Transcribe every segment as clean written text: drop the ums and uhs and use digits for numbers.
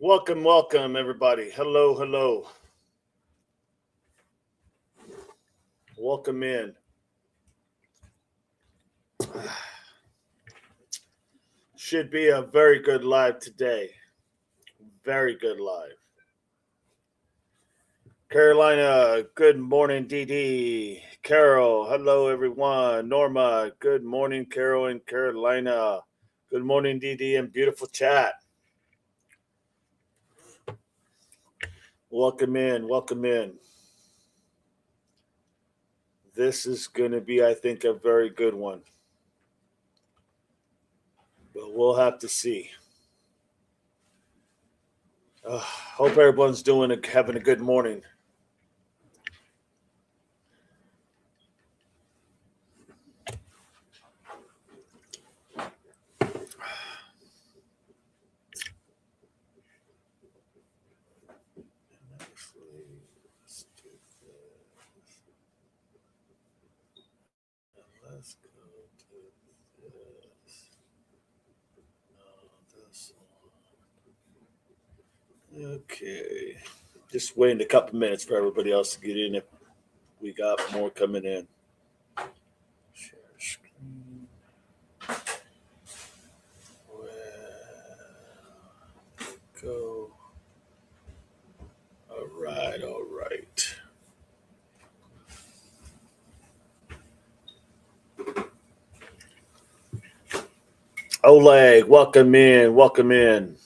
Welcome, everybody. Hello. Welcome in. Should be a very good live today. Very good live. Carolina, good morning, DD. Carol, hello, everyone. Norma, good morning, Carol and Carolina. Good morning, DD, and beautiful chat. Welcome in. This is going to be, I think, a very good one. But we'll have to see. Hope everyone's having a good morning. Let's go to this. Okay. Just waiting a couple minutes for everybody else to get in if we got more coming in. Share screen. Well, go. All right. Oleg, welcome in.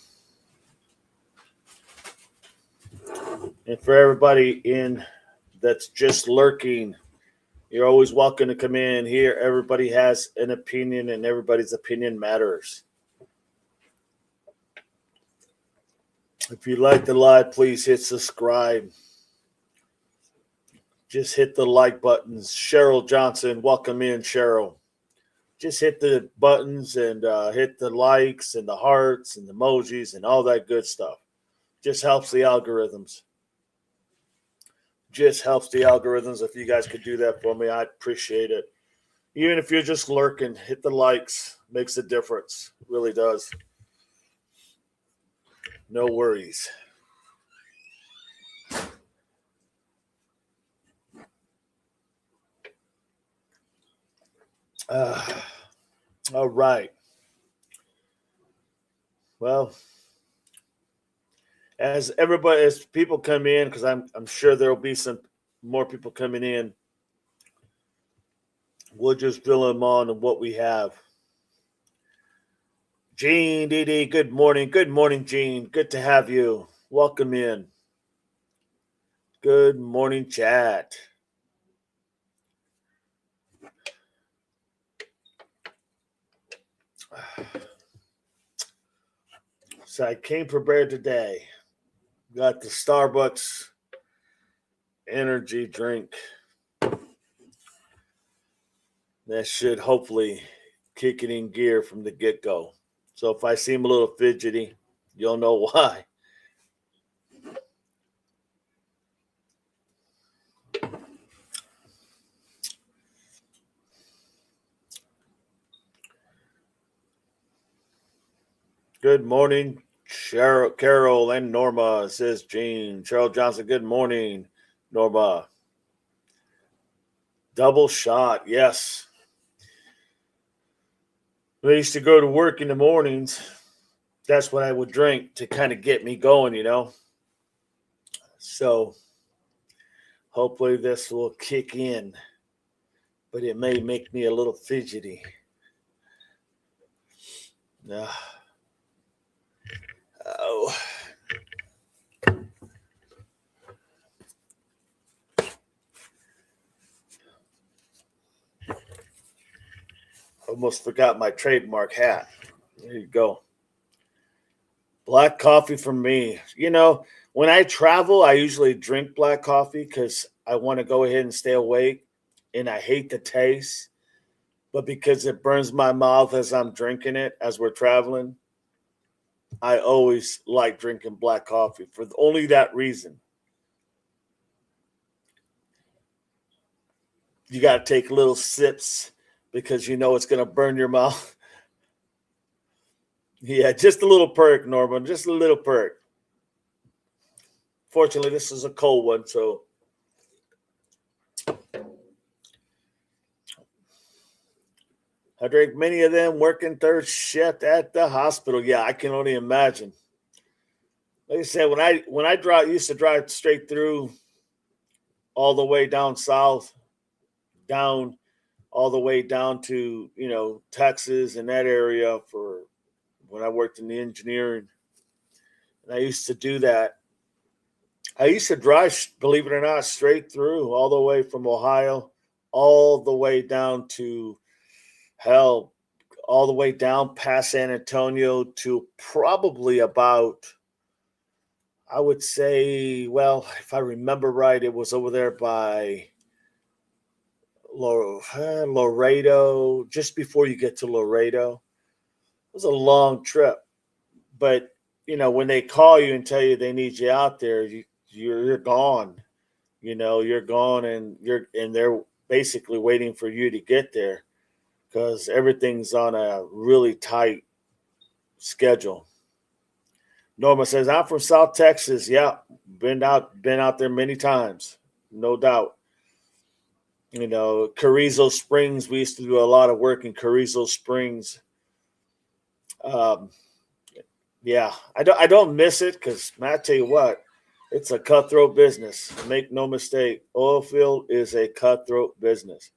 And for everybody in that's just lurking, you're always welcome to come in here. Everybody has an opinion, and everybody's opinion matters. If you like the live, please hit subscribe. Just hit the like buttons. Cheryl Johnson, welcome in, Cheryl. Just hit the buttons and hit the likes and the hearts and the emojis and all that good stuff. Just helps the algorithms. If you guys could do that for me, I'd appreciate it. Even if you're just lurking, hit the likes. Makes a difference. Really does. No worries. All right. Well, as people come in, because I'm sure there will be some more people coming in, we'll just fill them on what we have. Gene, DD, good morning. Good morning, Gene. Good to have you. Welcome in. Good morning, chat. So I came prepared today. Got the Starbucks energy drink. That should hopefully kick it in gear from the get-go. So if I seem a little fidgety, you'll know why. Good morning, Carol and Norma, says Jean. Cheryl Johnson, good morning, Norma. Double shot, yes. I used to go to work in the mornings. That's what I would drink to kind of get me going, So hopefully this will kick in, but it may make me a little fidgety. Oh. Almost forgot my trademark hat. There you go. Black coffee for me. When I travel, I usually drink black coffee because I want to go ahead and stay awake, and I hate the taste. But because it burns my mouth as I'm drinking it, as we're traveling, I always like drinking black coffee for only that reason. You got to take little sips because it's going to burn your mouth. Yeah, just a little perk, Norman. Just a little perk. Fortunately, this is a cold one, so I drink many of them working third shift at the hospital. Yeah, I can only imagine. Like I said, when I drive, used to drive straight through all the way down south, down all the way down to Texas and that area for when I worked in the engineering, and I used to do that. I used to drive, believe it or not, straight through all the way from Ohio, all the way down to hell, all the way down past San Antonio to probably about, I would say, well, if I remember right, it was over there by Laredo, just before you get to Laredo. It was a long trip, but when they call you and tell you they need you out there, you're gone. You're gone, and they're basically waiting for you to get there because everything's on a really tight schedule. Norma says, "I'm from South Texas. Yeah, been out there many times, no doubt. Carrizo Springs. We used to do a lot of work in Carrizo Springs. Um, yeah, I don't miss it because I tell you what, it's a cutthroat business. Make no mistake, oil field is a cutthroat business,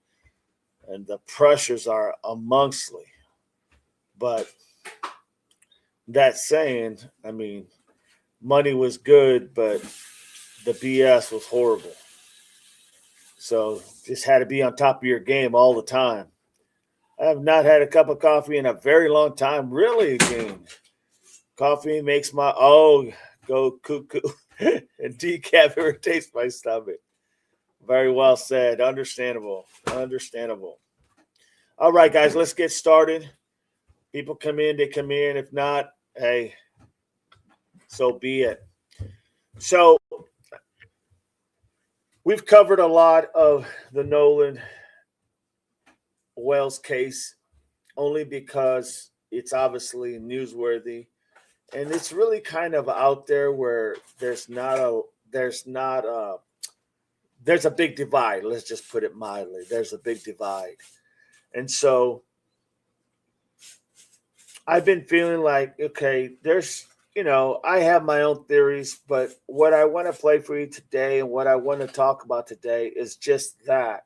and the pressures are amongstly. But that saying, I mean, money was good, but the BS was horrible. So just had to be on top of your game all the time. I have not had a cup of coffee in a very long time. Really, again, coffee makes my go cuckoo, and decaf irritates my stomach. Very well said. Understandable. Understandable. All right, guys, let's get started. People come in, they come in. If not, hey, so be it. So we've covered a lot of the Nolan Wells case only because it's obviously newsworthy, and it's really kind of out there where there's a big divide. Let's just put it mildly. There's a big divide. And so I've been feeling like, okay, I have my own theories, but what I want to play for you today and what I want to talk about today is just that,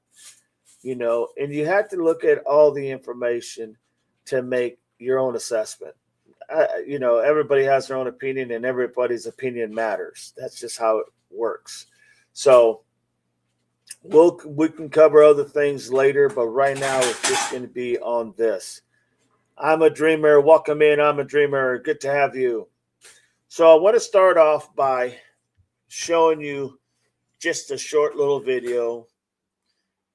and you have to look at all the information to make your own assessment. Everybody has their own opinion and everybody's opinion matters. That's just how it works. So we can cover other things later, but right now it's just going to be on this. I'm a dreamer. Welcome in. I'm a dreamer. Good to have you. So I want to start off by showing you just a short little video,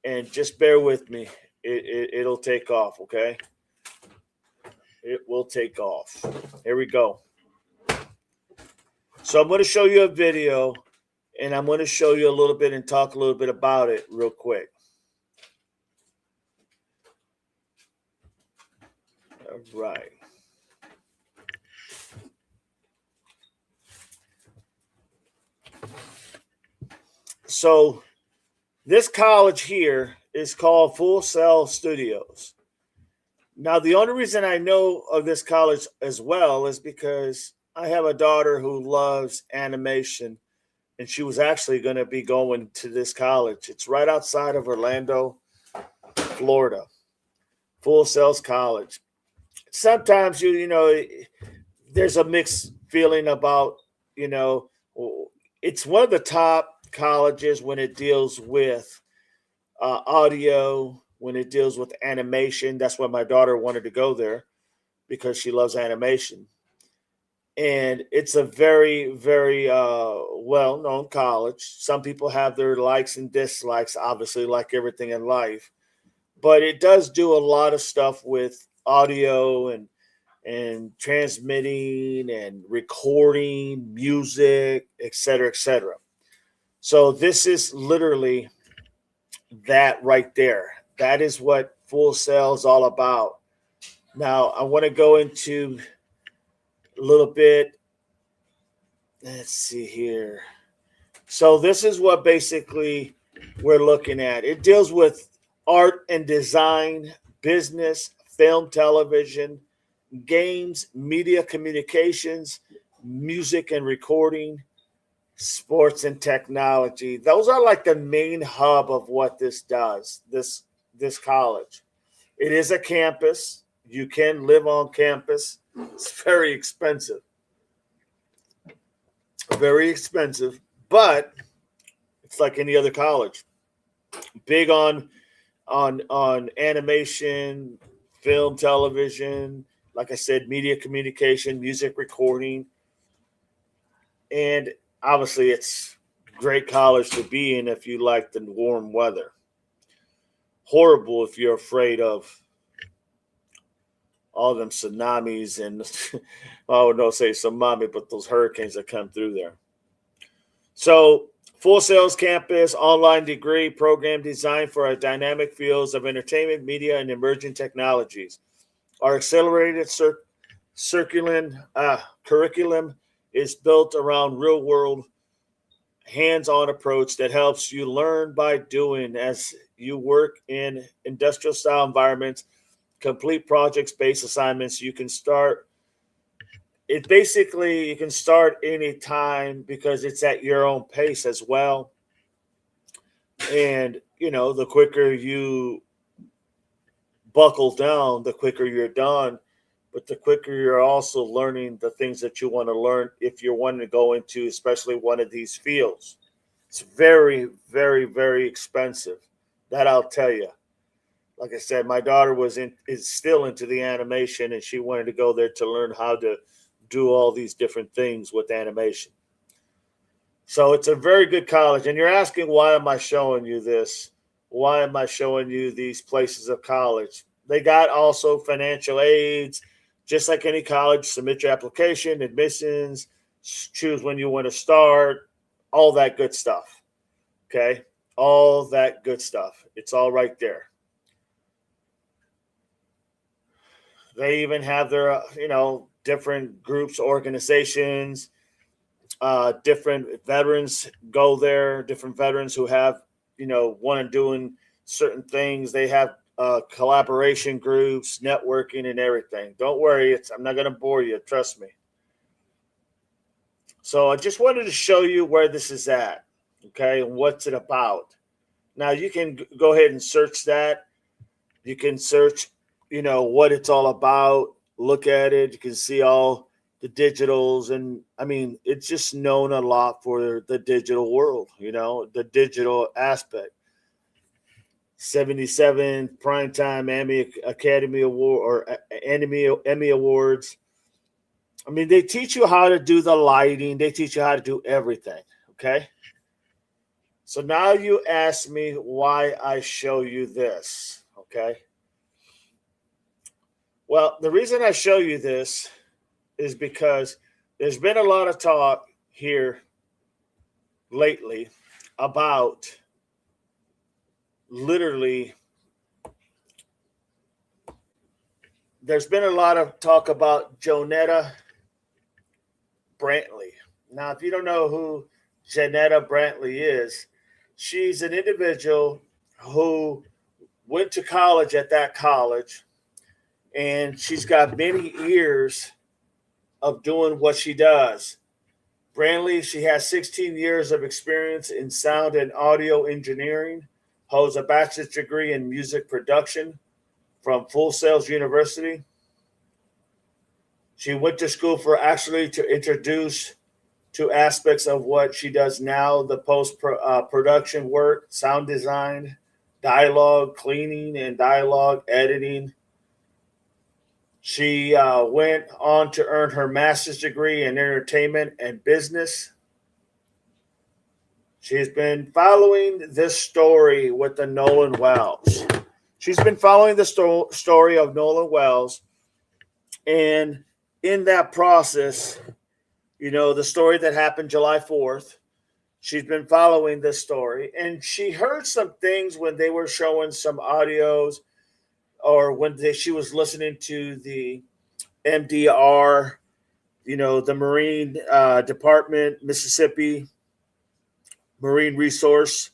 and just bear with me. It'll take off, okay? It will take off. Here we go. So I'm going to show you a video, and I'm going to show you a little bit and talk a little bit about it real quick. All right. So this college here is called Full Sail Studios. Now, the only reason I know of this college as well is because I have a daughter who loves animation, and she was actually going to be going to this college. It's right outside of Orlando, Florida. Full Sail College. Sometimes there's a mixed feeling about, it's one of the top colleges when it deals with audio, when it deals with animation. That's why my daughter wanted to go there, because she loves animation. And it's a very, very well-known college. Some people have their likes and dislikes, obviously, like everything in life. But it does do a lot of stuff with audio and transmitting and recording music, et cetera, et cetera. So this is literally that right there. That is what Full Sail is all about. Now, I want to go into a little bit. Let's see here. So this is what basically we're looking at. It deals with art and design, business, film, television, games, media communications, music and recording, sports and technology. Those are like the main hub of what this does. This college. It is a campus. You can live on campus. It's very expensive. Very expensive, but it's like any other college. Big on animation, film, television, like I said, media communication, music recording, and obviously it's great college to be in if you like the warm weather. Horrible if you're afraid of all them tsunamis and I would not say tsunami, but those hurricanes that come through there. So, Full Sails Campus online degree program designed for a dynamic fields of entertainment, media, and emerging technologies. Our accelerated curriculum is built around real world, hands on approach that helps you learn by doing as you work in industrial style environments, complete projects based assignments. You can start it basically you can start anytime because it's at your own pace as well. And the quicker you buckle down, the quicker you're done, but the quicker you're also learning the things that you want to learn if you're wanting to go into especially one of these fields. It's very, very, very expensive. That I'll tell you. Like I said, my daughter is still into the animation, and she wanted to go there to learn how to do all these different things with animation. So it's a very good college. And you're asking, why am I showing you this? Why am I showing you these places of college? They got also financial aids, just like any college. Submit your application, admissions, choose when you want to start, all that good stuff. Okay? All that good stuff. It's all right there. They even have their, different groups, organizations, different veterans go there, different veterans who have, want to doing certain things. They have collaboration groups, networking, and everything. Don't worry, I'm not going to bore you. Trust me. So I just wanted to show you where this is at, okay, and what's it about. Now you can go ahead and search that. You can search, what it's all about. Look at it. You can see all the digitals, and I mean, it's just known a lot for the digital world, the digital aspect. 77 Primetime Emmy Academy Award or Emmy Awards. I mean, they teach you how to do the lighting. They teach you how to do everything. Okay. So now you ask me why I show you this. Okay. Well, the reason I show you this is because there's been a lot of talk here lately about literally, there's been a lot of talk about Jonetta Brantley. Now, if you don't know who Jonetta Brantley is, she's an individual who went to college at that college, and she's got many years of doing what she does. Brantley, she has 16 years of experience in sound and audio engineering, holds a bachelor's degree in music production from Full Sails University. She went to school for actually to introduce to aspects of what she does now, the post-production work, sound design, dialogue cleaning, and dialogue editing. She went on to earn her master's degree in entertainment and business. She's been following this story with the Nolan Wells. She's been following the story of Nolan Wells. And in that process, the story that happened July 4th, she's been following this story. And she heard some things when they were showing some audios, or when she was listening to the MDR, the Marine Department, Mississippi, marine resource,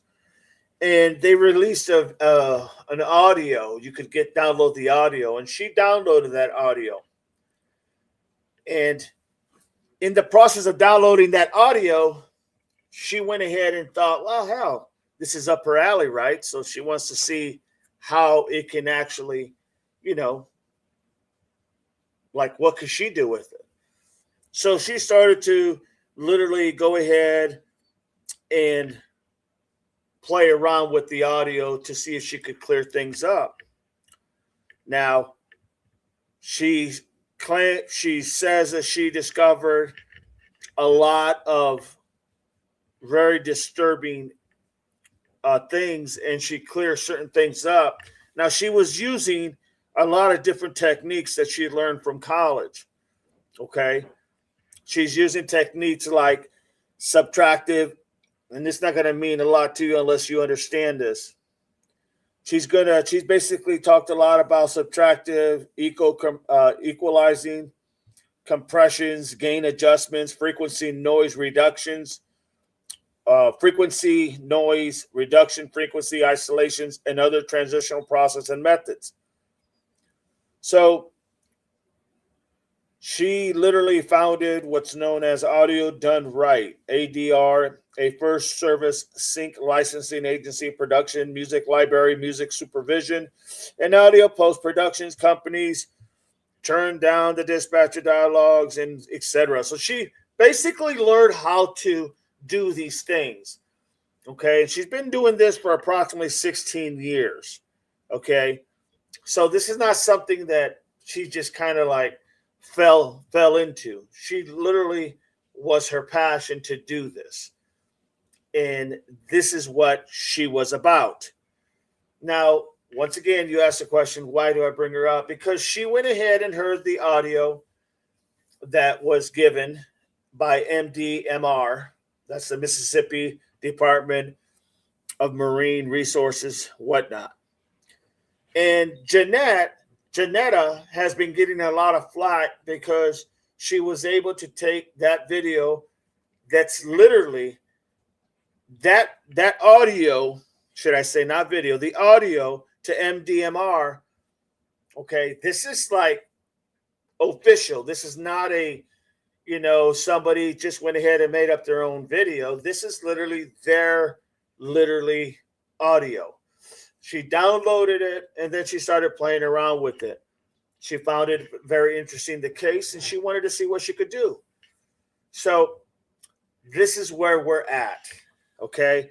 and they released an audio. You could download the audio, and she downloaded that audio. And in the process of downloading that audio, she went ahead and thought, well, hell, this is up her alley, right? So she wants to see how it can actually, you know, like what could she do with it? So she started to literally go ahead and play around with the audio to see if she could clear things up. Now, she says that she discovered a lot of very disturbing things, and she clears certain things up. Now, she was using a lot of different techniques that she learned from college. Okay, she's using techniques like subtractive, and it's not going to mean a lot to you unless you understand this. She's basically talked a lot about subtractive, equalizing, compressions, gain adjustments, frequency noise reductions, frequency noise reduction, frequency isolations, and other transitional process and methods. So she literally founded what's known as Audio Done Right, ADR, a first service sync licensing agency, production, music library, music supervision, and audio post-productions companies. Turned down the dispatcher dialogues and etc. So she basically learned how to do these things. Okay. And she's been doing this for approximately 16 years. Okay. So this is not something that she just kind of like fell into. She literally was her passion to do this. And this is what she was about. Now, once again, you asked the question, why do I bring her up? Because she went ahead and heard the audio that was given by MDMR. That's the Mississippi Department of Marine Resources, whatnot. And Janetta has been getting a lot of flack because she was able to take that video that's literally that audio, should I say not video, the audio to MDMR. Okay, this is like official. This is not a, somebody just went ahead and made up their own video. This is literally their audio. She downloaded it and then she started playing around with it. She found it very interesting, the case, and she wanted to see what she could do. So this is where we're at. Okay.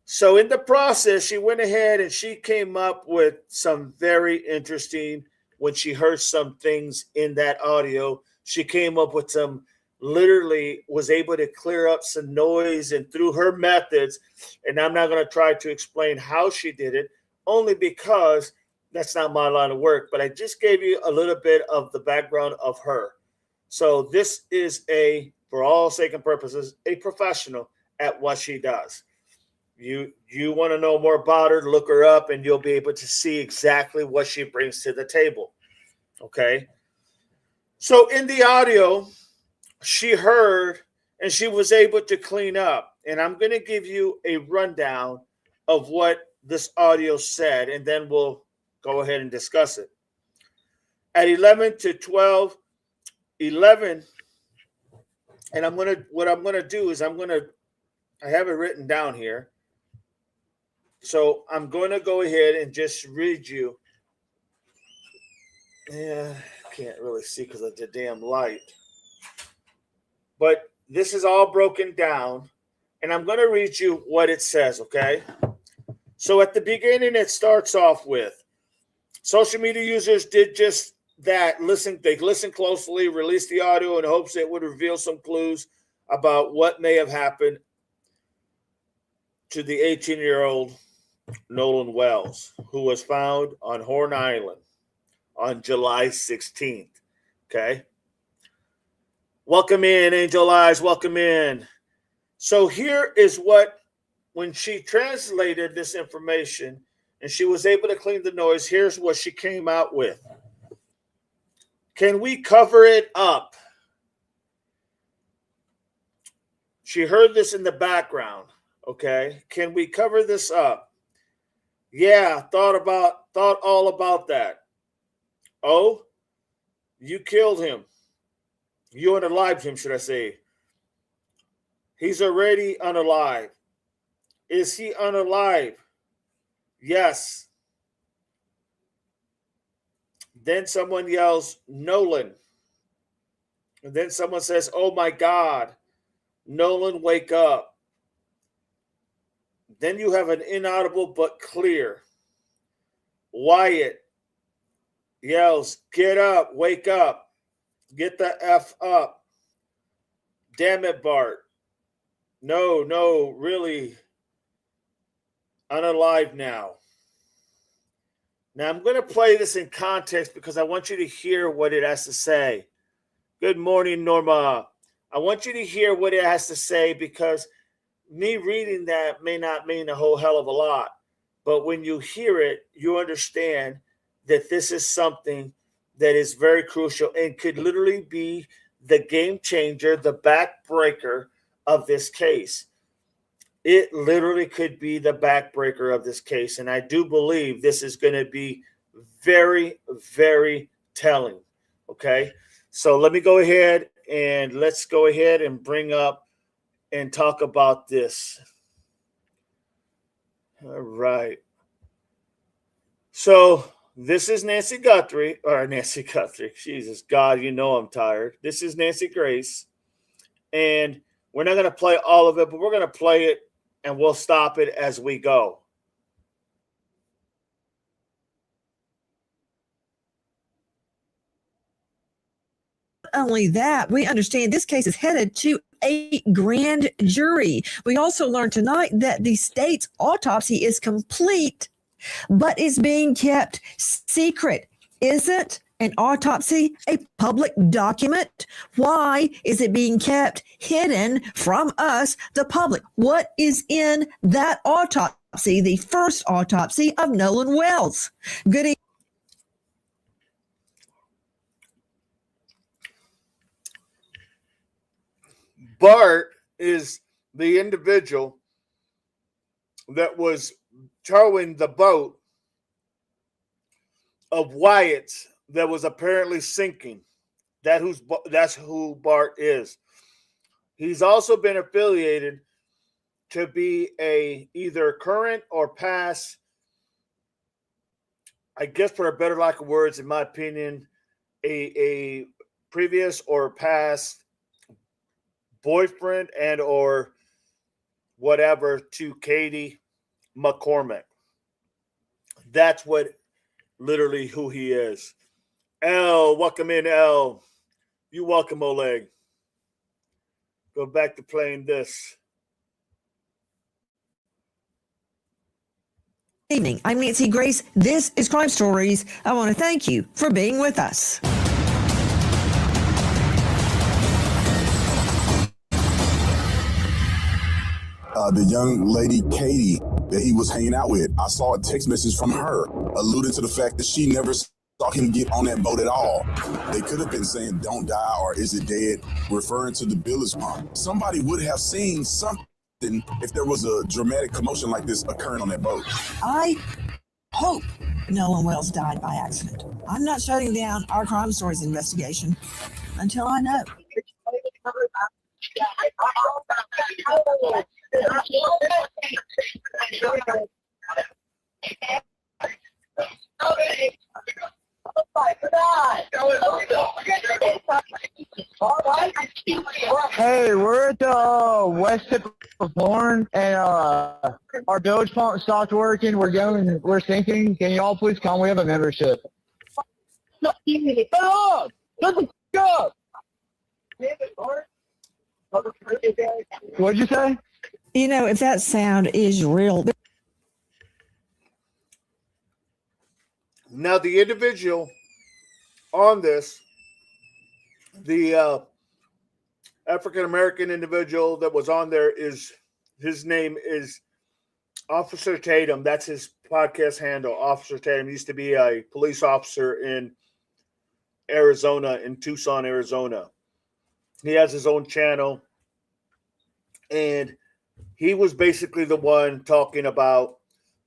So in the process, she went ahead and she came up with some very interesting, when she heard some things in that audio, she came up with was able to clear up some noise, and through her methods, and I'm not going to try to explain how she did it, only because that's not my line of work, but I just gave you a little bit of the background of her. So this is for all sake and purposes, a professional at what she does. You want to know more about her, look her up, and you'll be able to see exactly what she brings to the table. Okay. So in the audio, she heard and she was able to clean up. And I'm going to give you a rundown of what this audio said, and then we'll go ahead and discuss it. At 11 to 12:11, and what I'm going to do is I have it written down here. So I'm going to go ahead and just read you. Yeah, I can't really see because of the damn light. But this is all broken down, and I'm going to read you what it says, okay? So at the beginning, it starts off with, social media users did just that. They listened closely, released the audio in hopes it would reveal some clues about what may have happened to the 18-year-old Nolan Wells, who was found on Horn Island on July 16th. Okay. Welcome in, Angel Eyes. Welcome in. So here is when she translated this information and she was able to clean the noise, here's what she came out with. Can we cover it up? She heard this in the background. Okay. Can we cover this up? Yeah, thought all about that. Oh, you killed him. You unalived him, should I say. He's already unalive. Is he unalive? Yes. Then someone yells, Nolan. And then someone says, oh my God, Nolan, wake up. Then you have an inaudible but clear. Wyatt yells, get up, wake up, get the F up. Damn it, Bart. No, really, unalive now. Now I'm going to play this in context because I want you to hear what it has to say. Good morning, Norma. I want you to hear what it has to say because me reading that may not mean a whole hell of a lot. But when you hear it, you understand that this is something that is very crucial and could literally be the game changer, the backbreaker of this case. It literally could be the backbreaker of this case. And I do believe this is going to be very, very telling. Okay. So let me go ahead and let's go ahead and bring up and talk about this. All right. So this is Nancy Guthrie. Jesus, God, you know I'm tired. This is Nancy Grace. And we're not going to play all of it, but we're going to play it and we'll stop it as we go. Not only that, we understand this case is headed to a grand jury. We also learned tonight that the state's autopsy is complete, but is being kept secret. Isn't an autopsy a public document? Why is it being kept hidden from us, the public? What is in that autopsy, the first autopsy of Nolan Wells? Good evening. Bart is the individual that was towing the boat of Wyatt's that was apparently sinking. That's who Bart is. He's also been affiliated to be a either current or past, I guess for a better lack of words, in my opinion, a previous or past boyfriend and or whatever to Katie McCormick. That's what literally who he is. L, welcome in, L. You welcome, Oleg. Go back to playing this. Evening. I'm Nancy Grace. This is Crime Stories. I want to thank you for being with us. The young lady, Katie, that he was hanging out with, I saw a text message from her alluding to the fact that she never saw him get on that boat at all. They could have been saying, don't die, or is it dead, referring to the bilge pump. Somebody would have seen something if there was a dramatic commotion like this occurring on that boat. I hope Nolan Wells died by accident. I'm not shutting down our Crime Stories investigation until I know. Hey, we're at the west tip of Horn, and our bilge pump stopped working. We're sinking. Can you all please come? We have a membership. Shut up! Shut the up! What'd you say? You know, if that sound is real. Now, the individual on this, the African-American individual that was on there his name is Officer Tatum. That's his podcast handle, Officer Tatum. He used to be a police officer in Arizona, in Tucson, Arizona. He has his own channel. And he was basically the one talking about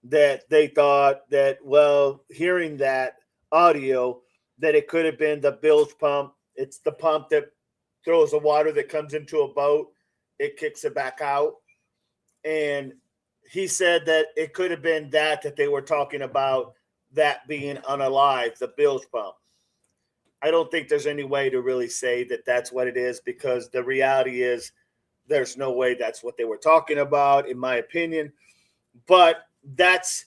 that they thought that, well, hearing that audio, that it could have been the bilge pump. It's the pump that throws the water that comes into a boat, it kicks it back out. And he said that it could have been that they were talking about, that being unalive, the bilge pump. I don't think there's any way to really say that that's what it is, because the reality is there's no way that's what they were talking about, in my opinion. But that's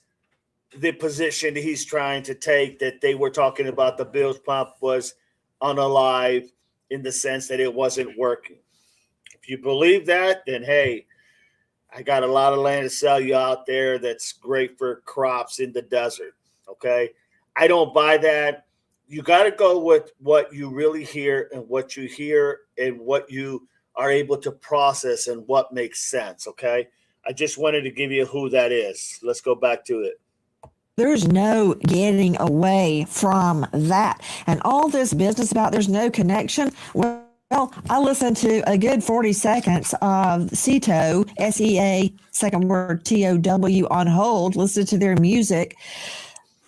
the position he's trying to take, that they were talking about the bilge pump was unalive, in the sense that it wasn't working. If you believe that, then hey, I got a lot of land to sell you out there that's great for crops in the desert. Okay. I don't buy that. You got to go with what you really hear, and what you hear and what you are able to process and what makes sense. Okay. I just wanted to give you who that is. Let's go back to it. There's no getting away from that. And all this business about there's no connection. Well, I listened to a good 40 seconds of Ceto, SEA, second word TOW on hold, listened to their music.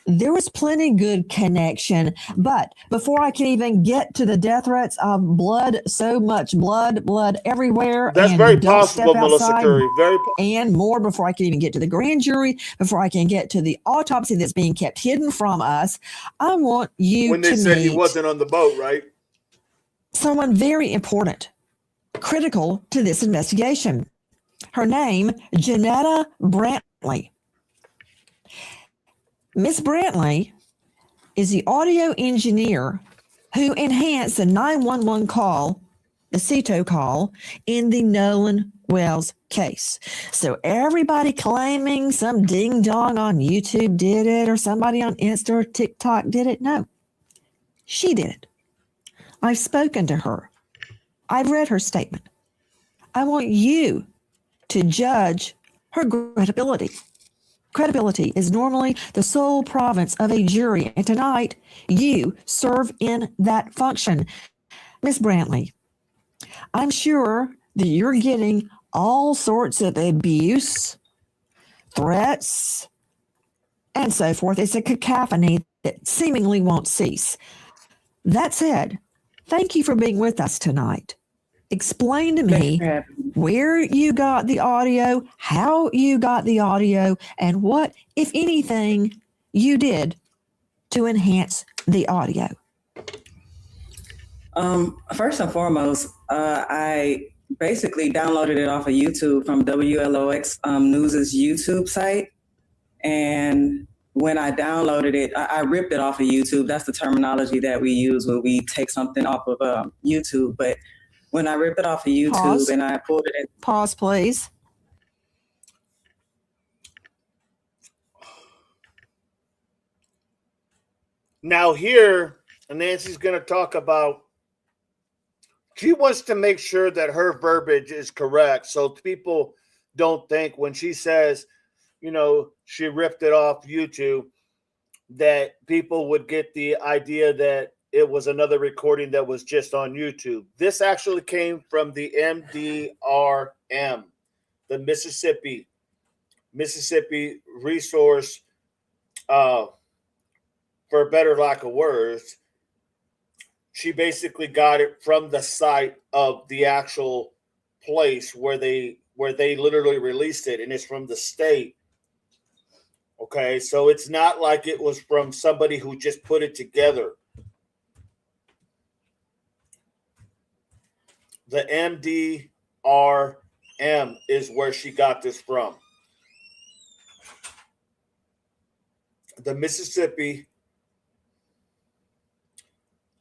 There was plenty good connection, but before I can even get to the death threats of blood, so much blood everywhere. That's and very don't possible, step Melissa outside, Curry. and more, before I can even get to the grand jury, before I can get to the autopsy that's being kept hidden from us. I want you When they to said meet he wasn't on the boat, right? someone very important, critical to this investigation. Her name, Janetta Brantley. Miss Brantley is the audio engineer who enhanced the 911 call, the Ceto call, in the Nolan Wells case. So everybody claiming some ding dong on YouTube did it, or somebody on Insta or TikTok did it. No, she did it. I've spoken to her. I've read her statement. I want you to judge her credibility. Credibility is normally the sole province of a jury, and tonight you serve in that function. Miss Brantley, I'm sure that you're getting all sorts of abuse, threats, and so forth. It's a cacophony that seemingly won't cease. That said, thank you for being with us tonight. Explain to me where you got the audio, how you got the audio, and what, if anything, you did to enhance the audio. First and foremost, I basically downloaded it off of YouTube from WLOX News's YouTube site. And when I downloaded it, I ripped it off of YouTube. That's the terminology that we use when we take something off of YouTube. But when I ripped it off of YouTube, Pause. and I pulled it in. Pause, please. Now here, Nancy's going to talk about, she wants to make sure that her verbiage is correct, so people don't think when she says, she ripped it off YouTube, that people would get the idea that it was another recording that was just on YouTube. This actually came from the MDRM, the Mississippi Resource, for a better lack of words. She basically got it from the site of the actual place where they literally released it, and it's from the state. Okay, so it's not like it was from somebody who just put it together. The MDRM is where she got this from. The Mississippi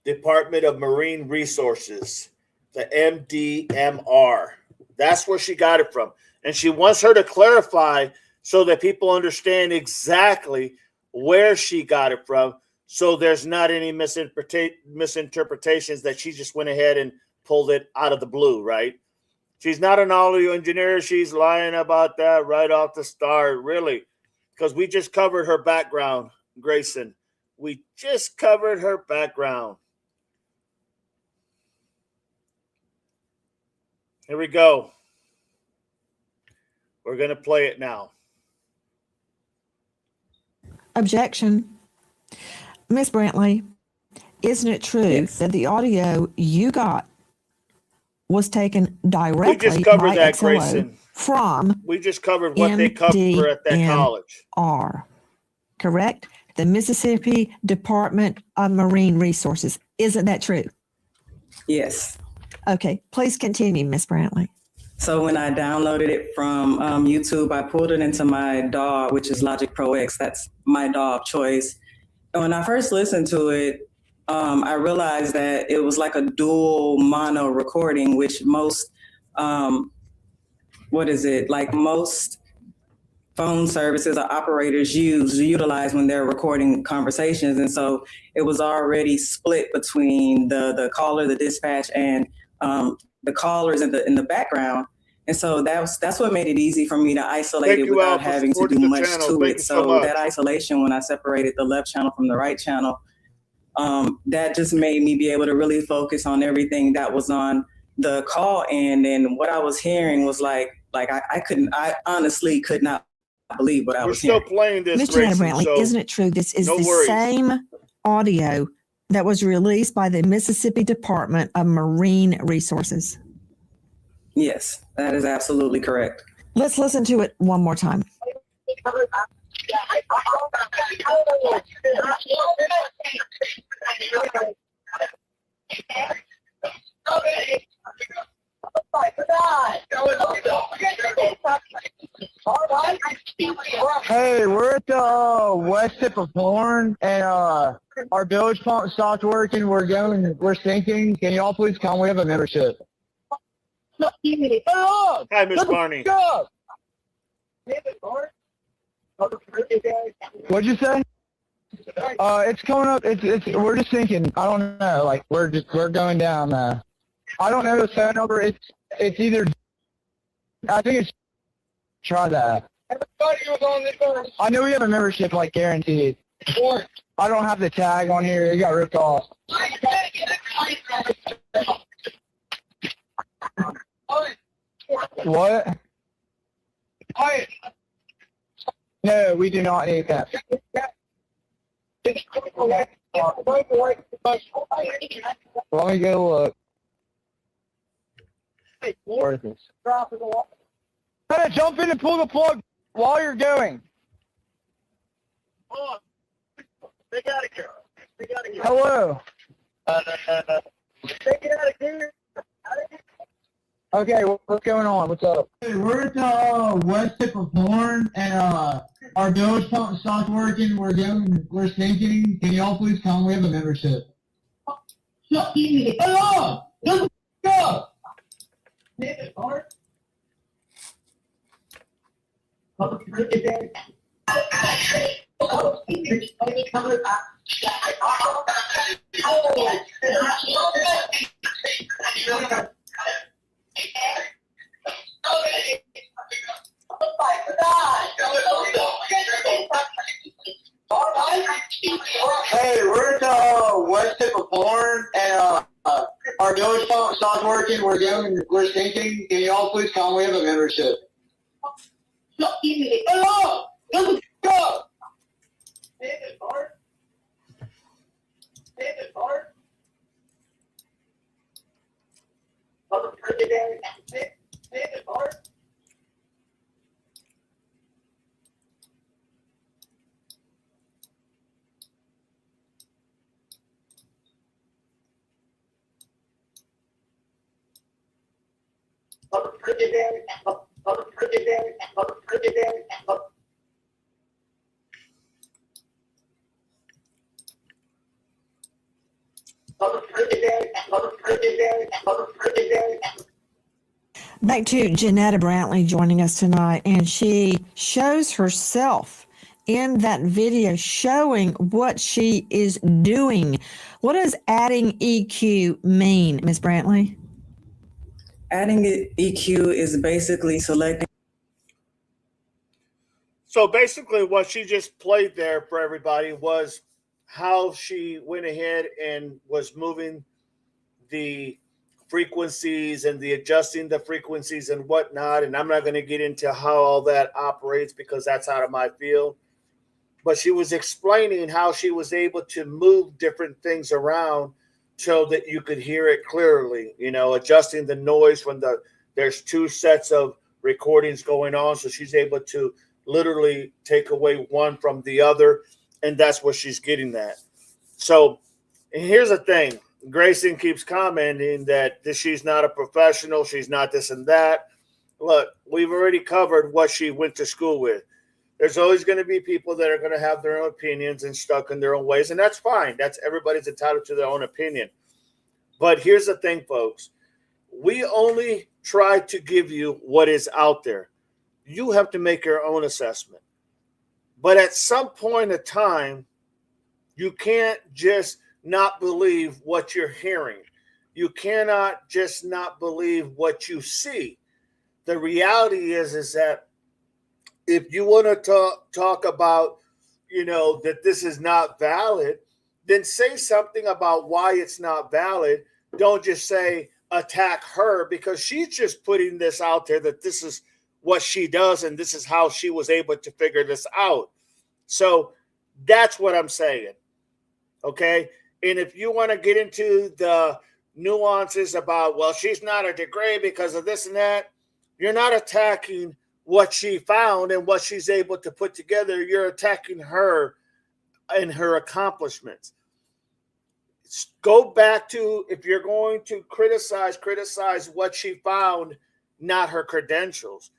Department of Marine Resources, the MDMR. That's where she got it from. And she wants her to clarify so that people understand exactly where she got it from, so there's not any misinterpretations that she just went ahead and pulled it out of the blue, right? She's not an audio engineer. She's lying about that right off the start, really, because we just covered her background, Grayson. We just covered her background. Here we go. We're going to play it now. Objection. Miss Brantley, isn't it true Yes. that the audio you got was taken directly We just covered by that, XLO Grayson. from We just covered what they cover at that college. MDMR, correct? The Mississippi Department of Marine Resources. Isn't that true? Yes. Okay, please continue, Miss Brantley. So when I downloaded it from YouTube, I pulled it into my DAW, which is Logic Pro X. That's my DAW of choice. And when I first listened to it, I realized that it was like a dual mono recording, which most, most phone services or operators utilize when they're recording conversations. And so it was already split between the caller, the dispatch, and the callers in the background. And so that's what made it easy for me to isolate it without having to do much to it. So that isolation, when I separated the left channel from the right channel, that just made me be able to really focus on everything that was on the call end. And what I was hearing was I honestly could not believe what I was hearing. We're still playing this, Miss Janetta Grayson, Brantley, so isn't it true this is no the worries. same audio that was released by the Mississippi Department of Marine Resources? Yes, that is absolutely correct. Let's listen to it one more time. Hey, we're at the west tip of Horn, and our bilge pump stopped working. We're sinking. Can y'all please come? We have a membership. Hi, Miss Barney. Go! What'd you say? It's coming up. We're just sinking. I don't know. We're going down. I don't know the phone number. It's either. I think it's. Try that. Everybody was on this phone. I know we have a membership, guaranteed. I don't have the tag on here. It got ripped off. What? No, we do not need that. Let me go look. Where is this? Hey, jump in and pull the plug while you're going. They gotta go. Hello. Okay, what's going on? What's up? Hey, we're at the west tip of Horn, and our bilge pump stopped working. We're sinking. Can y'all please come? We have a membership. Hello! Let's go! Hey, we're at the west tip of Horn, and our bilge pump stopped working. We're sinking. Can y'all please come? We have a membership. Hello! Let's go! Back to Janetta Brantley joining us tonight, and she shows herself in that video showing what she is doing. What does adding EQ mean, Ms. Brantley? Adding EQ is basically selecting. So basically what she just played there for everybody was how she went ahead and was moving the frequencies and the adjusting the frequencies and whatnot. And I'm not going to get into how all that operates because that's out of my field. But she was explaining how she was able to move different things around so that you could hear it clearly, adjusting the noise from there's two sets of recordings going on. So she's able to literally take away one from the other. And that's what she's getting at. So and here's the thing. Grayson keeps commenting that she's not a professional. She's not this and that. Look, we've already covered what she went to school with. There's always going to be people that are going to have their own opinions and stuck in their own ways. And that's fine. Everybody's entitled to their own opinion. But here's the thing, folks. We only try to give you what is out there. You have to make your own assessment. But at some point in time, you can't just not believe what you're hearing. You cannot just not believe what you see. The reality is that if you want to talk about, that this is not valid, then say something about why it's not valid. Don't just say attack her because she's just putting this out there that this is what she does and this is how she was able to figure this out. So that's what I'm saying. Okay. And if you want to get into the nuances about, well, she's not a degrade because of this and that, you're not attacking what she found and what she's able to put together. You're attacking her and her accomplishments. Go back to, if you're going to criticize what she found, not her credentials.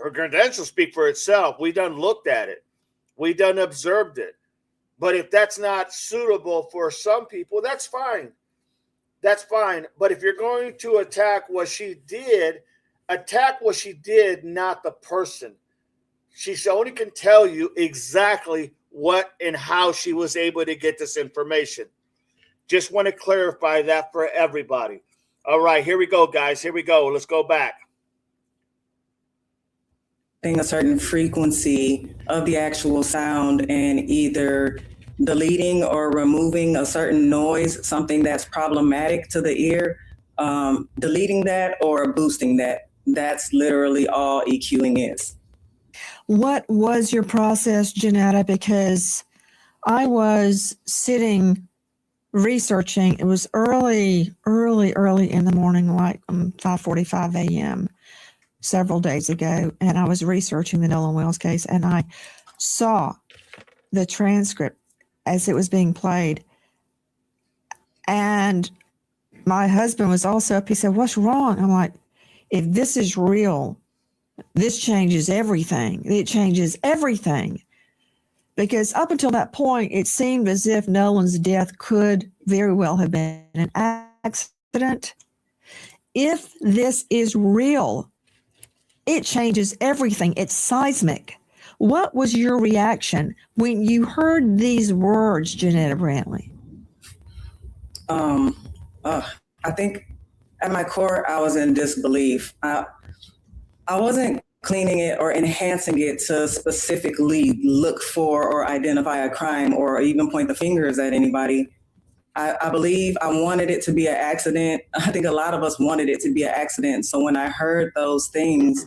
Her credentials speak for itself. We done looked at it. We done observed it. But if that's not suitable for some people, that's fine. That's fine. But if you're going to attack what she did, not the person. She only can tell you exactly what and how she was able to get this information. Just want to clarify that for everybody. All right, here we go, guys. Here we go. Let's go back. A certain frequency of the actual sound and either deleting or removing a certain noise, something that's problematic to the ear, deleting that or boosting that. That's literally all EQing is. What was your process, Janetta? Because I was sitting researching. It was early in the morning, like 5:45 a.m. several days ago, and I was researching the Nolan Wells case, and I saw the transcript as it was being played. And my husband was also up. He said, "What's wrong?" I'm like, if this is real, this changes everything. It changes everything. Because up until that point, it seemed as if Nolan's death could very well have been an accident. If this is real, it changes everything. It's seismic. What was your reaction when you heard these words, Janetta Brantley? I think at my core, I was in disbelief. I wasn't cleaning it or enhancing it to specifically look for or identify a crime or even point the fingers at anybody. I believe I wanted it to be an accident. I think a lot of us wanted it to be an accident. So when I heard those things,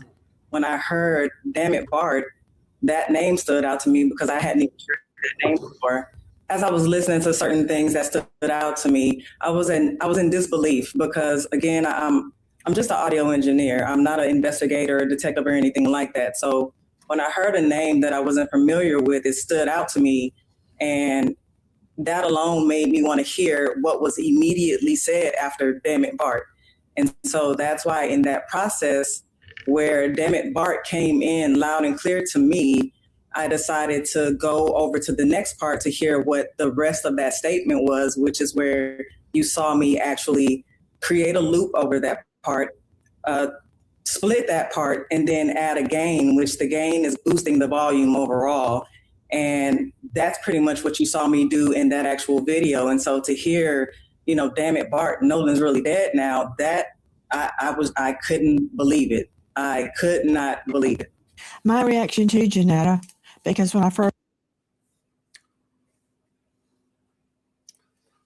when I heard "Damn it, Bart," that name stood out to me because I hadn't even heard that name before. As I was listening to certain things that stood out to me, I was in disbelief because, again, I'm just an audio engineer. I'm not an investigator or detective or anything like that. So when I heard a name that I wasn't familiar with, it stood out to me. And that alone made me want to hear what was immediately said after "Damn it, Bart." And so that's why in that process where "Damn it, Bart" came in loud and clear to me, I decided to go over to the next part to hear what the rest of that statement was, which is where you saw me actually create a loop over that part, split that part, and then add a gain, which the gain is boosting the volume overall. And that's pretty much what you saw me do in that actual video. And so to hear, "Damn it, Bart, Nolan's really dead now," that I couldn't believe it. I could not believe it. My reaction to Janetta, because when I first...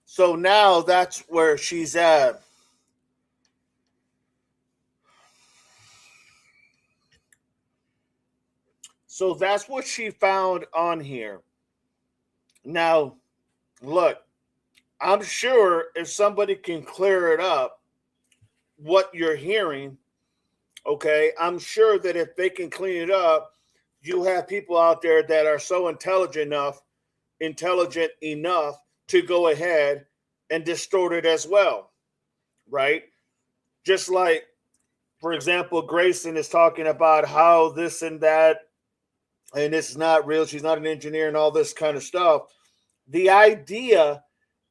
So now that's where she's at. So that's what she found on here. Now, look, I'm sure if somebody can clear it up, what you're hearing, okay, I'm sure that if they can clean it up, you have people out there that are so intelligent enough to go ahead and distort it as well, right? Just like, for example, Grayson is talking about how this and that, and it's not real. She's not an engineer and all this kind of stuff. The idea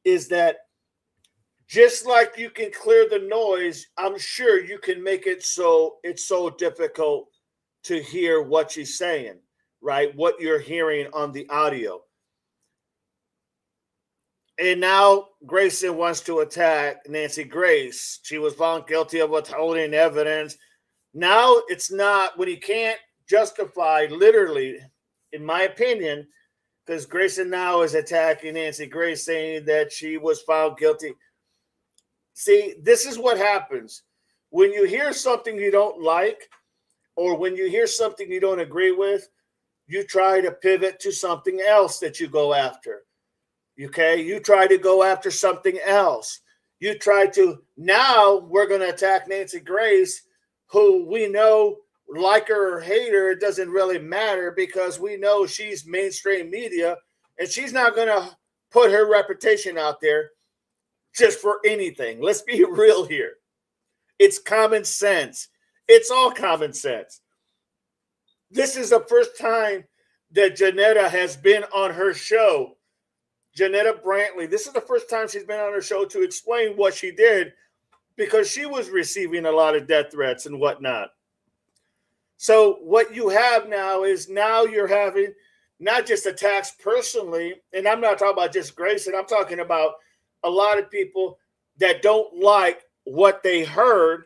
is that just like you can clear the noise, I'm sure you can make it so it's so difficult to hear what she's saying, right? What you're hearing on the audio. And now Grayson wants to attack Nancy Grace. She was found guilty of withholding evidence. Now it's not, when he can't justify, literally, in my opinion, because Grayson now is attacking Nancy Grace, saying that she was found guilty. See, this is what happens. When you hear something you don't like, or when you hear something you don't agree with, you try to pivot to something else that you go after. Okay, you try to go after something else. You try to, now we're going to attack Nancy Grace, who we know, like her or hate her, it doesn't really matter because we know she's mainstream media and she's not going to put her reputation out there just for anything. Let's be real here. It's common sense. It's all common sense. This is the first time that Janetta has been on her show. Janetta Brantley, this is the first time she's been on her show to explain what she did because she was receiving a lot of death threats and whatnot. So what you have now is now you're having not just attacks personally, and I'm not talking about just Grayson, I'm talking about a lot of people that don't like what they heard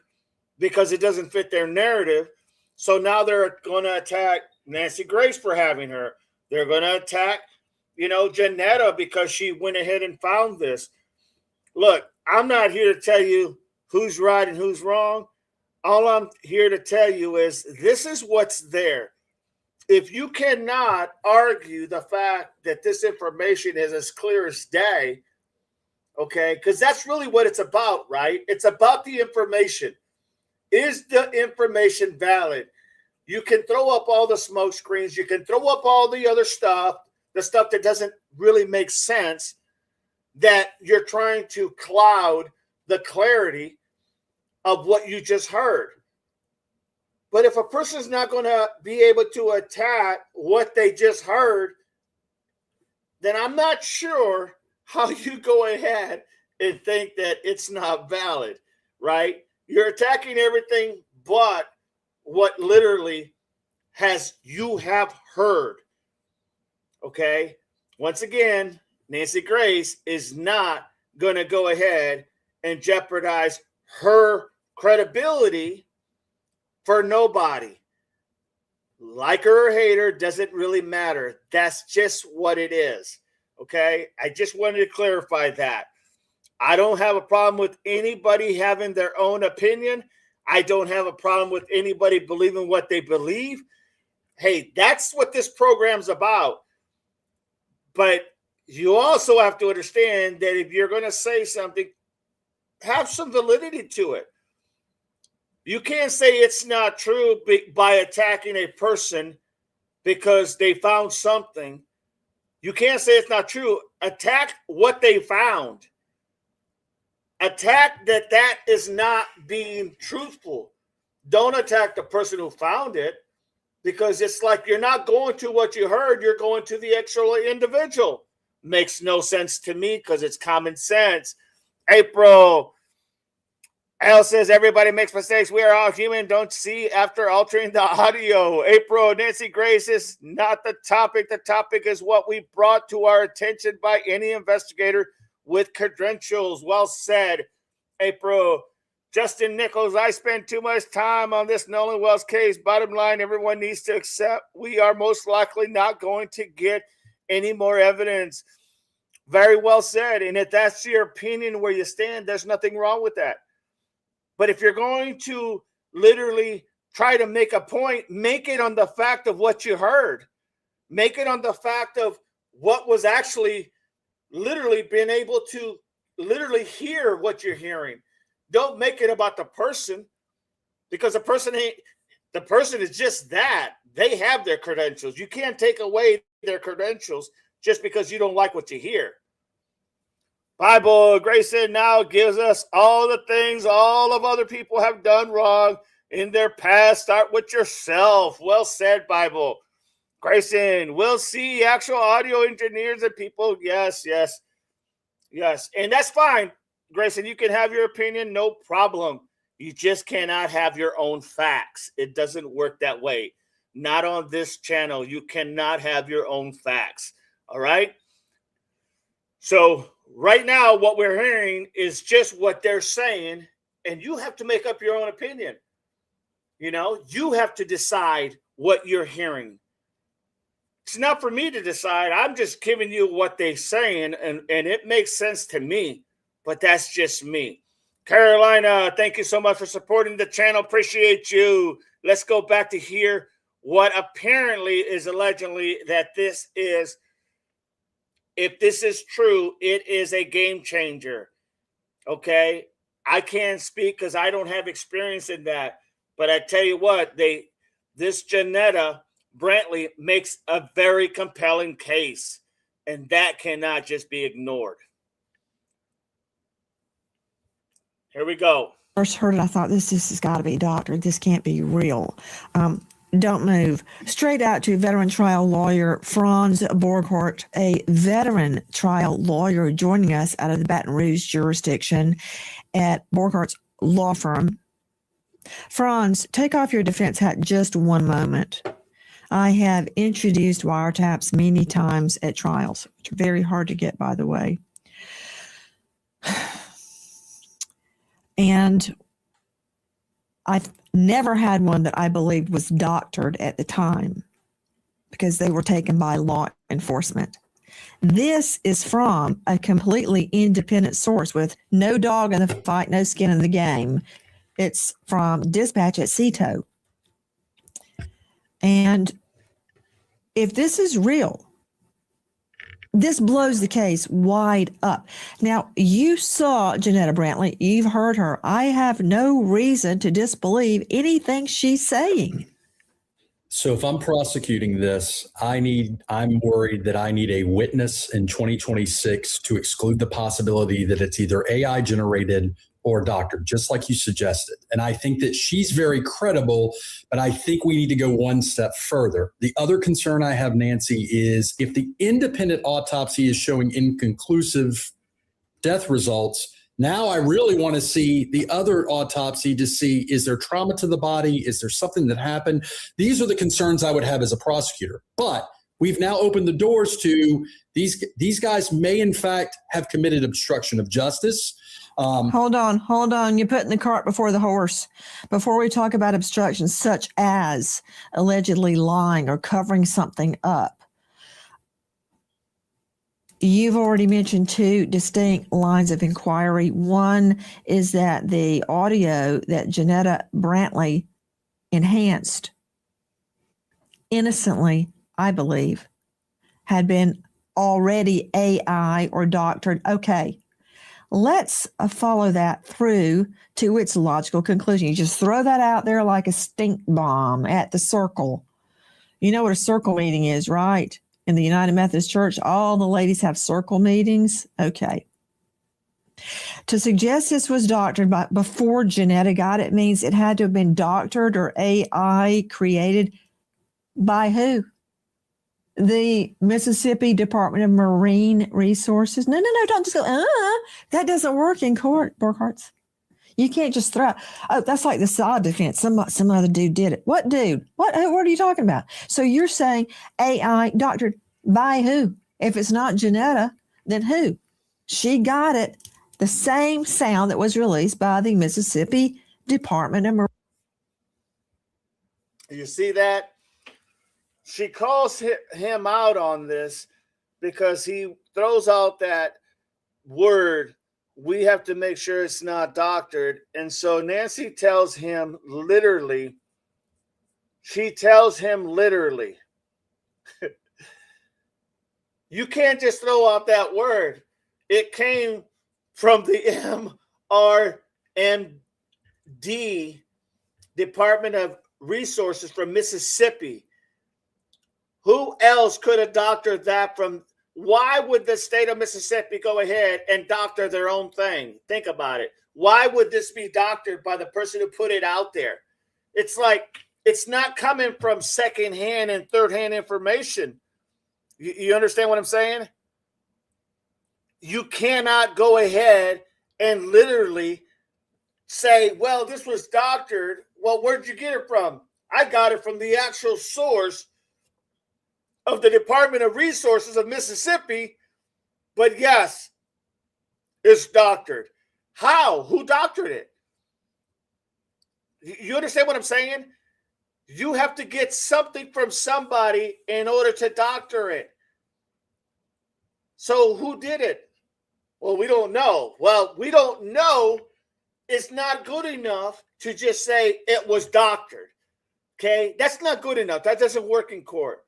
because it doesn't fit their narrative. So now they're going to attack Nancy Grace for having her. They're going to attack, Janetta because she went ahead and found this. Look, I'm not here to tell you who's right and who's wrong. All I'm here to tell you is this is what's there. If you cannot argue the fact that this information is as clear as day, okay, because that's really what it's about, right? It's about the information. Is the information valid? You can throw up all the smoke screens. You can throw up all the other stuff, the stuff that doesn't really make sense, that you're trying to cloud the clarity of what you just heard. But if a person's not going to be able to attack what they just heard, then I'm not sure how you go ahead and think that it's not valid, right? You're attacking everything but what literally you have heard. Okay? Once again, Nancy Grace is not going to go ahead and jeopardize her credibility for nobody. Like her or hate her doesn't really matter. That's just what it is. Okay? I just wanted to clarify that. I don't have a problem with anybody having their own opinion. I don't have a problem with anybody believing what they believe. Hey, that's what this program's about. But you also have to understand that if you're going to say something, have some validity to it. You can't say it's not true by attacking a person because they found something. You can't say it's not true. Attack what they found. Attack that is not being truthful. Don't attack the person who found it because it's like you're not going to what you heard. You're going to the actual individual. Makes no sense to me because it's common sense. April L says everybody makes mistakes. We are all human. Don't see after altering the audio. April, Nancy Grace is not the topic. The topic is what we brought to our attention by any investigator with credentials. Well said, April. Justin Nichols, I spend too much time on this Nolan Wells case. Bottom line, everyone needs to accept we are most likely not going to get any more evidence. Very well said. And if that's your opinion where you stand, there's nothing wrong with that. But if you're going to literally try to make a point, make it on the fact of what you heard. Make it on the fact of what was actually literally being able to literally hear what you're hearing. Don't make it about the person, because the person is just that. They have their credentials. You can't take away their credentials just because you don't like what you hear. Bible, Grayson now gives us all the things all of other people have done wrong in their past. Start with yourself. Well said, Bible. Grayson, we'll see actual audio engineers and people. Yes. And that's fine. Grayson, you can have your opinion, no problem. You just cannot have your own facts. It doesn't work that way. Not on this channel. You cannot have your own facts. All right? So right now, what we're hearing is just what they're saying, and you have to make up your own opinion. You have to decide what you're hearing. It's not for me to decide. I'm just giving you what they're saying, and it makes sense to me, but that's just me. Carolina, thank you so much for supporting the channel. Appreciate you. Let's go back to hear what apparently is allegedly that this is. If this is true, it is a game changer. Okay? I can't speak because I don't have experience in that. But I tell you what, this Janetta Brantley makes a very compelling case, and that cannot just be ignored. Here we go. First heard it, I thought this has got to be doctored. This can't be real. Don't move. Straight out to veteran trial lawyer Franz Borghardt, a veteran trial lawyer joining us out of the Baton Rouge jurisdiction at Borghardt's law firm. Franz, take off your defense hat just one moment. I have introduced wiretaps many times at trials, which are very hard to get, by the way. And I've never had one that I believed was doctored at the time because they were taken by law enforcement. This is from a completely independent source with no dog in the fight, no skin in the game. It's from Dispatch at CETO. And if this is real, this blows the case wide up. Now, you saw Janetta Brantley. You've heard her. I have no reason to disbelieve anything she's saying. So if I'm prosecuting this, I'm worried that I need a witness in 2026 to exclude the possibility that it's either AI generated or doctored, just like you suggested. And I think that she's very credible, but I think we need to go one step further. The other concern I have, Nancy, is if the independent autopsy is showing inconclusive death results, now I really want to see the other autopsy to see, is there trauma to the body? Is there something that happened? These are the concerns I would have as a prosecutor. But we've now opened the doors to these guys may in fact have committed obstruction of justice. Hold on. You're putting the cart before the horse. Before we talk about obstructions such as allegedly lying or covering something up, you've already mentioned two distinct lines of inquiry. One is that the audio that Janetta Brantley enhanced innocently, I believe, had been already AI or doctored. Okay. Let's follow that through to its logical conclusion. You just throw that out there like a stink bomb at the circle. You know what a circle meeting is, right? In the United Methodist Church, all the ladies have circle meetings. Okay. To suggest this was doctored before Janetta got it means it had to have been doctored or AI created by who? The Mississippi Department of Marine Resources. No, don't just go, that doesn't work in court, Borghardt's. You can't just throw, that's like the side defense. Some other dude did it. What dude? What are you talking about? So you're saying AI doctored by who? If it's not Janetta, then who? She got it. The same sound that was released by the Mississippi Department of Marine. You see that? She calls him out on this because he throws out that word, we have to make sure it's not doctored. And so Nancy tells him literally She tells him literally, you can't just throw out that word. It came from the MRMD, Department of Resources from Mississippi. Who else could have doctored that from? Why would the state of Mississippi go ahead and doctor their own thing? Think about it. Why would this be doctored by the person who put it out there? It's like, it's not coming from secondhand and third-hand information. You understand what I'm saying? You cannot go ahead and literally say, well, this was doctored. Well, where'd you get it from? I got it from the actual source of the Department of Resources of Mississippi. But yes, it's doctored. How? Who doctored it? You understand what I'm saying? You have to get something from somebody in order to doctor it. So who did it? Well, we don't know. Well, we don't know. It's not good enough to just say it was doctored. Okay? That's not good enough. That doesn't work in court.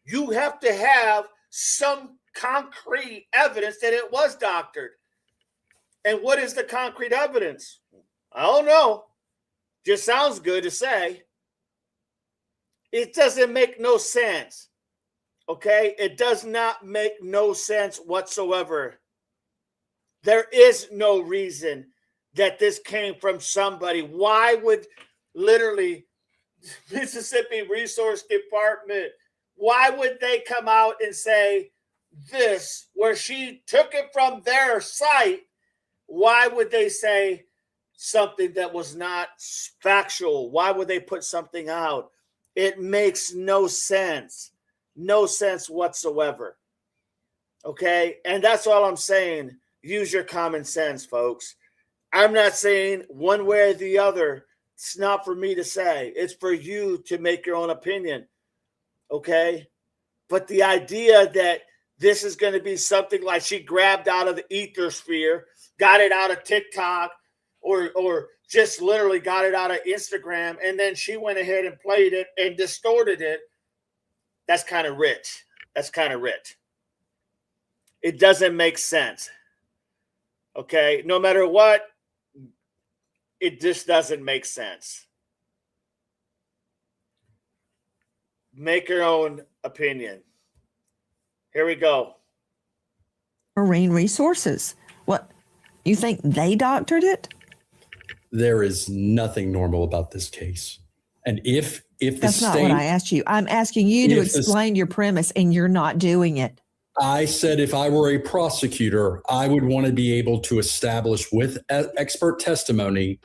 You have to have some concrete evidence that it was doctored. And what is the concrete evidence? I don't know. Just sounds good to say. It doesn't make no sense. Okay? It does not make no sense whatsoever. There is no reason that this came from somebody. Why would literally Mississippi Resource Department, why would they come out and say this, where she took it from their site? Why would they say something that was not factual? Why would they put something out? It makes no sense. No sense whatsoever. Okay? And that's all I'm saying. Use your common sense, folks. I'm not saying one way or the other. It's not for me to say. It's for you to make your own opinion. Okay? But the idea that this is going to be something like she grabbed out of the ether sphere, got it out of TikTok, or just literally got it out of Instagram, and then she went ahead and played it and distorted it, that's kind of rich. That's kind of rich. It doesn't make sense. Okay? No matter what, it just doesn't make sense. Make your own opinion. Here we go. Marine Resources. What? You think they doctored it? There is nothing normal about this case. And if the That's not state, what I asked you. I'm asking you to explain your premise, and you're not doing it. I said if I were a prosecutor, I would want to be able to establish with expert testimony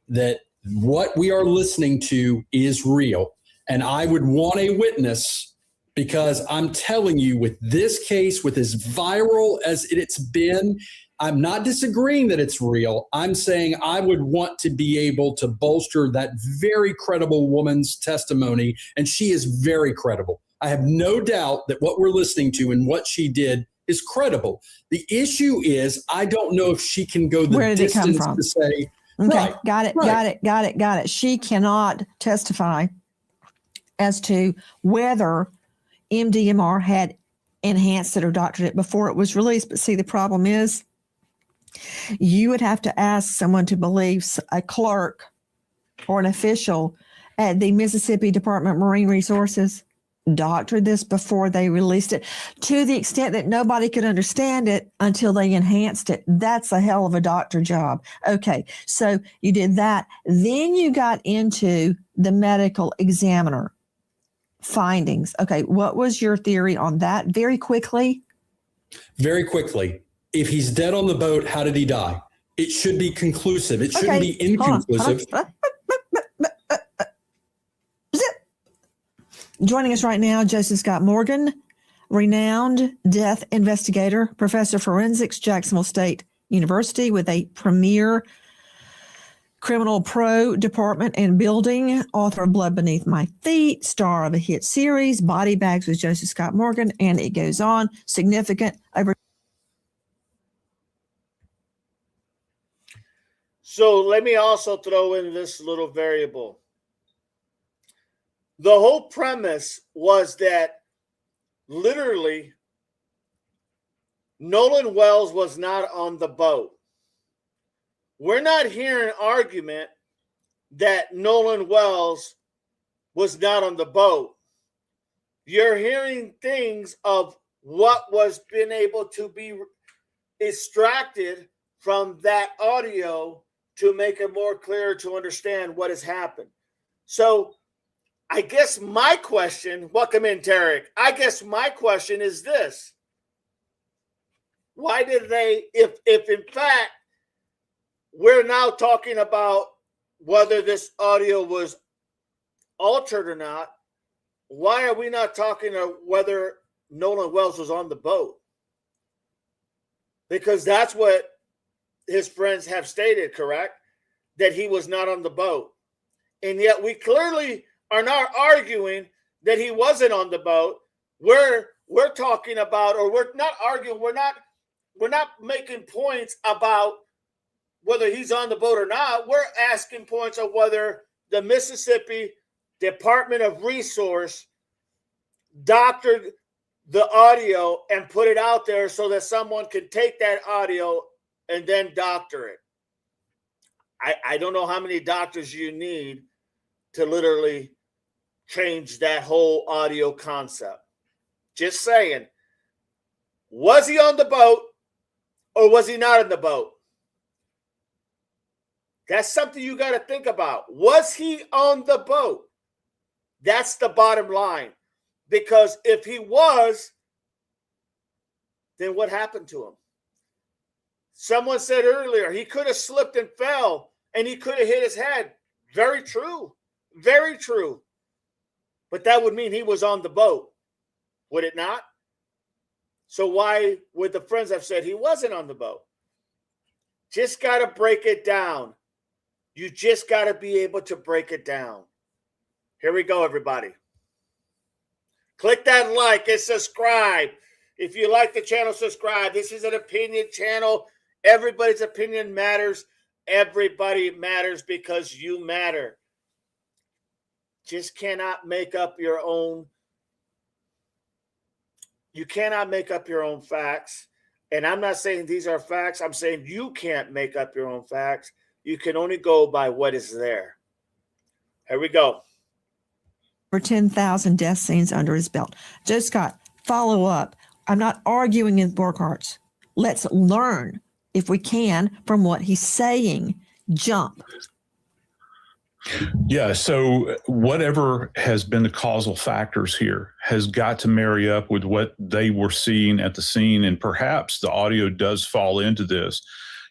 that what we are listening to is real. And I would want a witness, because I'm telling you, with this case, with as viral as it's been, I'm not disagreeing that it's real. I'm saying I would want to be able to bolster that very credible woman's testimony, and she is very credible. I have no doubt that what we're listening to and what she did is credible. The issue is, I don't know if she can go the distance to say, okay, right, got it. She cannot testify as to whether MDMR had enhanced it or doctored it before it was released. But see, the problem is, you would have to ask someone to believe a clerk or an official at the Mississippi Department of Marine Resources doctored this before they released it, to the extent that nobody could understand it until they enhanced it. That's a hell of a doctor job. Okay, so you did that. Then you got into the medical examiner findings. Okay, what was your theory on that? Very quickly. If he's dead on the boat, how did he die? It should be conclusive. It shouldn't be inconclusive. Hold on. Joining us right now, Joseph Scott Morgan, renowned death investigator, professor of forensics, Jacksonville State University, with a premier criminal pro department and building, author of Blood Beneath My Feet, star of a hit series, Body Bags with Joseph Scott Morgan, and it goes on. Significant over. So let me also throw in this little variable. The whole premise was that literally Nolan Wells was not on the boat. We're not hearing argument that Nolan Wells was not on the boat. You're hearing things of what was been able to be extracted from that audio to make it more clear to understand what has happened. So I guess my question, welcome in, Tarek. I guess my question is this. Why did they, if in fact we're now talking about whether this audio was altered or not, why are we not talking about whether Nolan Wells was on the boat? Because that's what his friends have stated, correct? That he was not on the boat. And yet we clearly are not arguing that he wasn't on the boat. We're talking about, or we're not arguing, we're not making points about whether he's on the boat or not. We're asking points of whether the Mississippi Department of Resource doctored the audio and put it out there so that someone can take that audio and then doctor it. I don't know how many doctors you need to literally change that whole audio concept. Just saying. Was he on the boat or was he not on the boat? That's something you got to think about. Was he on the boat? That's the bottom line. Because if he was, then what happened to him? Someone said earlier, he could have slipped and fell and he could have hit his head. Very true. Very true. But that would mean he was on the boat. Would it not? So why would the friends have said he wasn't on the boat? Just got to break it down. You just got to be able to break it down. Here we go, everybody. Click that like and subscribe. If you like the channel, subscribe. This is an opinion channel. Everybody's opinion matters. Everybody matters because you matter. Just cannot make up your own. You cannot make up your own facts. And I'm not saying these are facts. I'm saying you can't make up your own facts. You can only go by what is there. Here we go. Over 10,000 death scenes under his belt. Joe Scott, follow up. I'm not arguing in Burkhart's. Let's learn, if we can, from what he's saying. Jump. Yeah, so whatever has been the causal factors here has got to marry up with what they were seeing at the scene, and perhaps the audio does fall into this,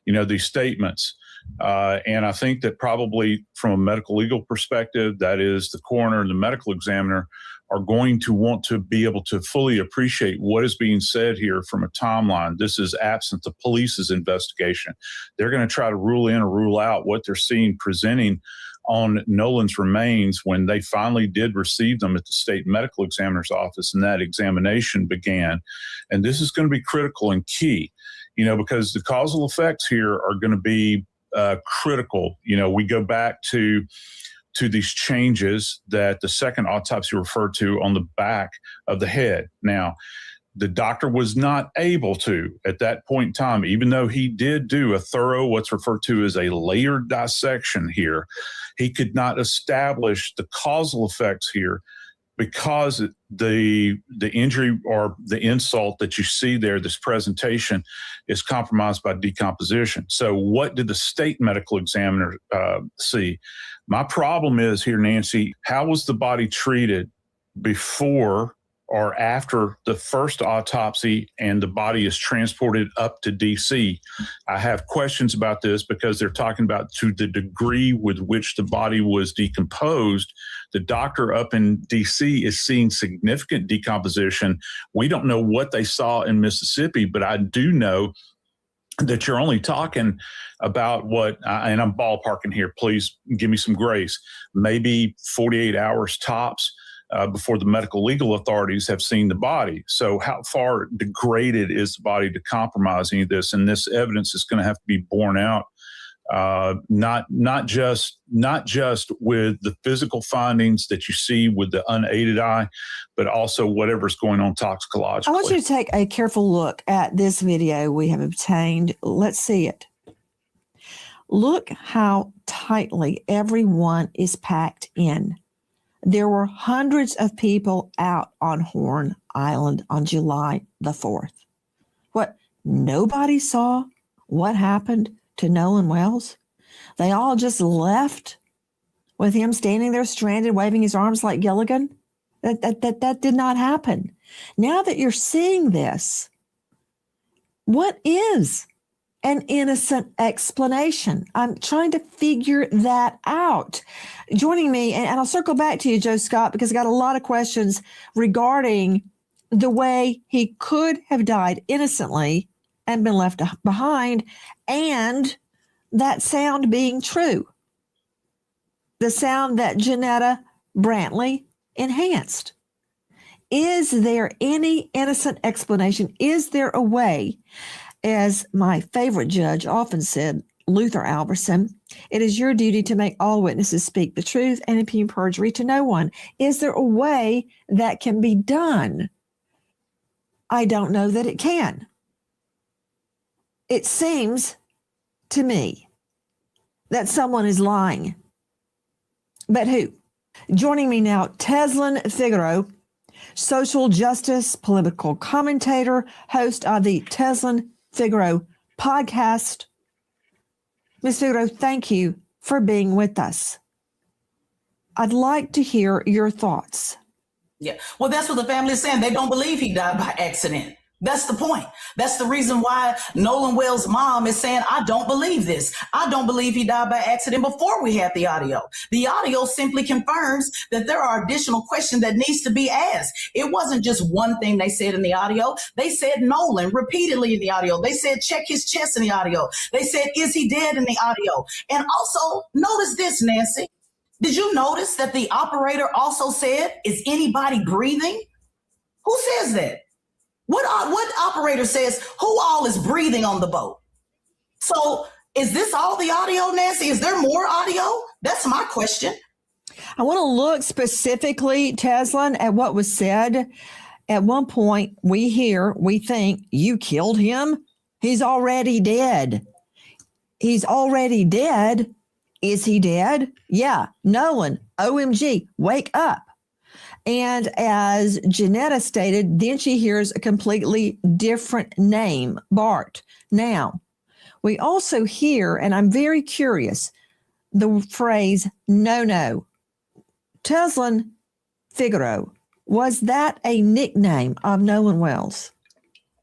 these statements. And I think that probably from a medical legal perspective, that is the coroner and the medical examiner are going to want to be able to fully appreciate what is being said here from a timeline. This is absent the police's investigation. They're going to try to rule in or rule out what they're seeing presenting on Nolan's remains when they finally did receive them at the state medical examiner's office and that examination began. And this is going to be critical and key, because the causal effects here are going to be critical. We go back to these changes that the second autopsy referred to on the back of the head. Now, the doctor was not able to, at that point in time, even though he did do a thorough, what's referred to as a layered dissection here, he could not establish the causal effects here because the injury or the insult that you see there, this presentation, is compromised by decomposition. So what did the state medical examiner see? My problem is here, Nancy, how was the body treated before or after the first autopsy and the body is transported up to DC? I have questions about this because they're talking about to the degree with which the body was decomposed. The doctor up in DC is seeing significant decomposition. We don't know what they saw in Mississippi, but I do know that you're only talking about what, and I'm ballparking here, please give me some grace, maybe 48 hours tops before the medical legal authorities have seen the body. So how far degraded is the body to compromise any of this? And this evidence is going to have to be borne out Not just with the physical findings that you see with the unaided eye, but also whatever's going on toxicologically. I want you to take a careful look at this video we have obtained. Let's see it. Look how tightly everyone is packed in. There were hundreds of people out on Horn Island on July the 4th. What, nobody saw what happened to Nolan Wells? They all just left with him standing there stranded, waving his arms like Gilligan? That did not happen. Now that you're seeing this, what is an innocent explanation? I'm trying to figure that out. Joining me, and I'll circle back to you, Joe Scott, because I got a lot of questions regarding the way he could have died innocently and been left behind, and that sound being true. The sound that Janetta Brantley enhanced. Is there any innocent explanation? Is there a way, as my favorite judge often said, Luther Alberson, it is your duty to make all witnesses speak the truth and impugn perjury to no one. Is there a way that can be done? I don't know that it can. It seems to me that someone is lying. But who? Joining me now, Teslin Figaro, social justice, political commentator, host of the Teslin Figaro podcast. Ms. Figaro, thank you for being with us. I'd like to hear your thoughts. Yeah, well, that's what the family is saying. They don't believe he died by accident. That's the point. That's the reason why Nolan Wells' mom is saying, I don't believe this. I don't believe he died by accident before we had the audio. The audio simply confirms that there are additional questions that needs to be asked. It wasn't just one thing they said in the audio. They said Nolan repeatedly in the audio. They said check his chest in the audio. They said, is he dead in the audio? And also notice this, Nancy. Did you notice that the operator also said, is anybody breathing? Who says that? What operator says who all is breathing on the boat? So is this all the audio, Nancy? Is there more audio? That's my question. I want to look specifically, Teslin, at what was said. At one point, we think, you killed him? He's already dead. He's already dead. Is he dead? Yeah. Nolan, OMG, wake up. And as Janetta stated, then she hears a completely different name, Bart. Now, we also hear, and I'm very curious, the phrase, no. Teslin Figaro, was that a nickname of Nolan Wells?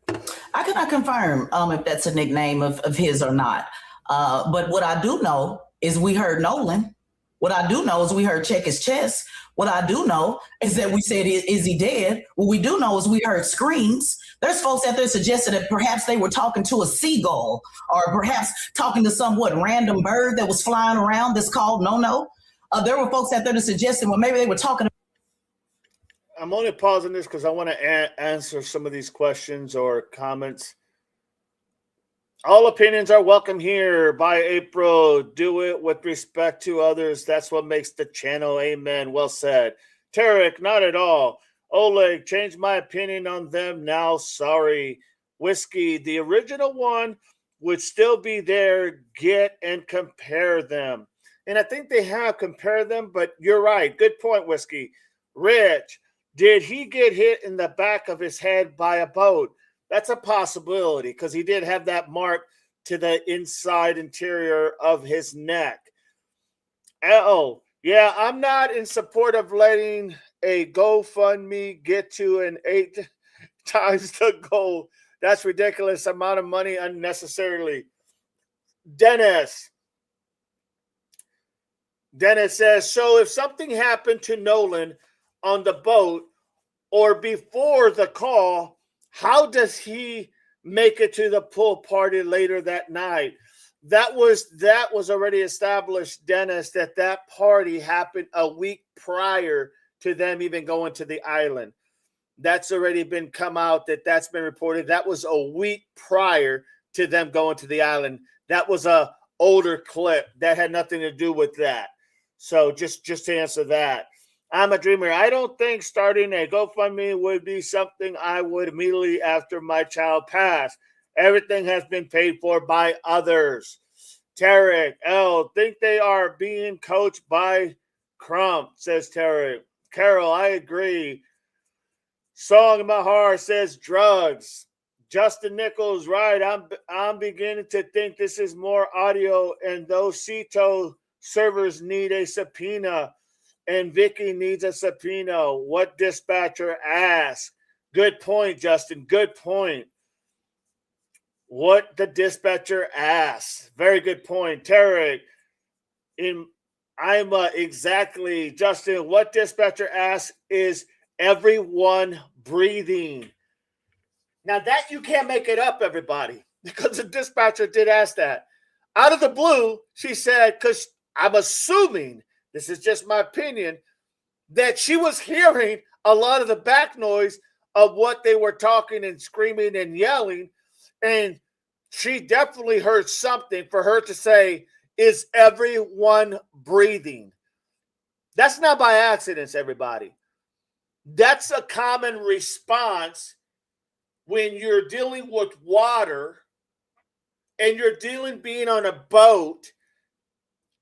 I cannot confirm if that's a nickname of his or not. But what I do know is we heard Nolan. What I do know is we heard check his chest. What I do know is that we said, is he dead? What we do know is we heard screams. There's folks out there suggested that perhaps they were talking to a seagull or perhaps talking to some random bird that was flying around that's called no. There were folks out there that suggested, well, maybe they were talking. I'm only pausing this because I want to answer some of these questions or comments. All opinions are welcome here. By April, do it with respect to others. That's what makes the channel. Amen. Well said. Tarek, not at all. Oleg, changed my opinion on them now. Sorry. Whiskey, the original one would still be there. Get and compare them. And I think they have compared them, but you're right. Good point, Whiskey. Rich, did he get hit in the back of his head by a boat? That's a possibility because he did have that mark to the inside interior of his neck. Oh, yeah, I'm not in support of letting a GoFundMe get to an 8 times the goal. That's ridiculous amount of money unnecessarily. Dennis says, so if something happened to Nolan on the boat or before the call, how does he make it to the pool party later that night? That was already established, Dennis, that party happened a week prior to them even going to the island. That's already been come out that's been reported. That was a week prior to them going to the island. That was a older clip that had nothing to do with that. So just to answer that. I'm a dreamer. I don't think starting a GoFundMe would be something I would immediately after my child passed. Everything has been paid for by others. Tarek L. Think they are being coached by Crump, says Tarek. Carol, I agree. Song in my heart says drugs. Justin Nichols, right. I'm beginning to think this is more audio, and those CETO servers need a subpoena, and Vicky needs a subpoena. What dispatcher asked? Good point, Justin. Good point. What the dispatcher asked. Very good point. Tarek, exactly, Justin. What dispatcher asked is everyone breathing. Now that you can't make it up, everybody, because the dispatcher did ask that. Out of the blue, she said, because I'm assuming, this is just my opinion, that she was hearing a lot of the back noise of what they were talking and screaming and yelling. And she definitely heard something for her to say, is everyone breathing? That's not by accident, everybody. That's a common response when you're dealing with water and you're being on a boat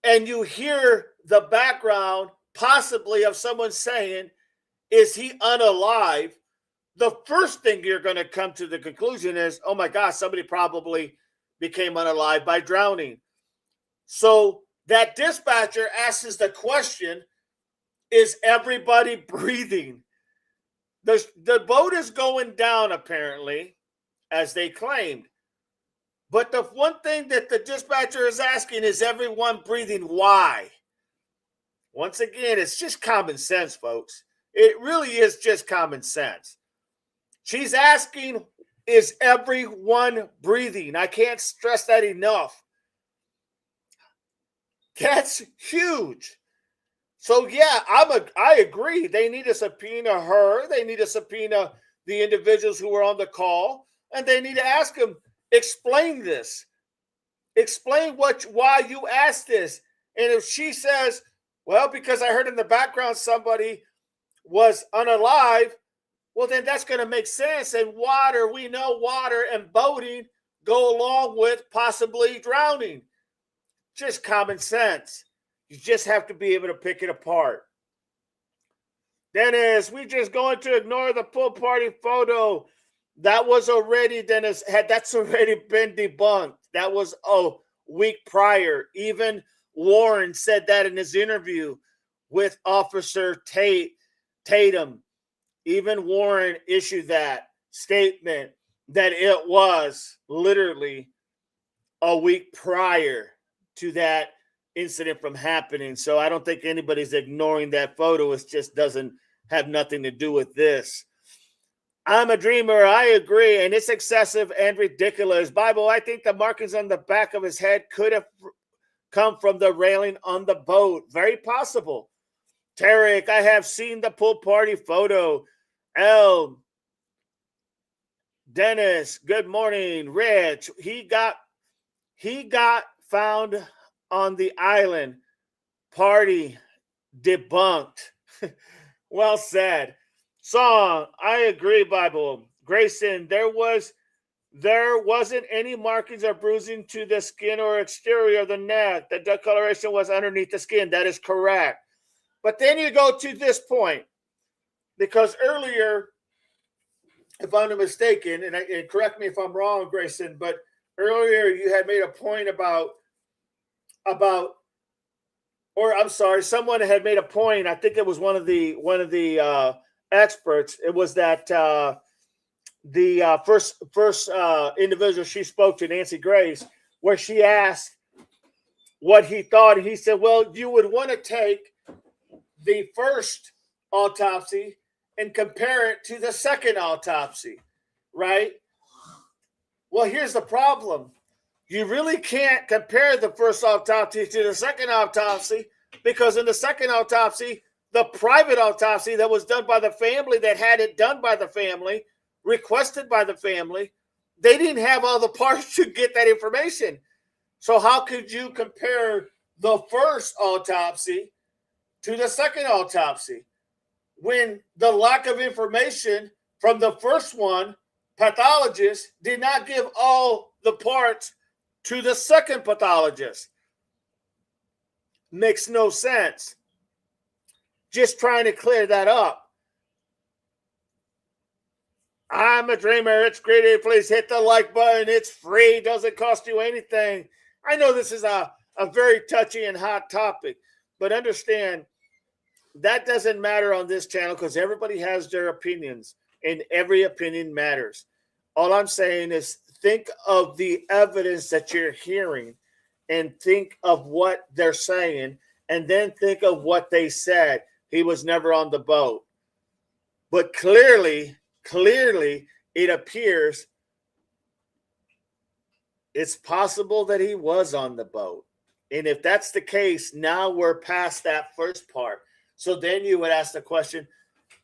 and you hear the background possibly of someone saying, is he unalive? The first thing you're going to come to the conclusion is, oh my gosh, somebody probably became unalive by drowning. So that dispatcher asks the question, is everybody breathing? The boat is going down, apparently, as they claimed. But the one thing that the dispatcher is asking is everyone breathing? Why? Once again, it's just common sense, folks. It really is just common sense. She's asking, is everyone breathing? I can't stress that enough. That's huge. So, yeah, I agree. They need to subpoena her. They need to subpoena the individuals who were on the call. And they need to ask them, explain this. Explain why you asked this. And if she says, well, because I heard in the background somebody was unalive, well, then that's going to make sense. And water, we know water and boating go along with possibly drowning. Just common sense. You just have to be able to pick it apart. Dennis, we just going to ignore the pool party photo. That was already, Dennis, that's already been debunked. That was a week prior. Even Warren said that in his interview with Officer Tatum. Even Warren issued that statement that it was literally a week prior to that incident from happening. So I don't think anybody's ignoring that photo. It just doesn't have nothing to do with this. I'm a dreamer. I agree. And it's excessive and ridiculous. Bible, I think the markings on the back of his head could have come from the railing on the boat. Very possible. Tarek, I have seen the pool party photo. Dennis, good morning. Rich, he got found on the island. Party debunked. Well said. Song, I agree, Bible. Grayson, there wasn't any markings or bruising to the skin or exterior of the neck. The discoloration was underneath the skin. That is correct. But then you go to this point, because earlier, if I'm not mistaken, and correct me if I'm wrong, Grayson, but earlier you had made a point someone had made a point. I think it was one of the experts. It was that the first individual she spoke to, Nancy Grace, where she asked what he thought, and he said, "Well, you would want to take the first autopsy and compare it to the second autopsy, right?" Well, here's the problem. You really can't compare the first autopsy to the second autopsy, because in the second autopsy, the private autopsy that was done by the family, that had it done by the family, requested by the family, they didn't have all the parts to get that information. So how could you compare the first autopsy to the second autopsy when the lack of information from the first one, pathologist, did not give all the parts to the second pathologist? Makes no sense. Just trying to clear that up. I'm a dreamer. It's great. Please hit the like button. It's free. Doesn't cost you anything. I know this is a very touchy and hot topic, but understand that doesn't matter on this channel because everybody has their opinions and every opinion matters. All I'm saying is think of the evidence that you're hearing and think of what they're saying and then think of what they said. He was never on the boat. But clearly, it appears it's possible that he was on the boat. And if that's the case, now we're past that first part. So then you would ask the question,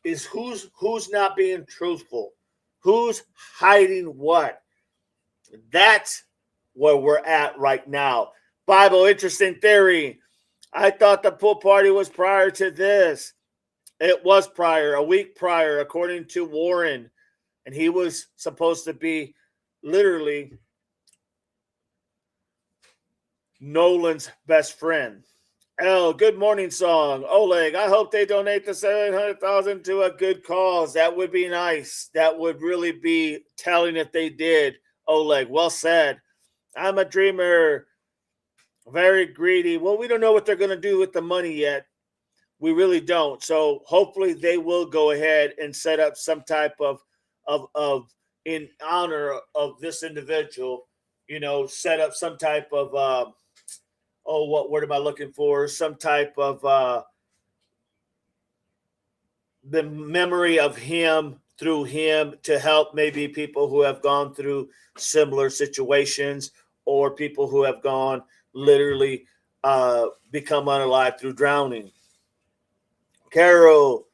is who's not being truthful? Who's hiding what? That's where we're at right now. Bible, interesting theory. I thought the pool party was prior to this. It was prior, a week prior, according to Warren. And he was supposed to be literally Nolan's best friend. L, good morning song. Oleg, I hope they donate the $700,000 to a good cause. That would be nice. That would really be telling if they did. Oleg, well said. I'm a dreamer. Very greedy. Well, we don't know what they're going to do with the money yet. We really don't. So hopefully they will go ahead and set up some type of in honor of this individual, set up some type of what word am I looking for? Some type of the memory of him through him to help maybe people who have gone through similar situations or people who have gone literally become unalive through drowning. Carol,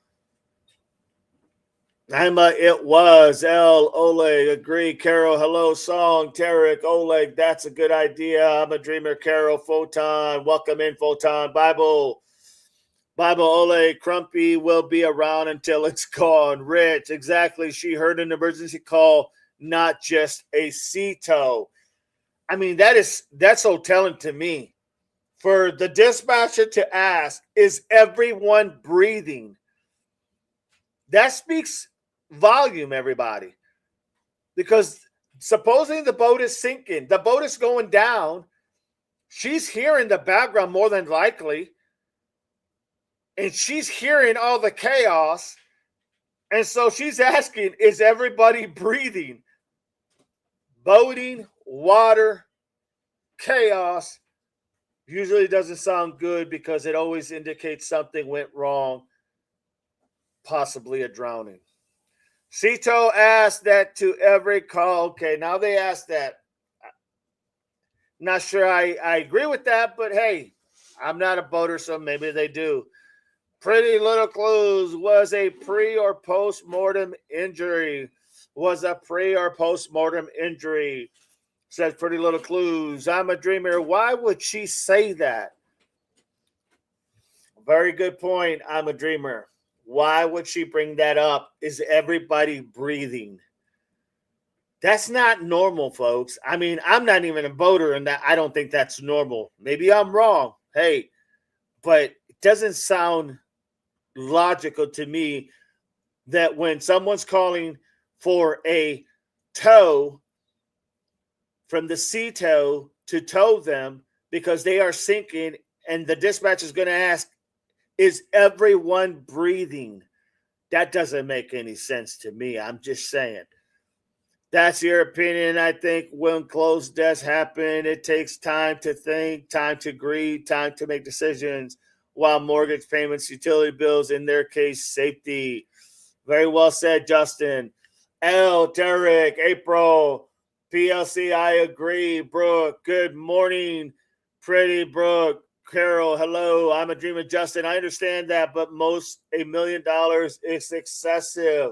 it was L. Oleg, agree. Carol, hello, song. Tarek, Oleg, that's a good idea. I'm a dreamer. Carol, Photon, welcome in, Photon. Bible, Oleg, Crumpy will be around until it's gone. Rich, exactly. She heard an emergency call, not just a CETO. I mean, that's so telling to me. For the dispatcher to ask, is everyone breathing? That speaks volume, everybody. Because supposing the boat is sinking, the boat is going down, she's hearing the background more than likely, and she's hearing all the chaos, and so she's asking, is everybody breathing? Boating, water, chaos usually doesn't sound good because it always indicates something went wrong, possibly a drowning. Cito asked that to every call. Okay, now they asked that. Not sure I agree with that, but hey, I'm not a boater, so maybe they do. Pretty Little Clues was a pre or post-mortem injury. Says Pretty Little Clues. I'm a dreamer. Why would she say that? Very good point. I'm a dreamer. Why would she bring that up? Is everybody breathing? That's not normal, folks. I mean, I'm not even a boater, and that I don't think that's normal. Maybe I'm wrong. Hey, but it doesn't sound logical to me that when someone's calling for a tow from the CETO to tow them because they are sinking, and the dispatch is going to ask, is everyone breathing? That doesn't make any sense to me. I'm just saying. That's your opinion. I think when closed deaths happen, it takes time to think, time to grieve, time to make decisions, while mortgage payments, utility bills, in their case, safety. Very well said, Justin. L, Derek, April, PLC, I agree. Brooke, good morning. Pretty Brooke. Carol, hello. I'm a dreamer, Justin. I understand that, but most $1 million is excessive.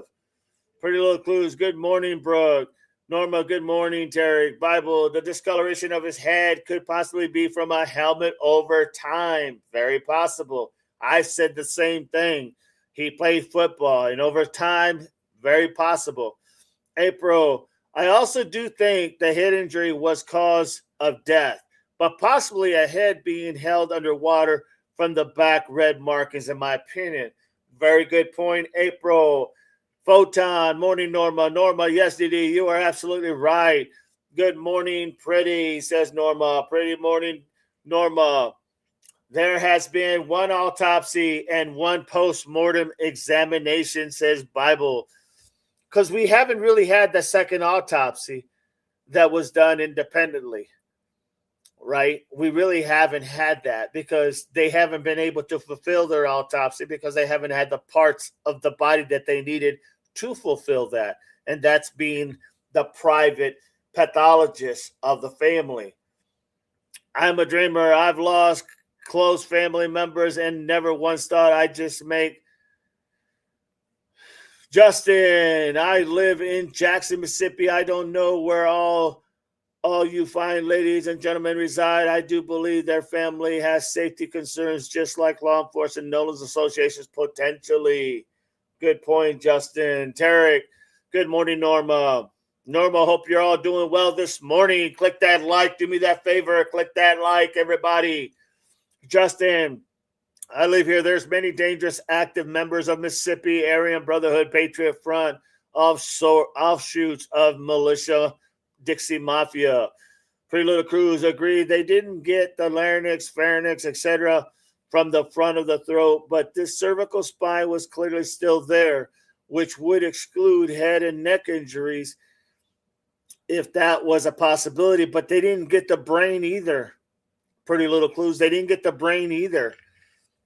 Pretty Little Clues. Good morning, Brooke. Norma, good morning, Terry. Bible, the discoloration of his head could possibly be from a helmet over time. Very possible. I said the same thing. He played football, and over time, very possible. April, I also do think the head injury was cause of death, but possibly a head being held underwater from the back red markings, in my opinion. Very good point, April. Photon, morning, Norma. Norma, yes, DD, you are absolutely right. Good morning, pretty, says Norma. Pretty morning, Norma. There has been one autopsy and one post-mortem examination, says Bible. Because we haven't really had the second autopsy that was done independently, right? We really haven't had that because they haven't been able to fulfill their autopsy because they haven't had the parts of the body that they needed to fulfill that. And that's being the private pathologist of the family. I'm a dreamer. I've lost close family members and never once thought I'd just make. Justin, I live in Jackson, Mississippi. I don't know where all you fine ladies and gentlemen reside. I do believe their family has safety concerns, just like law enforcement, Nolan's associations potentially. Good point, Justin. Tarek, good morning, Norma. Norma, hope you're all doing well this morning. Click that like. Do me that favor. Click that like, everybody. Justin, I live here. There's many dangerous active members of Mississippi Aryan Brotherhood Patriot Front offshoots of militia Dixie Mafia. Pretty Little Cruz agreed they didn't get the larynx, pharynx, etc. from the front of the throat, but this cervical spine was clearly still there, which would exclude head and neck injuries if that was a possibility, but they didn't get the brain either. Pretty Little Clues, they didn't get the brain either.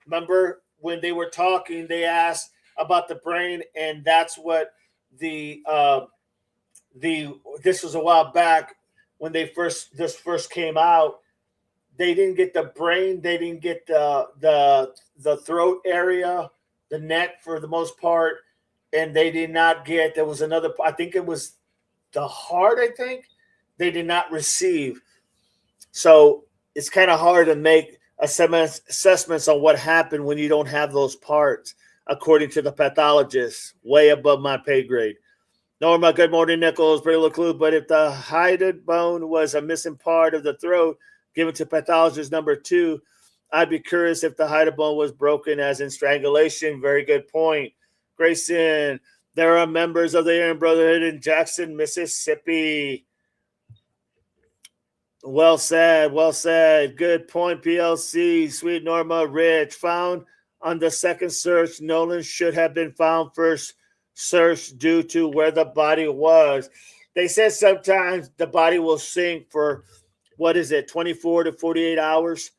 Remember when they were talking, they asked about the brain, and that's what this was a while back when this first came out. They didn't get the brain, they didn't get the throat area, the neck for the most part, and they did not get, there was another, I think it was the heart, I think, they did not receive. So it's kind of hard to make assessments on what happened when you don't have those parts, according to the pathologist, way above my pay grade. Norma, good morning, Nichols, pretty little clue, but if the hyoid bone was a missing part of the throat given to pathologist number 2, I'd be curious if the hyoid bone was broken as in strangulation. Very good point. Grayson, there are members of the Aryan Brotherhood in Jackson, Mississippi. Well said, well said. Good point, PLC. Sweet Norma Rich. Found on the second search, Nolan should have been found first search due to where the body was. They said sometimes the body will sink for, 24 to 48 hours.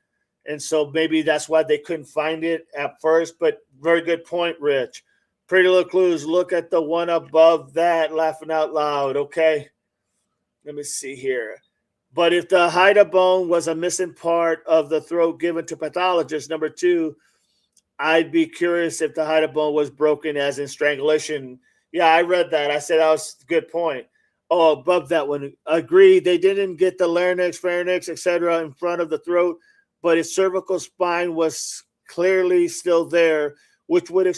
And so maybe that's why they couldn't find it at first. But very good point, Rich. Pretty Little Clues, look at the one above that, laughing out loud, okay? Let me see here. But if the hyoid bone was a missing part of the throat given to pathologist number 2, I'd be curious if the hyoid bone was broken as in strangulation. Yeah, I read that. I said that was a good point. Oh, above that one. Agreed. They didn't get the larynx, pharynx, etc. in front of the throat, but his cervical spine was clearly still there, which would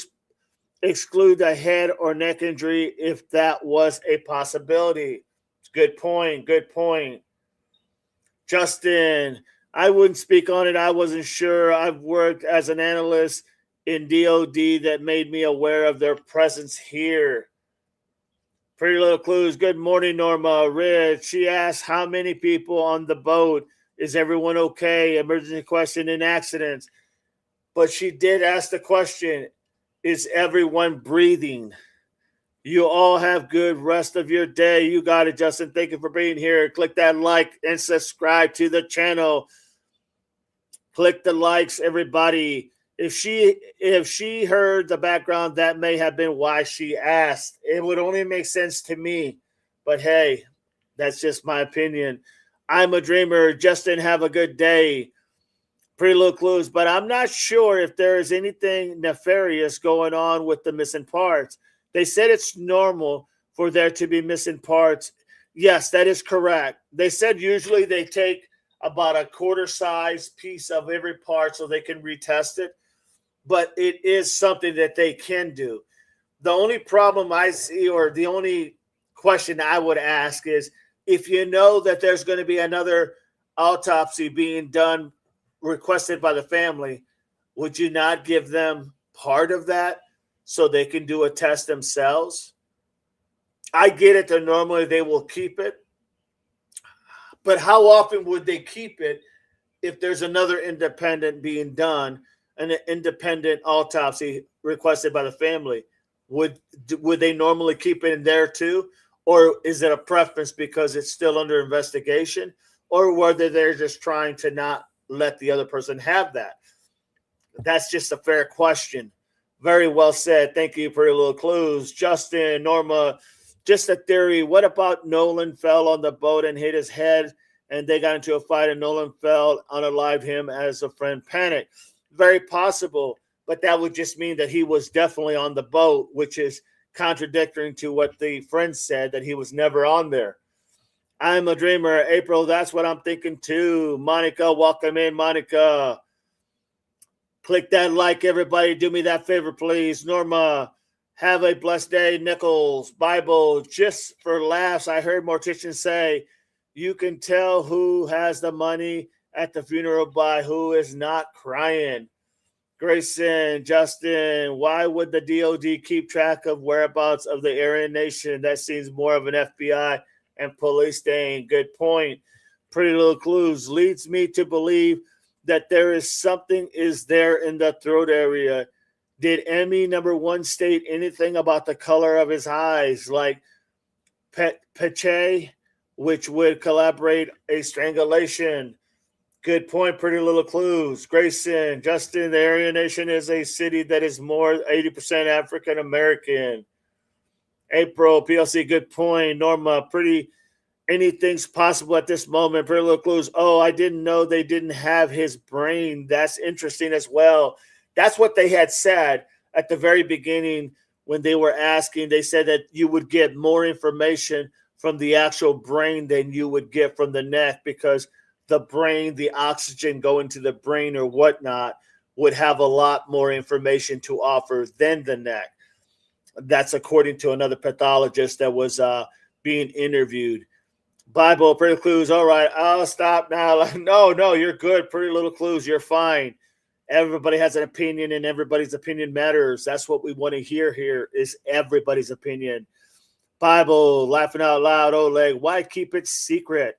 exclude the head or neck injury if that was a possibility. Good point. Good point. Justin, I wouldn't speak on it. I wasn't sure. I've worked as an analyst in DOD that made me aware of their presence here. Pretty Little Clues. Good morning, Norma. Rich, she asked how many people on the boat. Is everyone okay? Emergency question in accidents. But she did ask the question, is everyone breathing? You all have good rest of your day. You got it, Justin. Thank you for being here. Click that like and subscribe to the channel. Click the likes, everybody. If she heard the background, that may have been why she asked. It would only make sense to me. But hey, that's just my opinion. I'm a dreamer. Justin, have a good day. Pretty Little Clues. But I'm not sure if there is anything nefarious going on with the missing parts. They said it's normal for there to be missing parts Yes, that is correct. They said usually they take about a quarter size piece of every part so they can retest it, but it is something that they can do. The only problem I see, or the only question I would ask is, if you know that there's going to be another autopsy being done requested by the family, would you not give them part of that so they can do a test themselves? I get it that normally they will keep it, but how often would they keep it if there's another independent being done, an independent autopsy requested by the family? Would they normally keep it in there too? Or is it a preference because it's still under investigation? Or whether they're just trying to not let the other person have that? That's just a fair question. Very well said. Thank you for your little clues. Justin, Norma, just a theory. What about Nolan fell on the boat and hit his head and they got into a fight and Nolan fell, unalived him as a friend panicked? Very possible, but that would just mean that he was definitely on the boat, which is contradicting to what the friend said, that he was never on there. I'm a dreamer. April, that's what I'm thinking too. Monica, welcome in, Monica. Click that like, everybody. Do me that favor, please. Norma, have a blessed day. Nichols, Bible, just for laughs. I heard morticians say you can tell who has the money at the funeral by who is not crying. Grayson, Justin, why would the DOD keep track of whereabouts of the Aryan Nation? That seems more of an FBI and police thing. Good point. Pretty little clues leads me to believe that there is something is there in the throat area. Did Emmy #1 state anything about the color of his eyes, like Peche, which would collaborate a strangulation? Good point. Pretty little clues. Grayson, Justin, the Aryan Nation is a city that is more 80% African American. April, PLC, good point. Norma, pretty anything's possible at this moment. Pretty little clues. Oh, I didn't know they didn't have his brain. That's interesting as well. That's what they had said at the very beginning when they were asking. They said that you would get more information from the actual brain than you would get from the neck, because the brain, the oxygen going to the brain or whatnot, would have a lot more information to offer than the neck. That's according to another pathologist that was being interviewed. Bible, pretty clues. All right, I'll stop now. No, you're good. Pretty little clues. You're fine. Everybody has an opinion, and everybody's opinion matters. That's what we want to hear here, is everybody's opinion. Bible, laughing out loud. Oleg, why keep it secret?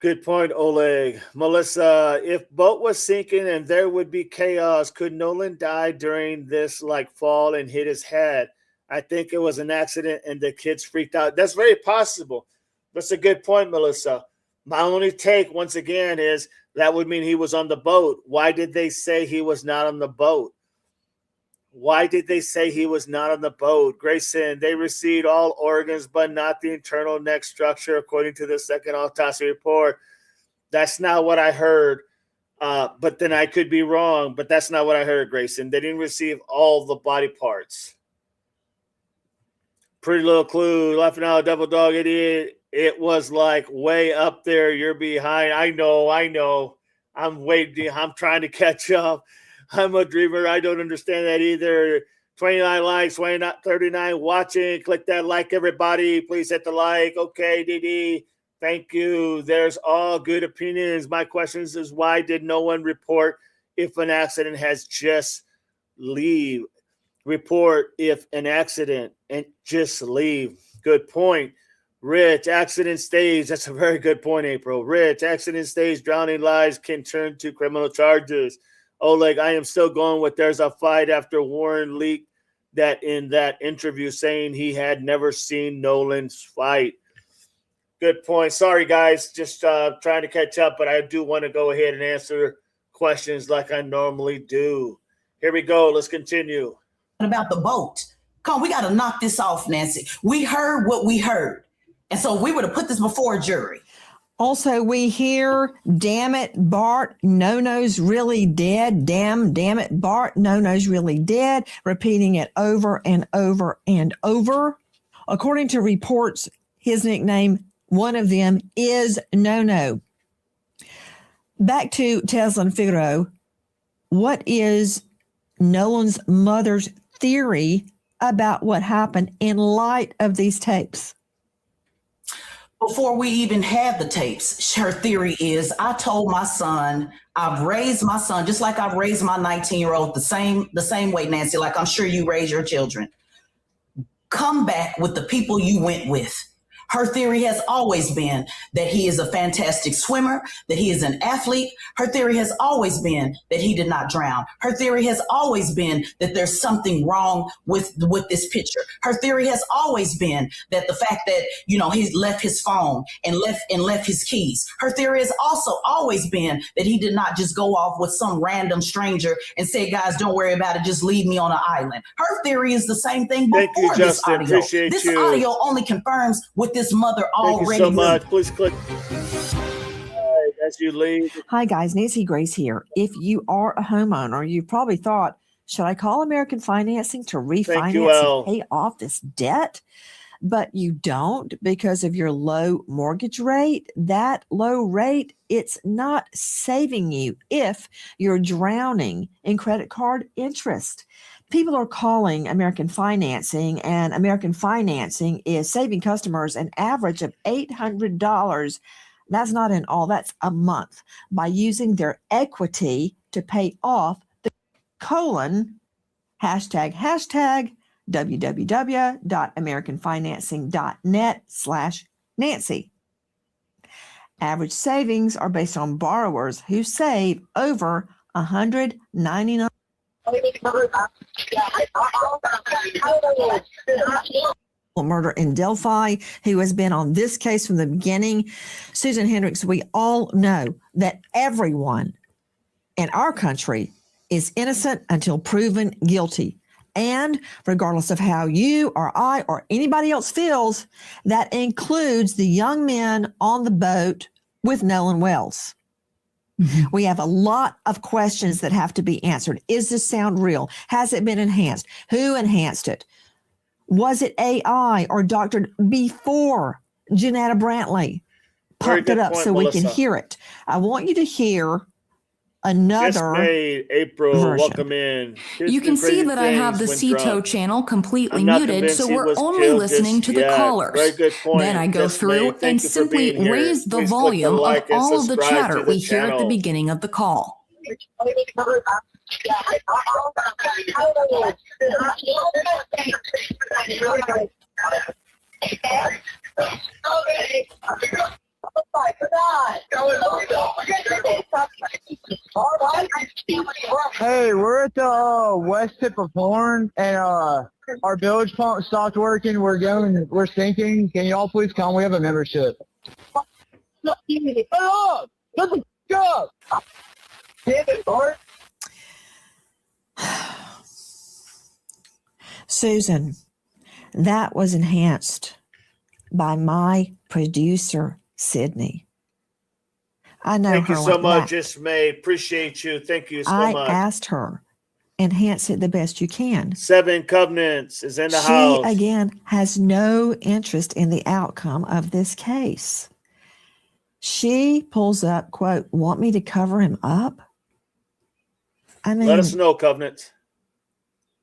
Good point, Oleg. Melissa, if boat was sinking and there would be chaos, could Nolan die during this, like fall and hit his head? I think it was an accident and the kids freaked out. That's very possible. That's a good point, Melissa. My only take, once again, is that would mean he was on the boat. Why did they say he was not on the boat? Why did they say he was not on the boat? Grayson, they received all organs, but not the internal neck structure, according to the second autopsy report. That's not what I heard. But then I could be wrong, but that's not what I heard, Grayson. They didn't receive all the body parts. Pretty little clue. Laughing out, double dog idiot. It was like way up there. You're behind. I know. I'm waiting. I'm trying to catch up. I'm a dreamer. I don't understand that either. 29 likes, 39 watching. Click that like, everybody. Please hit the like. Okay, DD. Thank you. There's all good opinions. My question is why did no one report if an accident has just leave? Report if an accident and just leave. Good point. Rich, accident stage. That's a very good point, April. Rich, accident stage, drowning lives can turn to criminal charges. Oleg, I am still going with there's a fight after Warren leaked that in that interview saying he had never seen Nolan's fight. Good point. Sorry, guys. Just trying to catch up, but I do want to go ahead and answer questions like I normally do. Here we go. Let's continue. About the boat. Come on, we got to knock this off, Nancy. We heard what we heard. And so we would have put this before a jury. Also, we hear, damn it, Bart, No-No's really dead. Damn it, Bart, No-No's really dead. Repeating it over and over and over. According to reports, his nickname, one of them, is No-No. Back to Tesla and Figaro. What is Nolan's mother's theory about what happened in light of these tapes? Before we even had the tapes, her theory is I told my son, I've raised my son just like I've raised my 19-year-old the same way, Nancy, like I'm sure you raise your children. Come back with the people you went with. Her theory has always been that he is a fantastic swimmer, that he is an athlete. Her theory has always been that he did not drown. Her theory has always been that there's something wrong with this picture. Her theory has always been that the fact that, you know, he left his phone and left his keys. Her theory has also always been that he did not just go off with some random stranger and say, guys, don't worry about it, just leave me on an island. Her theory is the same thing before Thank you, this Justin. audio. Appreciate This you. audio only confirms what this mother Thank already you so knew. much. Please click. All right, as you leave. Hi, guys. Nancy Grace here. If you are a homeowner, you probably thought, should I call American Financing to refinance Al. and pay off this debt? But you don't because of your low mortgage rate. That low rate, it's not saving you if you're drowning in credit card interest. People are calling American Financing, and American Financing is saving customers an average of $800. That's not in all, that's a month, by using their equity to pay off the hashtag www.americanfinancing.net/Nancy. Average savings are based on borrowers who save over $199. Murder in Delphi, who has been on this case from the beginning. Susan Hendricks, we all know that everyone in our country is innocent until proven guilty. And regardless of how you or I or anybody else feels, that includes the young men on the boat with Nolan Wells. Mm-hmm. We have a lot of questions that have to be answered. Is this sound real? Has it been enhanced? Who enhanced it? Was it AI or doctored before Janetta Brantley pumped it up point, so Melissa. We can hear it? I want you to hear another Just made April version. Welcome in. You can see that I have the CTO channel completely muted, so we're only listening to the callers. Very good point. Then I go through and simply raise the volume of all of the chatter we hear at the beginning of the call. Hey, we're at the west tip of Horn, and our bilge pump stopped working. We're sinking. Can you all please come? We have a membership. Susan, that was enhanced by my producer, Sydney. I know Thank her you so like much, that. Ismay. Appreciate you. Thank you so I much. asked her, enhance it the best you can. 7 Covenants is in the She, house. again, has no interest in the outcome of this case. She pulls up, quote, want me to cover him up? I mean, Let us know, Covenants.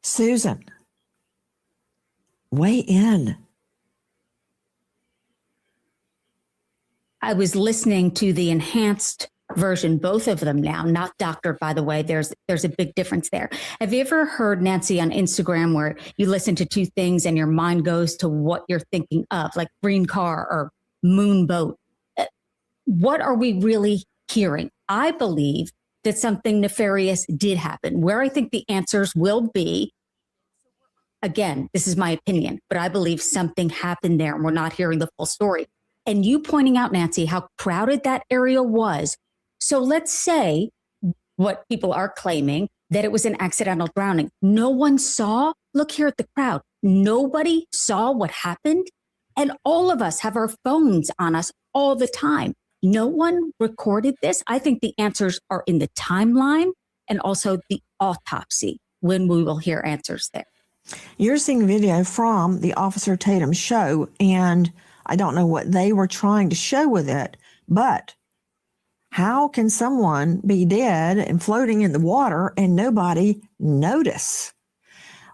Susan, weigh in. I was listening to the enhanced version, both of them now, not doctored, by the way. There's a big difference there. Have you ever heard, Nancy, on Instagram where you listen to two things and your mind goes to what you're thinking of, like green car or moon boat? What are we really hearing? I believe that something nefarious did happen. Where I think the answers will be, again, this is my opinion, but I believe something happened there and we're not hearing the full story. And you pointing out, Nancy, how crowded that area was. So let's say what people are claiming, that it was an accidental drowning. No one saw. Look here at the crowd. Nobody saw what happened. And all of us have our phones on us all the time. No one recorded this. I think the answers are in the timeline and also the autopsy, when we will hear answers there. You're seeing video from the Officer Tatum show, and I don't know what they were trying to show with it, but how can someone be dead and floating in the water and nobody notice?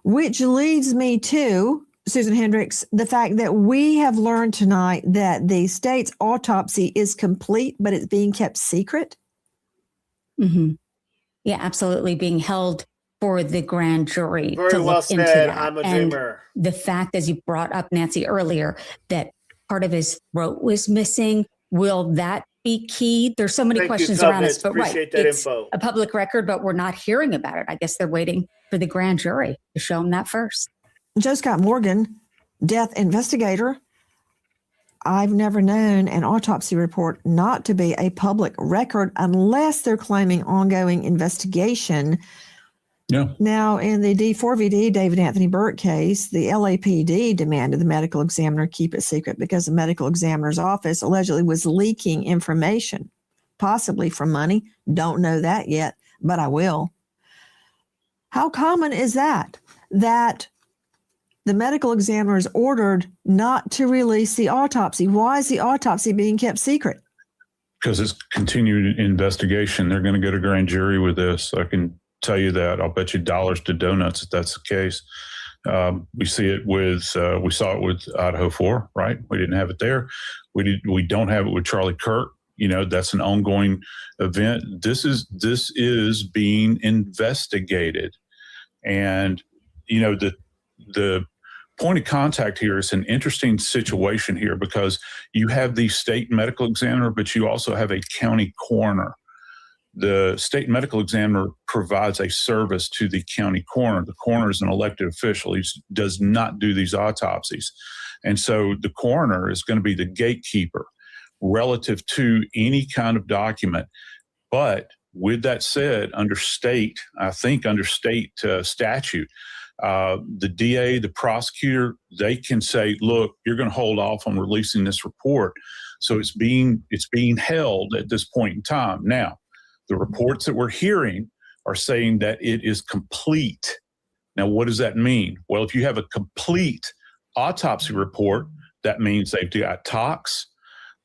Which leads me to, Susan Hendricks, the fact that we have learned tonight that the state's autopsy is complete, but it's being kept secret. Mm-hmm. Yeah, absolutely. Being held for the grand jury Very to well look into said. that. I'm a And dreamer. the fact, as you brought up, Nancy, earlier, that part of his throat was missing, will that be key? There's so many questions around us, but Appreciate that it's info. a public record, but we're not hearing about it. I guess they're waiting for the grand jury to show them that first. Joe Scott Morgan, death investigator. I've never known an autopsy report not to be a public record unless they're claiming ongoing investigation. Yeah. Now, in the D4VD David Anthony Burke case, the LAPD demanded the medical examiner keep it secret because the medical examiner's office allegedly was leaking information, possibly for money. Don't know that yet, but I will. How common is that the medical examiner is ordered not to release the autopsy? Why is the autopsy being kept secret? Because it's continued investigation. They're going to go to grand jury with this. I can tell you that. I'll bet you dollars to donuts if that's the case. We see it with, we saw it with Idaho 4, right? We didn't have it there. We don't have it with Charlie Kirk. You know, that's an ongoing event. This is being investigated. And, you know, the point of contact here is an interesting situation here because you have the state medical examiner, but you also have a county coroner. The state medical examiner provides a service to the county coroner. The coroner is an elected official. He does not do these autopsies. And so the coroner is going to be the gatekeeper relative to any kind of document. But with that said, under state statute, the DA, the prosecutor, they can say, look, you're going to hold off on releasing this report. So it's being held at this point in time. Now, the reports that we're hearing are saying that it is complete. Now, what does that mean? Well, if you have a complete autopsy report, that means they've got tox,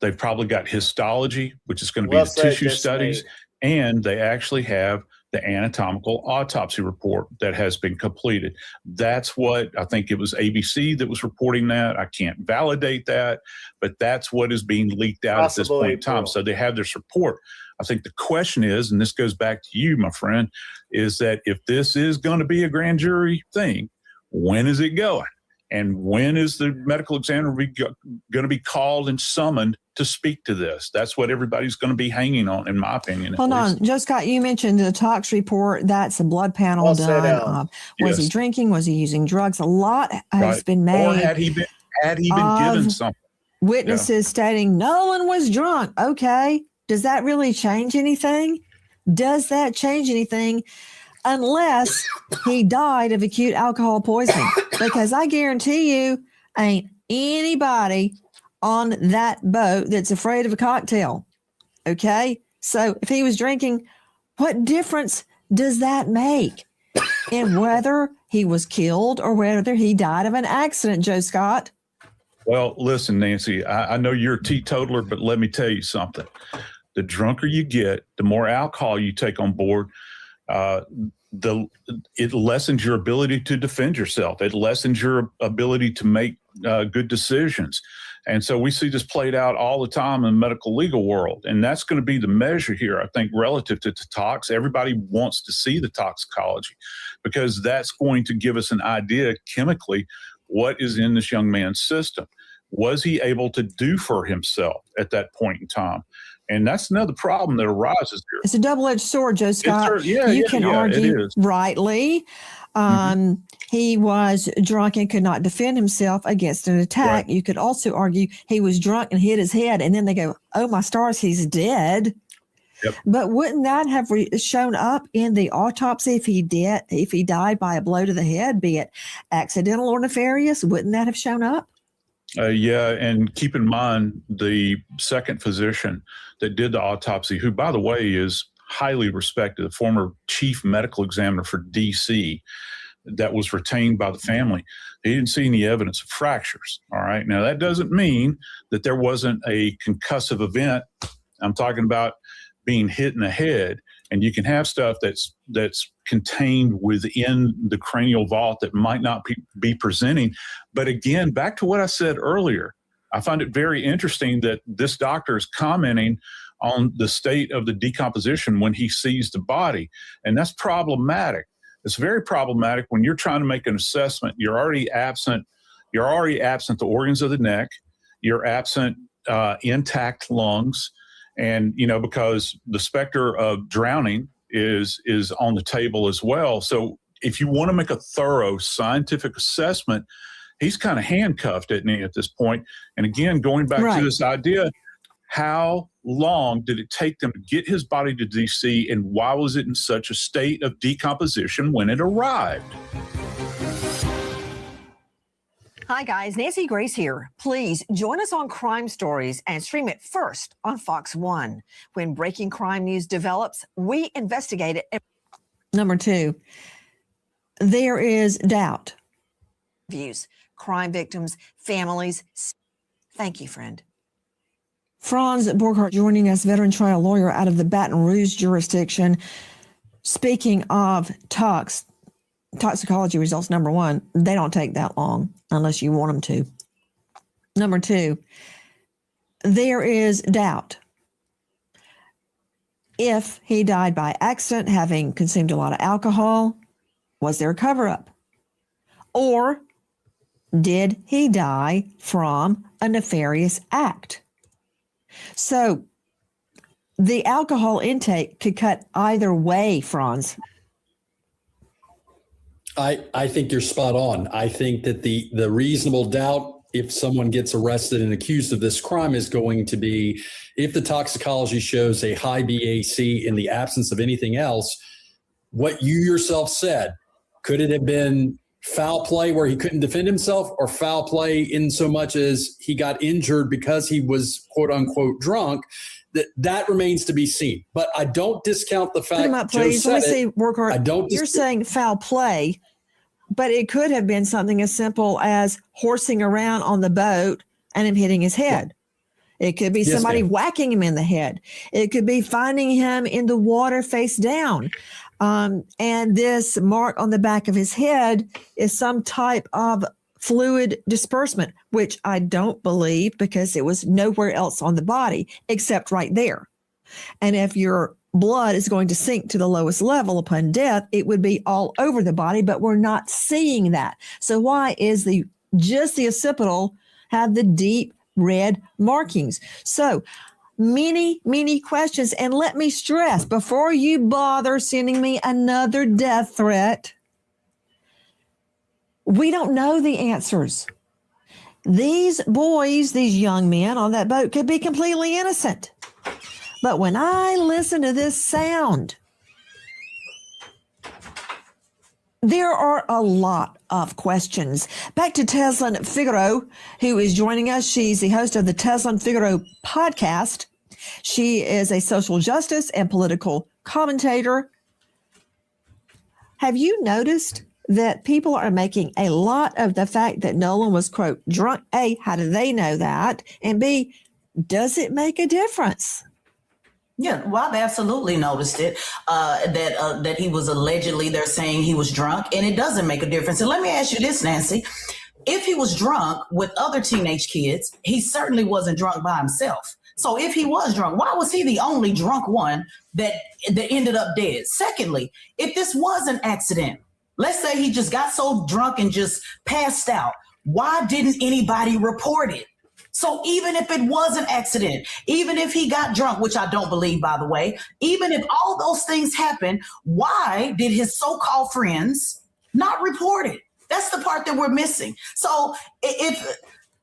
they've probably got histology, which is going to be the tissue studies, and they actually have the anatomical autopsy report that has been completed. That's what I think it was ABC that was reporting that. I can't validate that, but that's what is being leaked out at this point in time. So they have this report. I think the question is, and this goes back to you, my friend, is that if this is going to be a grand jury thing, when is it going? And when is the medical examiner going to be called and summoned to speak to this? That's what everybody's going to be hanging on, in my opinion. Hold on. Joe Scott, you mentioned the tox report. That's a blood panel done. Was he drinking? Was he using drugs? A lot has been made. Or had he been given something? Witnesses stating Nolan was drunk. Okay. Does that really change anything? Does that change anything? Unless he died of acute alcohol poisoning. Because I guarantee you, ain't anybody on that boat that's afraid of a cocktail. Okay? So if he was drinking, what difference does that make in whether he was killed or whether he died of an accident, Joe Scott? Well, listen, Nancy, I know you're a teetotaler, but let me tell you something. The drunker you get, the more alcohol you take on board, it lessens your ability to defend yourself. It lessens your ability to make good decisions. And so we see this played out all the time in the medical legal world. And that's going to be the measure here, I think, relative to the tox. Everybody wants to see the toxicology because that's going to give us an idea chemically what is in this young man's system. Was he able to do for himself at that point in time? And that's another problem that arises here. It's a double-edged sword, Joe Scott. You can argue rightly. He was drunk and could not defend himself against an attack. Right. You could also argue he was drunk and hit his head, and then they go, oh, my stars, he's dead. Yep. But wouldn't that have shown up in the autopsy if he died by a blow to the head, be it accidental or nefarious? Wouldn't that have shown up? Yeah, and keep in mind the second physician that did the autopsy, who, by the way, is highly respected, the former chief medical examiner for D.C., that was retained by the family. He didn't see any evidence of fractures. All right. Now, that doesn't mean that there wasn't a concussive event. I'm talking about being hit in the head, and you can have stuff that's contained within the cranial vault that might not be presenting. But again, back to what I said earlier, I find it very interesting that this doctor is commenting on the state of the decomposition when he sees the body. And that's problematic. It's very problematic when you're trying to make an assessment. You're already absent the organs of the neck. You're absent intact lungs. And, because the specter of drowning is on the table as well. So if you want to make a thorough scientific assessment, he's kind of handcuffed, isn't he, at this point? And again, going back to this idea, how long did it take them to get his body to DC, and why was it in such a state of decomposition when it arrived? Hi, guys. Nancy Grace here. Please join us on Crime Stories and stream it first on Fox 1. When breaking crime news develops, we investigate it. Number 2, there is doubt. Views, crime victims, families. Thank you, friend. Franz Borghardt joining us, veteran trial lawyer out of the Baton Rouge jurisdiction. Speaking of toxicology results, number 1, they don't take that long unless you want them to. Number 2, there is doubt. If he died by accident, having consumed a lot of alcohol, was there a cover-up? Or did he die from a nefarious act? So the alcohol intake could cut either way, Franz. I think you're spot on. I think that the reasonable doubt, if someone gets arrested and accused of this crime, is going to be if the toxicology shows a high BAC in the absence of anything else. What you yourself said, could it have been foul play where he couldn't defend himself, or foul play in so much as he got injured because he was quote unquote drunk? That remains to be seen. But I don't discount the fact. Come up, please. Let me see, Workhart. You're saying foul play, but it could have been something as simple as horsing around on the boat and him hitting his head. It could be somebody whacking him in the head. It could be finding him in the water face down. And this mark on the back of his head is some type of fluid disbursement, which I don't believe, because it was nowhere else on the body except right there. And if your blood is going to sink to the lowest level upon death, it would be all over the body, but we're not seeing that. So why is just the occipital have the deep red markings? So many questions. And let me stress, before you bother sending me another death threat, we don't know the answers. These boys, these young men on that boat could be completely innocent. But when I listen to this sound, there are a lot of questions. Back to Teslin Figaro, who is joining us. She's the host of the Teslin Figaro podcast. She is a social justice and political commentator. Have you noticed that people are making a lot of the fact that Nolan was, quote, drunk? A, how do they know that? And B, does it make a difference? Yeah, well, I've absolutely noticed it, that he was allegedly, they're saying he was drunk, and it doesn't make a difference. And let me ask you this, Nancy. If he was drunk with other teenage kids, he certainly wasn't drunk by himself. So if he was drunk, why was he the only drunk one that ended up dead? Secondly, if this was an accident, let's say he just got so drunk and just passed out, why didn't anybody report it? So even if it was an accident, even if he got drunk, which I don't believe, by the way, even if all those things happened, why did his so-called friends not report it? That's the part that we're missing. So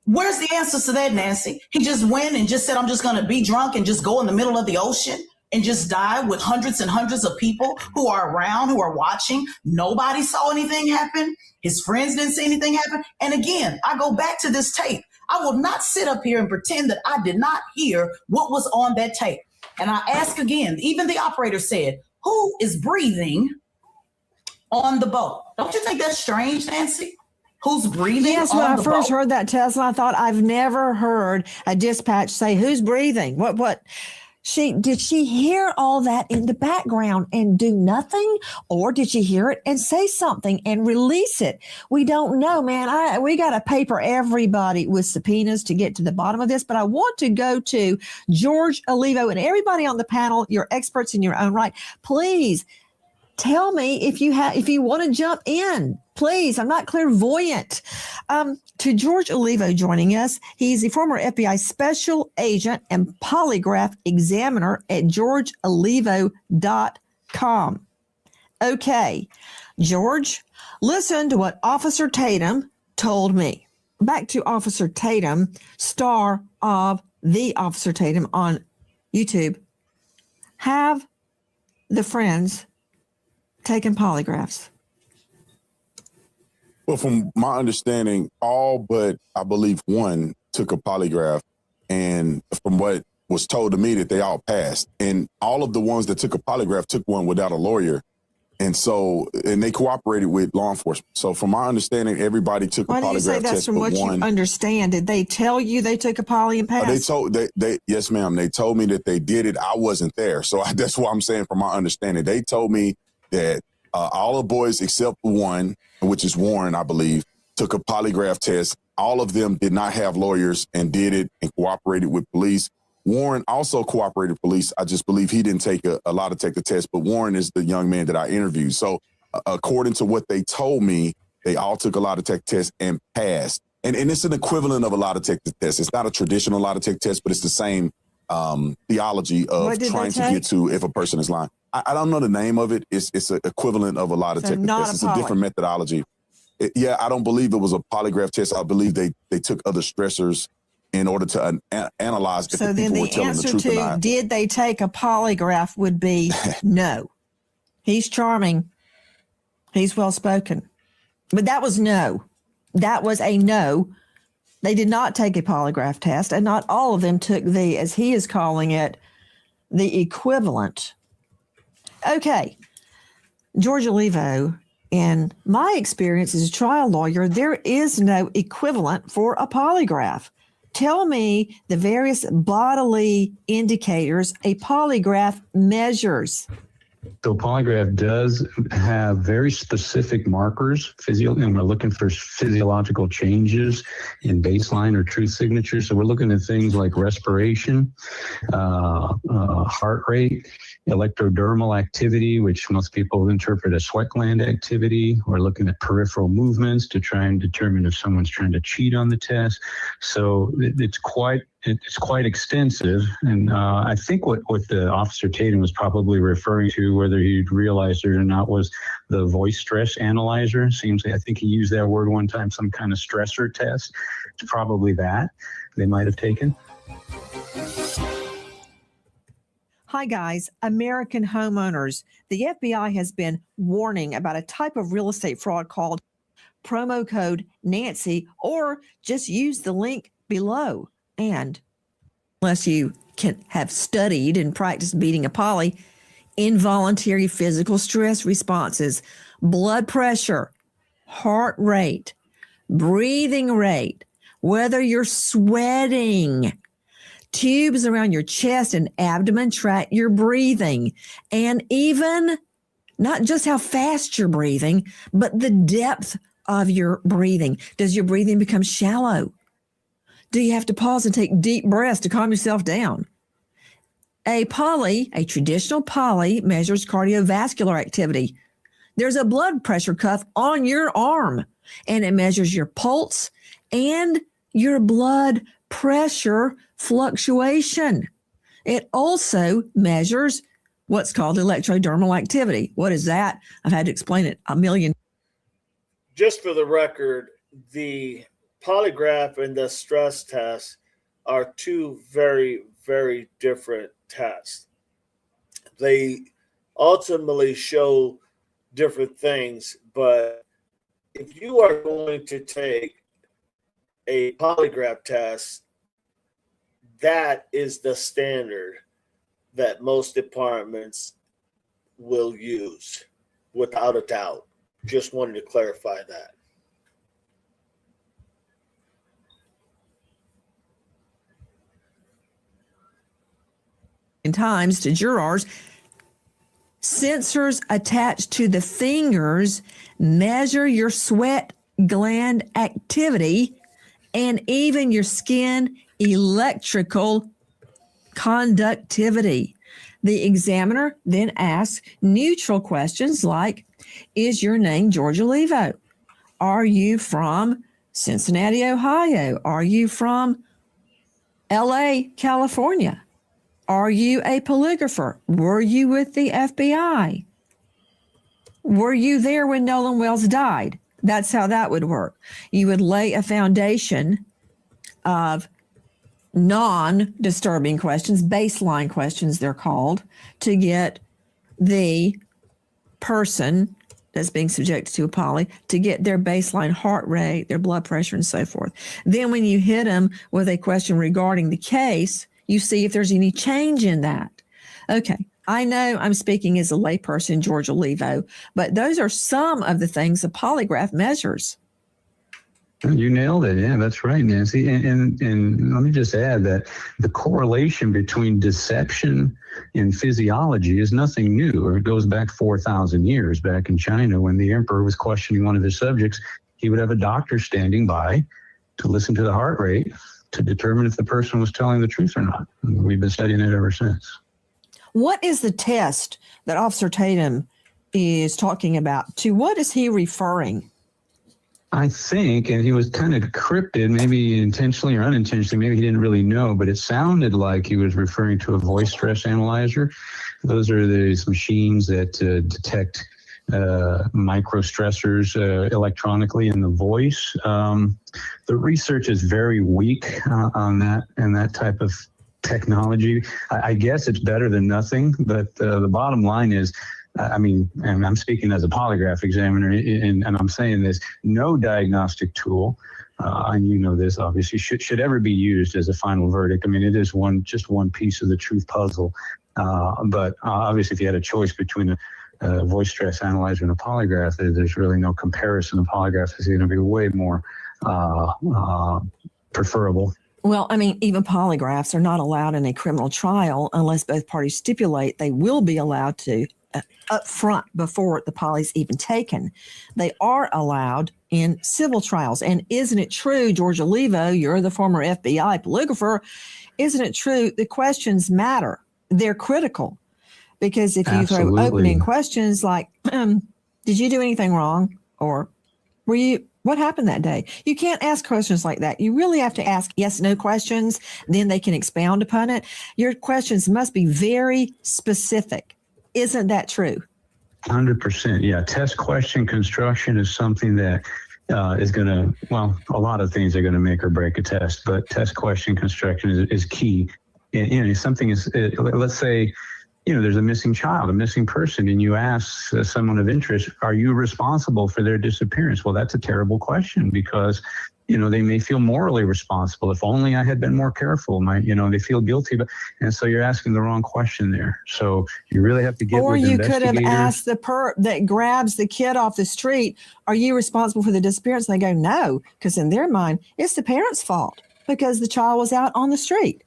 where's the answers to that, Nancy? He just went and just said, I'm just going to be drunk and just go in the middle of the ocean and just die with hundreds and hundreds of people who are around, who are watching. Nobody saw anything happen. His friends didn't see anything happen. And again, I go back to this tape. I will not sit up here and pretend that I did not hear what was on that tape. And I ask again, even the operator said, who is breathing on the boat. Don't you think that's strange, Nancy? Who's breathing? Yes, on when I the first boat? heard that, Tesla, I thought I've never heard a dispatch say who's breathing. What? Did she hear all that in the background and do nothing, or did she hear it and say something and release it? We don't know, man. We got to paper everybody with subpoenas to get to the bottom of this. But I want to go to George Olivo and everybody on the panel. You're experts in your own right. Please tell me if you want to jump in. Please, I'm not clairvoyant. To George Olivo joining us. He's a former FBI special agent and polygraph examiner at georgeolivo.com. Okay, George, listen to what Officer Tatum told me. Back to Officer Tatum, star of The Officer Tatum on YouTube. Have the friends taken polygraphs? Well, from my understanding, all but I believe one took a polygraph, and from what was told to me, that they all passed. And all of the ones that took a polygraph took one without a lawyer, and they cooperated with law enforcement. So, from my understanding, everybody took a polygraph test. Why do you say that's from what you understand? Did they tell you they took a poly and passed? Yes, ma'am. They told me that they did it. I wasn't there, so that's what I'm saying. From my understanding, they told me that all the boys except one, which is Warren, I believe, took a polygraph test. All of them did not have lawyers and did it and cooperated with police. Warren also cooperated with police. I just believe he didn't take a lot to take the test, but Warren is the young man that I interviewed. So according to what they told me, they all took a lot to take the test and passed. And it's an equivalent of a lot to take the test. It's not a traditional lot to take test, but it's the same theology of trying to get to if a person is lying. I don't know the name of it. It's an equivalent of a lot of test. It's a different methodology. I don't believe it was a polygraph test. I believe they took other stressors in order to analyze if the people were telling the truth or not. Did they take a polygraph would be no. He's charming. He's well-spoken. But that was no. That was a no. They did not take a polygraph test, and not all of them took as he is calling it, the equivalent. Okay, George Olivo, in my experience as a trial lawyer, there is no equivalent for a polygraph. Tell me the various bodily indicators a polygraph measures. So polygraph does have very specific markers, and we're looking for physiological changes in baseline or truth signature. So we're looking at things like respiration, heart rate, electrodermal activity, which most people interpret as sweat gland activity. We're looking at peripheral movements to try and determine if someone's trying to cheat on the test. So it's quite extensive. And I think what the Officer Tatum was probably referring to, whether he realized it or not, was the voice stress analyzer. I think he used that word one time, some kind of stressor test. It's probably that they might have taken. Hi, guys. American homeowners. The FBI has been warning about a type of real estate fraud called promo code Nancy, or just use the link below. And unless you can have studied and practiced beating a poly, involuntary physical stress responses, blood pressure, heart rate, breathing rate, whether you're sweating, tubes around your chest and abdomen track your breathing, and even not just how fast you're breathing, but the depth of your breathing. Does your breathing become shallow? Do you have to pause and take deep breaths to calm yourself down? A traditional poly, measures cardiovascular activity. There's a blood pressure cuff on your arm, and it measures your pulse and your blood pressure fluctuation. It also measures what's called electrodermal activity. What is that? I've had to explain it a million. Just for the record, the polygraph and the stress test are two very, very different tests. They ultimately show different things, but if you are going to take a polygraph test, that is the standard that most departments will use, without a doubt. Just wanted to clarify that. In times to jurors, sensors attached to the fingers measure your sweat gland activity and even your skin electrical conductivity. The examiner then asks neutral questions like, is your name George Olivo? Are you from Cincinnati, Ohio? Are you from LA, California? Are you a polygrapher? Were you with the FBI? Were you there when Nolan Wells died? That's how that would work. You would lay a foundation of non-disturbing questions, baseline questions they're called, to get the person that's being subjected to a poly to get their baseline heart rate, their blood pressure, and so forth. Then when you hit them with a question regarding the case, you see if there's any change in that. Okay, I know I'm speaking as a layperson, George Olivo, but those are some of the things a polygraph measures. You nailed it. Yeah, that's right, Nancy. And let me just add that the correlation between deception and physiology is nothing new, or it goes back 4,000 years. Back in China, when the emperor was questioning one of his subjects, he would have a doctor standing by to listen to the heart rate to determine if the person was telling the truth or not. And we've been studying it ever since. What is the test that Officer Tatum is talking about? To what is he referring? I think, and he was kind of cryptic, maybe intentionally or unintentionally, maybe he didn't really know, but it sounded like he was referring to a voice stress analyzer. Those are these machines that detect micro stressors electronically in the voice. The research is very weak on that and that type of technology. I guess it's better than nothing, but the bottom line is, and I'm speaking as a polygraph examiner, and I'm saying this, no diagnostic tool, and you know this obviously, should ever be used as a final verdict. I mean, it is just one piece of the truth puzzle. But obviously, if you had a choice between a voice stress analyzer and a polygraph, there's really no comparison. The polygraph is going to be way more preferable. Well, I mean, even polygraphs are not allowed in a criminal trial unless both parties stipulate they will be allowed to up front before the poly's even taken. They are allowed in civil trials. And isn't it true, George Olivo, you're the former FBI polygrapher, isn't it true the questions matter? They're critical. Because if you throw opening questions like, did you do anything wrong? Or what happened that day? You can't ask questions like that. You really have to ask yes, no questions. Then they can expound upon it. Your questions must be very specific. Isn't that true? 100%. Yeah. Test question construction is something that is going to, a lot of things are going to make or break a test, but test question construction is key. And something is, let's say, there's a missing child, a missing person, and you ask someone of interest, are you responsible for their disappearance? Well, that's a terrible question because, they may feel morally responsible. If only I had been more careful, they feel guilty. And so you're asking the wrong question there. So you really have to get with the investigator. Or you could have asked the perp that grabs the kid off the street, are you responsible for the disappearance? And they go, no, because in their mind, it's the parents' fault because the child was out on the street.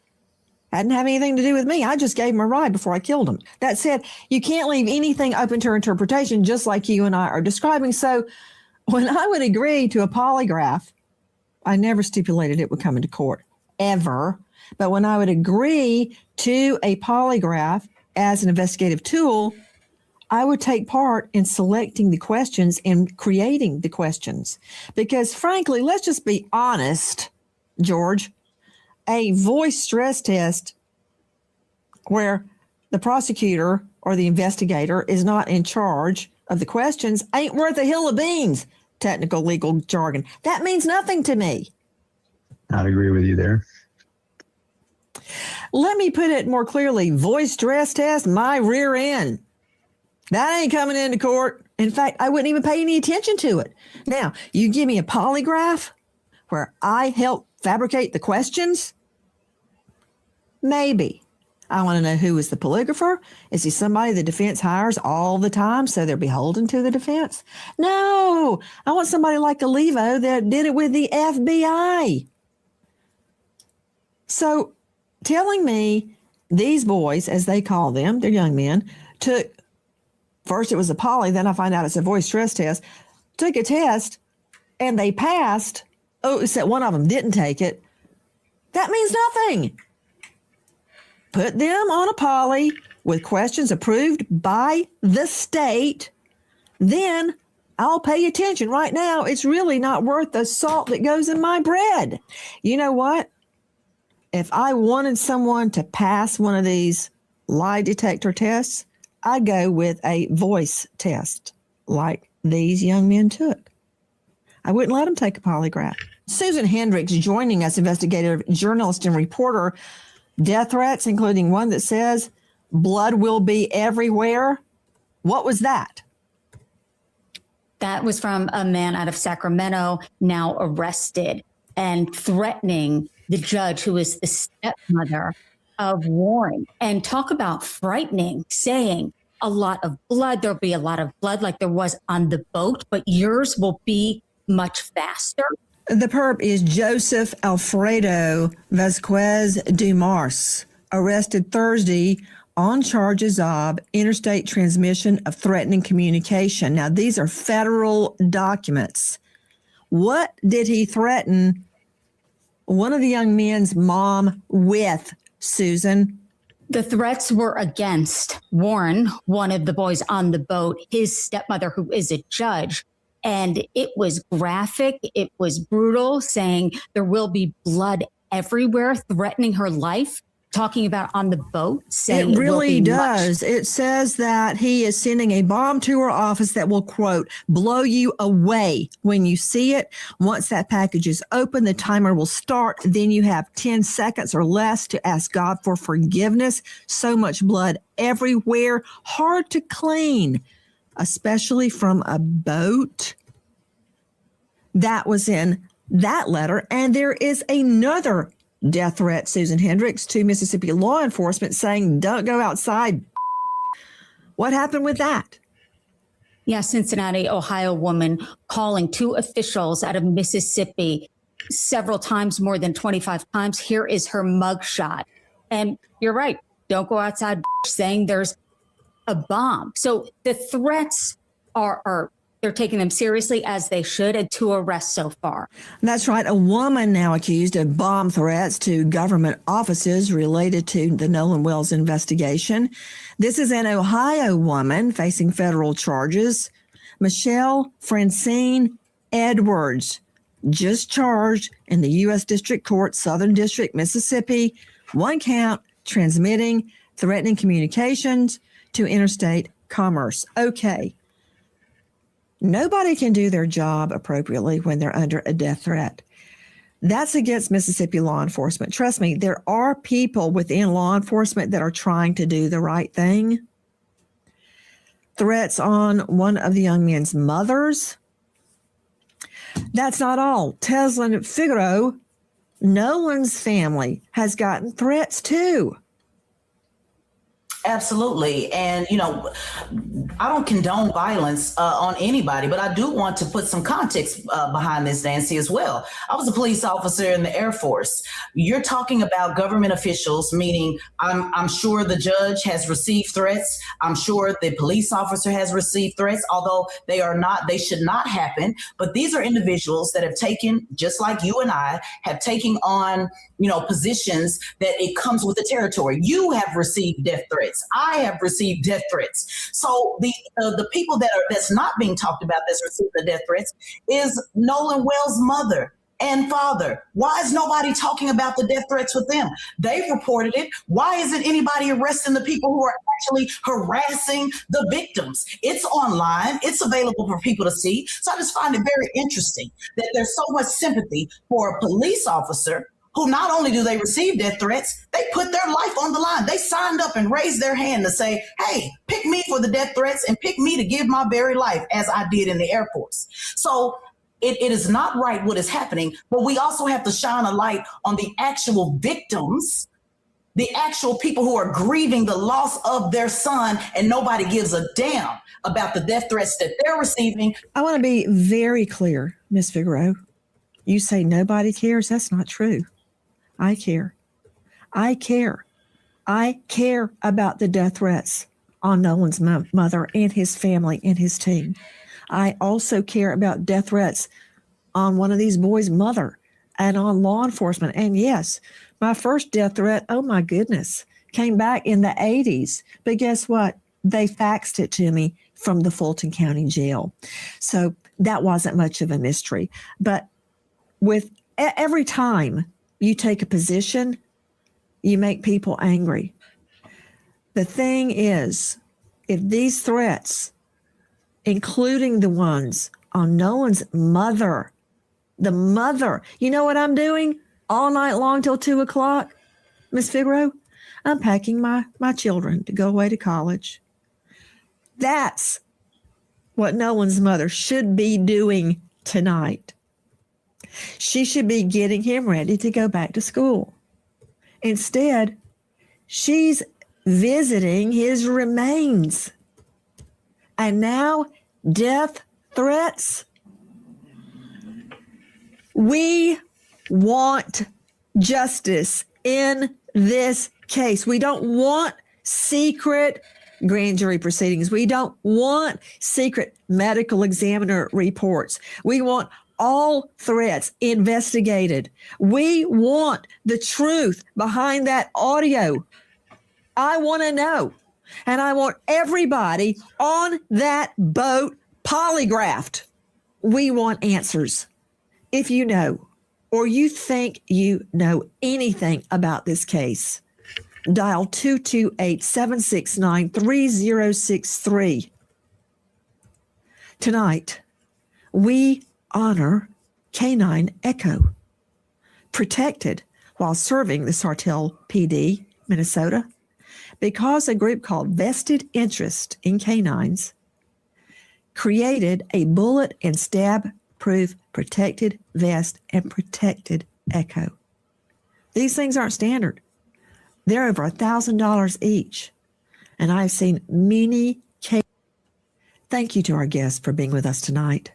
Hadn't have anything to do with me. I just gave him a ride before I killed him. That said, you can't leave anything open to interpretation, just like you and I are describing. So when I would agree to a polygraph, I never stipulated it would come into court, ever. But when I would agree to a polygraph as an investigative tool, I would take part in selecting the questions and creating the questions. Because frankly, let's just be honest, George, a voice stress test where the prosecutor or the investigator is not in charge of the questions ain't worth a hill of beans, technical legal jargon. That means nothing to me. I'd agree with you there. Let me put it more clearly. Voice stress test, my rear end. That ain't coming into court. In fact, I wouldn't even pay any attention to it. Now, you give me a polygraph where I help fabricate the questions? Maybe. I want to know who is the polygrapher. Is he somebody the defense hires all the time so they're beholden to the defense? No, I want somebody like Olivo that did it with the FBI. So telling me these boys, as they call them, they're young men, took, first it was a poly, then I find out it's a voice stress test, took a test and they passed. Oh, except one of them didn't take it. That means nothing. Put them on a poly with questions approved by the state. Then I'll pay attention. Right now, it's really not worth the salt that goes in my bread. You know what? If I wanted someone to pass one of these lie detector tests, I'd go with a voice test like these young men took. I wouldn't let them take a polygraph. Susan Hendricks joining us, investigative journalist and reporter. Death threats, including one that says blood will be everywhere. What was that? That was from a man out of Sacramento, now arrested and threatening the judge, who is the stepmother of Warren. And talk about frightening, saying a lot of blood. There'll be a lot of blood like there was on the boat, but yours will be much faster. The perp is Joseph Alfredo Vasquez Dumars, arrested Thursday on charges of interstate transmission of threatening communication. Now, these are federal documents. What did he threaten one of the young men's mom with, Susan? The threats were against Warren, one of the boys on the boat, his stepmother, who is a judge. And it was graphic. It was brutal, saying there will be blood everywhere, threatening her life, talking about on the boat. Saying it really does. It says that he is sending a bomb to her office that will, quote, blow you away when you see it. Once that package is open, the timer will start. Then you have 10 seconds or less to ask God for forgiveness. So much blood everywhere. Hard to clean, especially from a boat. That was in that letter. And there is another death threat, Susan Hendricks, to Mississippi law enforcement saying, don't go outside. What happened with that? Yeah, Cincinnati, Ohio woman calling two officials out of Mississippi several times, more than 25 times. Here is her mugshot. And you're right. Don't go outside, saying there's a bomb. So the threats are they're taking them seriously, as they should, and 2 arrests so far. That's right. A woman now accused of bomb threats to government offices related to the Nolan Wells investigation. This is an Ohio woman facing federal charges. Michelle Francine Edwards, just charged in the U.S. District Court, Southern District, Mississippi. 1 count, transmitting threatening communications to interstate commerce. Okay. Nobody can do their job appropriately when they're under a death threat. That's against Mississippi law enforcement. Trust me, there are people within law enforcement that are trying to do the right thing. Threats on one of the young men's mothers. That's not all. Teslin Figaro, Nolan's family, has gotten threats too. Absolutely. And, you know, I don't condone violence on anybody, but I do want to put some context behind this, Nancy, as well. I was a police officer in the Air Force. You're talking about government officials, meaning I'm sure the judge has received threats. I'm sure the police officer has received threats, although they should not happen. But these are individuals that have taken, just like you and I, have taken on, you know, positions that it comes with the territory. You have received death threats. I have received death threats. So the people that's not being talked about that's received the death threats is Nolan Wells' mother and father. Why is nobody talking about the death threats with them? They've reported it. Why isn't anybody arresting the people who are actually harassing the victims? It's online. It's available for people to see. So I just find it very interesting that there's so much sympathy for a police officer who not only do they receive death threats, they put their life on the line. They signed up and raised their hand to say, hey, pick me for the death threats and pick me to give my very life, as I did in the Air Force. So it is not right what is happening, but we also have to shine a light on the actual victims the actual people who are grieving the loss of their son, and nobody gives a damn about the death threats that they're receiving. I want to be very clear, Ms. Figueroa. You say nobody cares. That's not true. I care. I care. I care about the death threats on Nolan's mother and his family and his team. I also care about death threats on one of these boys' mother and on law enforcement. And yes, my first death threat, oh my goodness, came back in the 80s. But guess what? They faxed it to me from the Fulton County Jail. So that wasn't much of a mystery. But with every time you take a position, you make people angry. The thing is, if these threats, including the ones on Nolan's mother, the mother, you know what I'm doing all night long till 2 o'clock, Miss Figueroa? I'm packing my children to go away to college. That's what Nolan's mother should be doing tonight. She should be getting him ready to go back to school. Instead, she's visiting his remains. And now, death threats. We want justice in this case. We don't want secret grand jury proceedings. We don't want secret medical examiner reports. We want all threats investigated. We want the truth behind that audio. I want to know. And I want everybody on that boat polygraphed. We want answers. If you know or you think you know anything about this case, dial 228-769-3063. Tonight, we honor Canine Echo, protected while serving the Sartell PD, Minnesota, because a group called Vested Interest in Canines created a bullet and stab-proof protected vest and protected Echo. These things aren't standard. They're over $1,000 each. And I've seen many cases. Thank you to our guests for being with us tonight,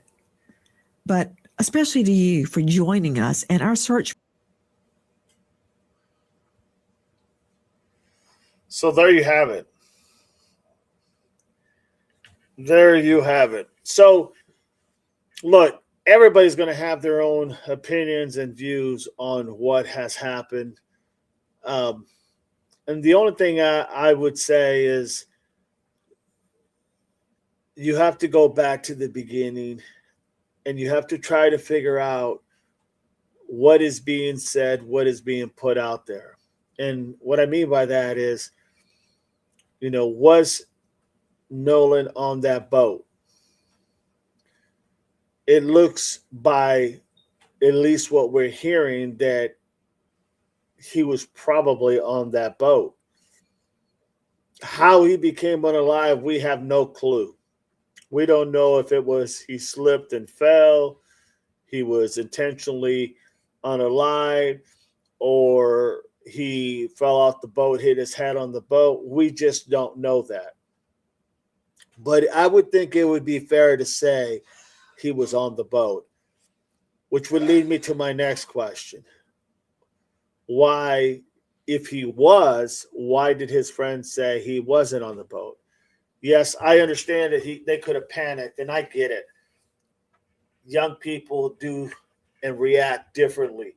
but especially to you for joining us in our search. So there you have it. There you have it. So, look, everybody's going to have their own opinions and views on what has happened. And the only thing I would say is you have to go back to the beginning and you have to try to figure out what is being said, what is being put out there. And what I mean by that is, you know, was Nolan on that boat? It looks by at least what we're hearing that he was probably on that boat. How he became unalive, we have no clue. We don't know if it was he slipped and fell, he was intentionally unalive, or he fell off the boat, hit his head on the boat. We just don't know that. But I would think it would be fair to say he was on the boat, which would lead me to my next question. Why, if he was, why did his friends say he wasn't on the boat? Yes, I understand that they could have panicked, and I get it. Young people do and react differently,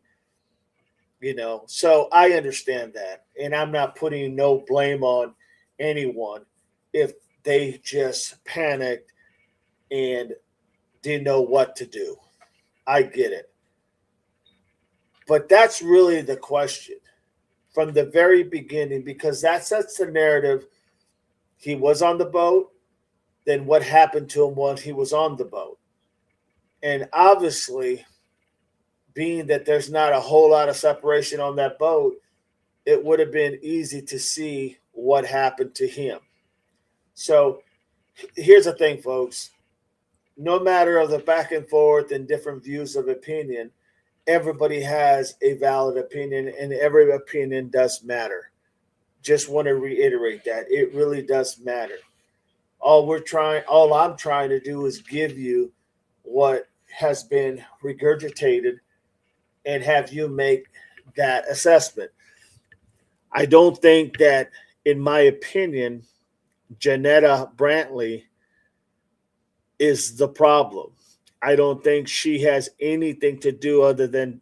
you know. So I understand that, and I'm not putting no blame on anyone if they just panicked and didn't know what to do. I get it. But that's really the question from the very beginning, because that sets the narrative. He was on the boat. Then what happened to him when he was on the boat? And obviously, being that there's not a whole lot of separation on that boat, it would have been easy to see what happened to him. So here's the thing, folks. No matter of the back and forth and different views of opinion, everybody has a valid opinion, and every opinion does matter. just want to reiterate that it really does matter. All I'm trying to do is give you what has been regurgitated and have you make that assessment. I don't think that, in my opinion, Janetta Brantley is the problem. I don't think she has anything to do other than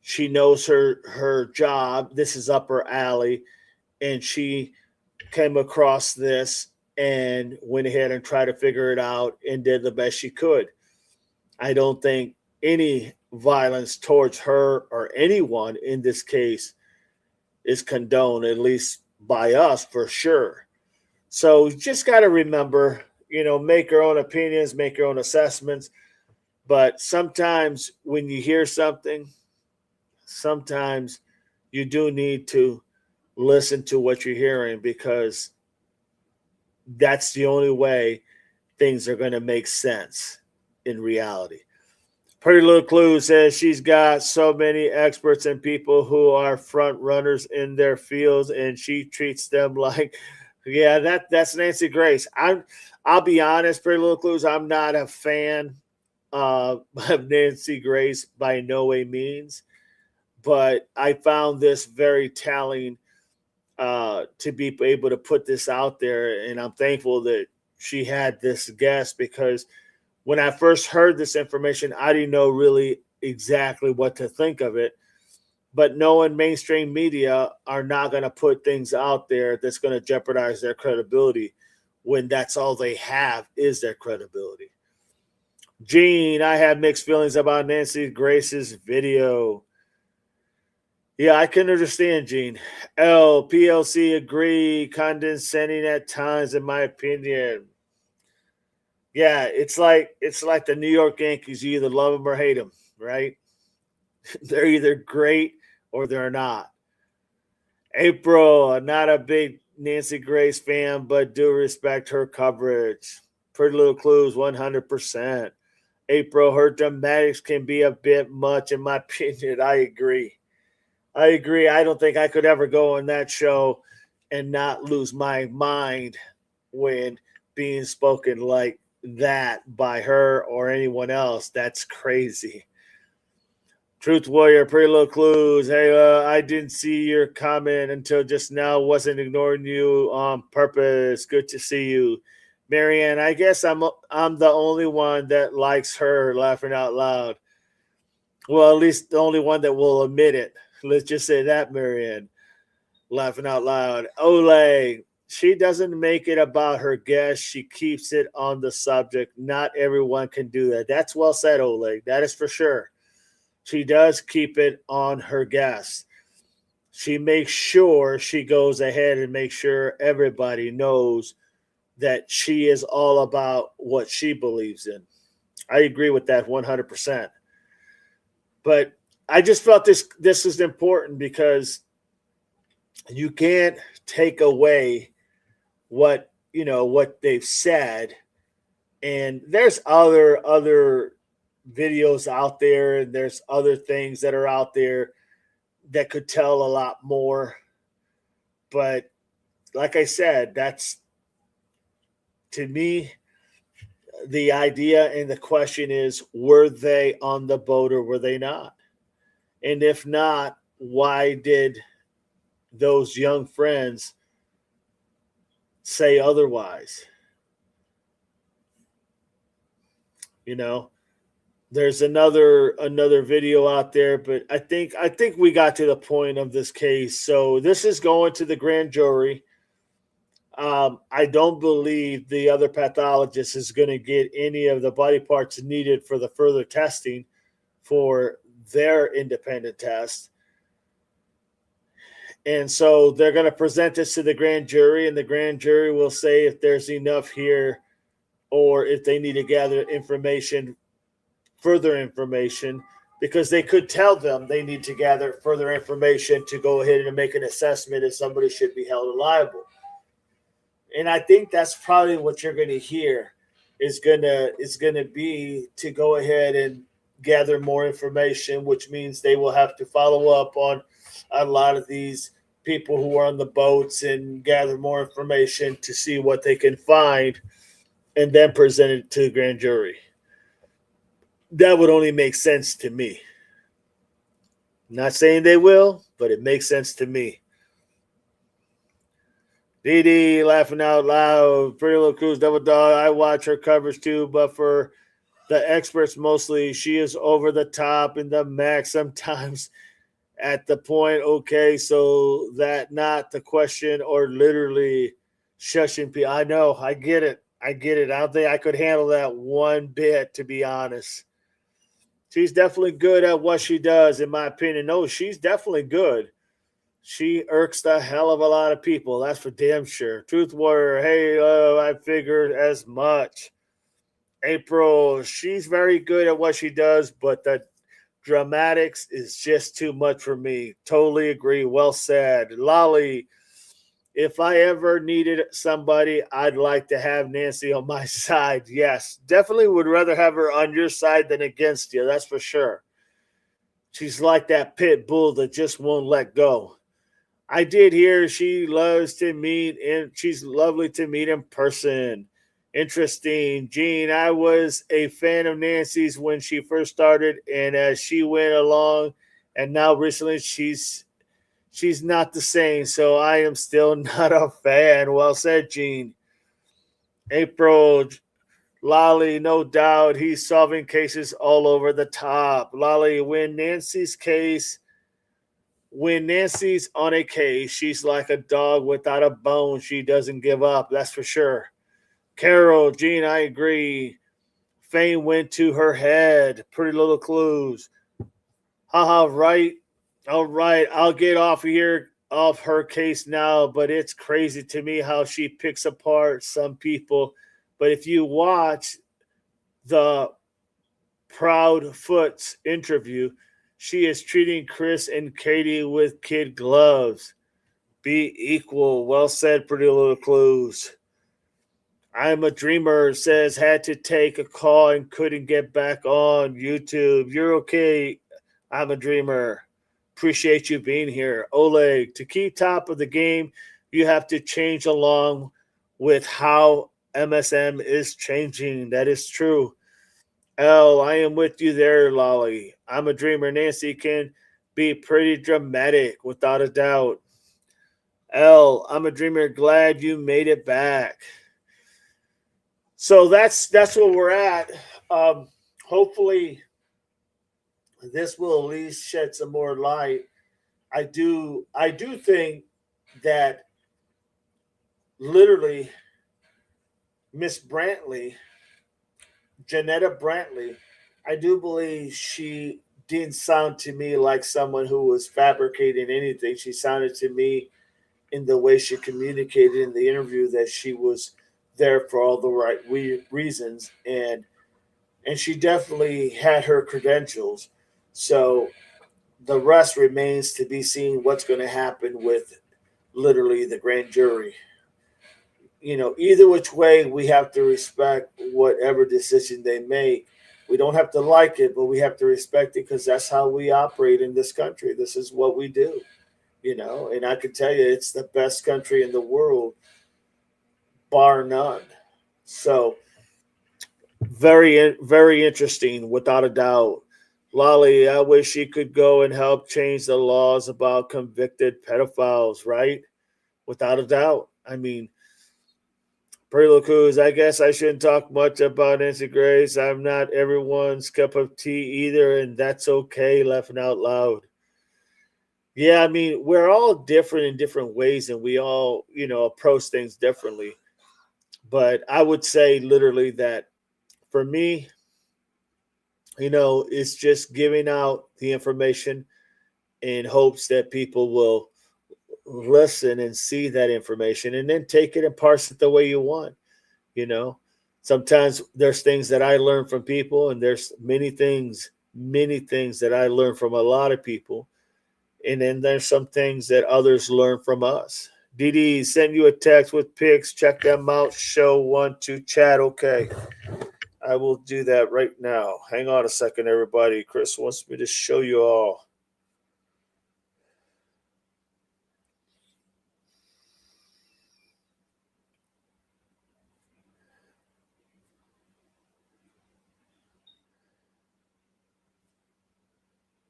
she knows her job. This is up her alley, and she came across this and went ahead and tried to figure it out and did the best she could. I don't think any violence towards her or anyone in this case is condoned, at least by us for sure. So you just got to remember, make your own opinions, make your own assessments. But sometimes when you hear something, sometimes you do need to listen to what you're hearing, because that's the only way things are going to make sense in reality. Pretty Little Clue says she's got so many experts and people who are front runners in their fields, and she treats them like, yeah, that's Nancy Grace. I'll be honest, Pretty Little Clues, I'm not a fan of Nancy Grace by no way means, but I found this very telling to be able to put this out there, and I'm thankful that she had this guest, because when I first heard this information, I didn't know really exactly what to think of it. But knowing mainstream media are not going to put things out there that's going to jeopardize their credibility when that's all they have is their credibility. Gene, I have mixed feelings about Nancy Grace's video. Yeah, I can understand, Gene. PLC agree, condescending at times, in my opinion. Yeah, it's like the New York Yankees. You either love them or hate them, right? They're either great or they're not. April, not a big Nancy Grace fan, but do respect her coverage. Pretty Little Clues, 100%. April, her dramatics can be a bit much, in my opinion. I agree. I don't think I could ever go on that show and not lose my mind when being spoken like that by her or anyone else. That's crazy. Truth Warrior, Pretty Little Clues. Hey, I didn't see your comment until just now. Wasn't ignoring you on purpose. Good to see you. Marianne, I guess I'm the only one that likes her, laughing out loud. Well, at least the only one that will admit it. Let's just say that, Marianne. Laughing out loud. Ole, she doesn't make it about her guest. She keeps it on the subject. Not everyone can do that. That's well said, Ole. That is for sure. She does keep it on her guests. She makes sure she goes ahead and makes sure everybody knows that she is all about what she believes in. I agree with that 100%. But I just felt this is important, because you can't take away what they've said. And there's other videos out there, and there's other things that are out there that could tell a lot more. But like I said, that's, to me, the idea, and the question is, were they on the boat or were they not? And if not, why did those young friends say otherwise? There's another video out there, but I think we got to the point of this case. So this is going to the grand jury. I don't believe the other pathologist is going to get any of the body parts needed for the further testing for their independent test. And so they're going to present this to the grand jury, and the grand jury will say if there's enough here, or if they need to gather further information, because they could tell them they need to gather further information to go ahead and make an assessment if somebody should be held liable. And I think that's probably what you're going to hear is going to be to go ahead and gather more information, which means they will have to follow up on a lot of these people who are on the boats and gather more information to see what they can find and then present it to the grand jury. That would only make sense to me. Not saying they will, but it makes sense to me. Dee laughing out loud. Pretty Little Cruz, Double Dog. I watch her coverage too, but for the experts mostly, she is over the top in the max sometimes at the point. Okay, so that not the question or literally shushing people. I know. I get it. I don't think I could handle that one bit, to be honest. She's definitely good at what she does, in my opinion. No, she's definitely good. She irks the hell of a lot of people. That's for damn sure. Truth Warrior, hey, I figured as much. April, she's very good at what she does, but the dramatics is just too much for me. Totally agree. Well said. Lolly, if I ever needed somebody, I'd like to have Nancy on my side. Yes, definitely would rather have her on your side than against you. That's for sure. She's like that pit bull that just won't let go. I did hear she loves to meet, and she's lovely to meet in person. Interesting. Gene, I was a fan of Nancy's when she first started, and as she went along, and now recently she's not the same, so I am still not a fan. Well said, Gene. April, Lolly, no doubt, he's solving cases all over the top. Lolly, when Nancy's on a case, she's like a dog without a bone. She doesn't give up, that's for sure. Carol, Gene, I agree. Fame went to her head. Pretty Little Clues. Haha, right. All right, I'll get off her case now, but it's crazy to me how she picks apart some people. But if you watch the Proudfoot's interview, she is treating Chris and Katie with kid gloves. Be equal. Well said, Pretty Little Clues. I'm a Dreamer says had to take a call and couldn't get back on YouTube. You're okay. I'm a Dreamer. Appreciate you being here. Oleg, to keep top of the game, you have to change along with how MSM is changing. That is true. L, I am with you there, Lolly. I'm a Dreamer. Nancy can be pretty dramatic, without a doubt. L, I'm a Dreamer. Glad you made it back. So that's where we're at. Hopefully, this will at least shed some more light. I do think that literally Miss Brantley, Janetta Brantley, I do believe she didn't sound to me like someone who was fabricating anything. She sounded to me in the way she communicated in the interview that she was there for all the right reasons, and she definitely had her credentials. So the rest remains to be seen what's going to happen with literally the grand jury. Either which way, we have to respect whatever decision they make. We don't have to like it, but we have to respect it because that's how we operate in this country. This is what we do, and I can tell you it's the best country in the world, bar none. So very, very interesting, without a doubt. Lolly, I wish she could go and help change the laws about convicted pedophiles, right? Without a doubt. I mean, Pretty Little Cruz, I guess I shouldn't talk much about Nancy Grace. I'm not everyone's cup of tea either, and that's okay, laughing out loud. Yeah, I mean, we're all different in different ways, and we all, approach things differently. But I would say literally that for me, it's just giving out the information in hopes that people will listen and see that information and then take it and parse it the way you want. Sometimes there's things that I learn from people, and there's many things that I learn from a lot of people. And then there's some things that others learn from us. Dee send you a text with pics. Check them out. Show 1 to chat. Okay. I will do that right now. Hang on a second, everybody. Chris wants me to show you all.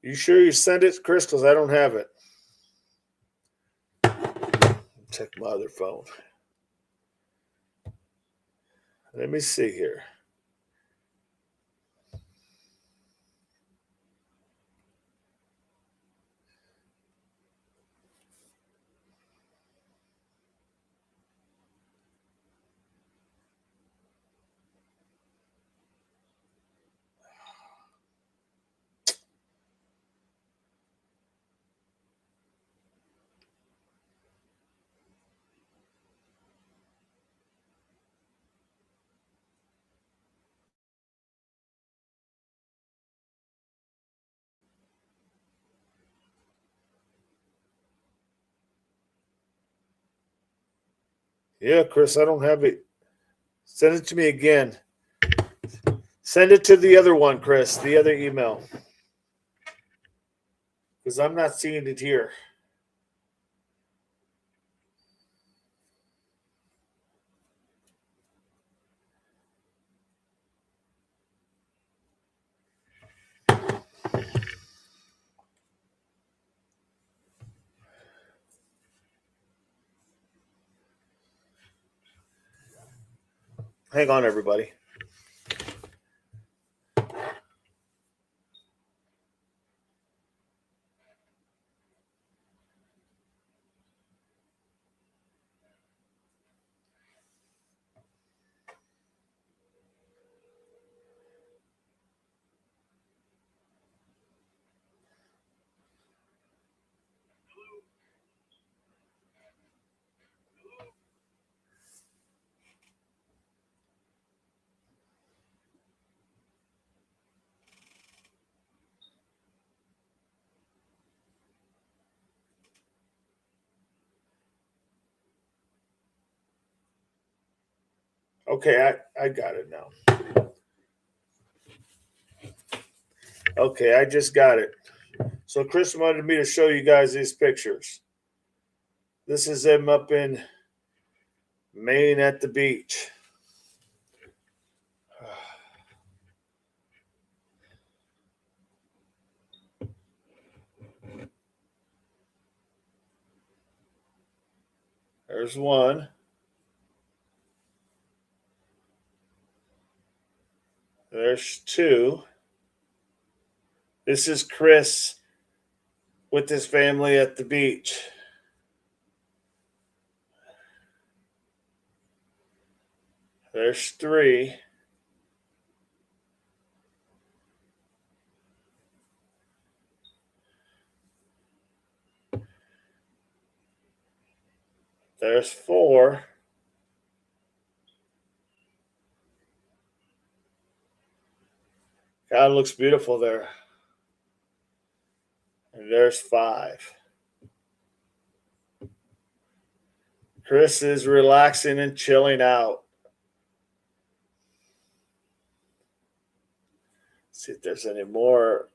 You sure you sent it, Chris? Because I don't have it. Check my other phone. Let me see here. Yeah, Chris, I don't have it. Send it to me again. Send it to the other one, Chris, the other email. Because I'm not seeing it here. Hang on, everybody. Okay, I got it now. Okay, I just got it. So Chris wanted me to show you guys these pictures. This is him up in Maine at the beach. There's one. There's two. This is Chris with his family at the beach. There's three. There's four. God, looks beautiful there. And there's five. Chris is relaxing and chilling out. Let's see if there's any more.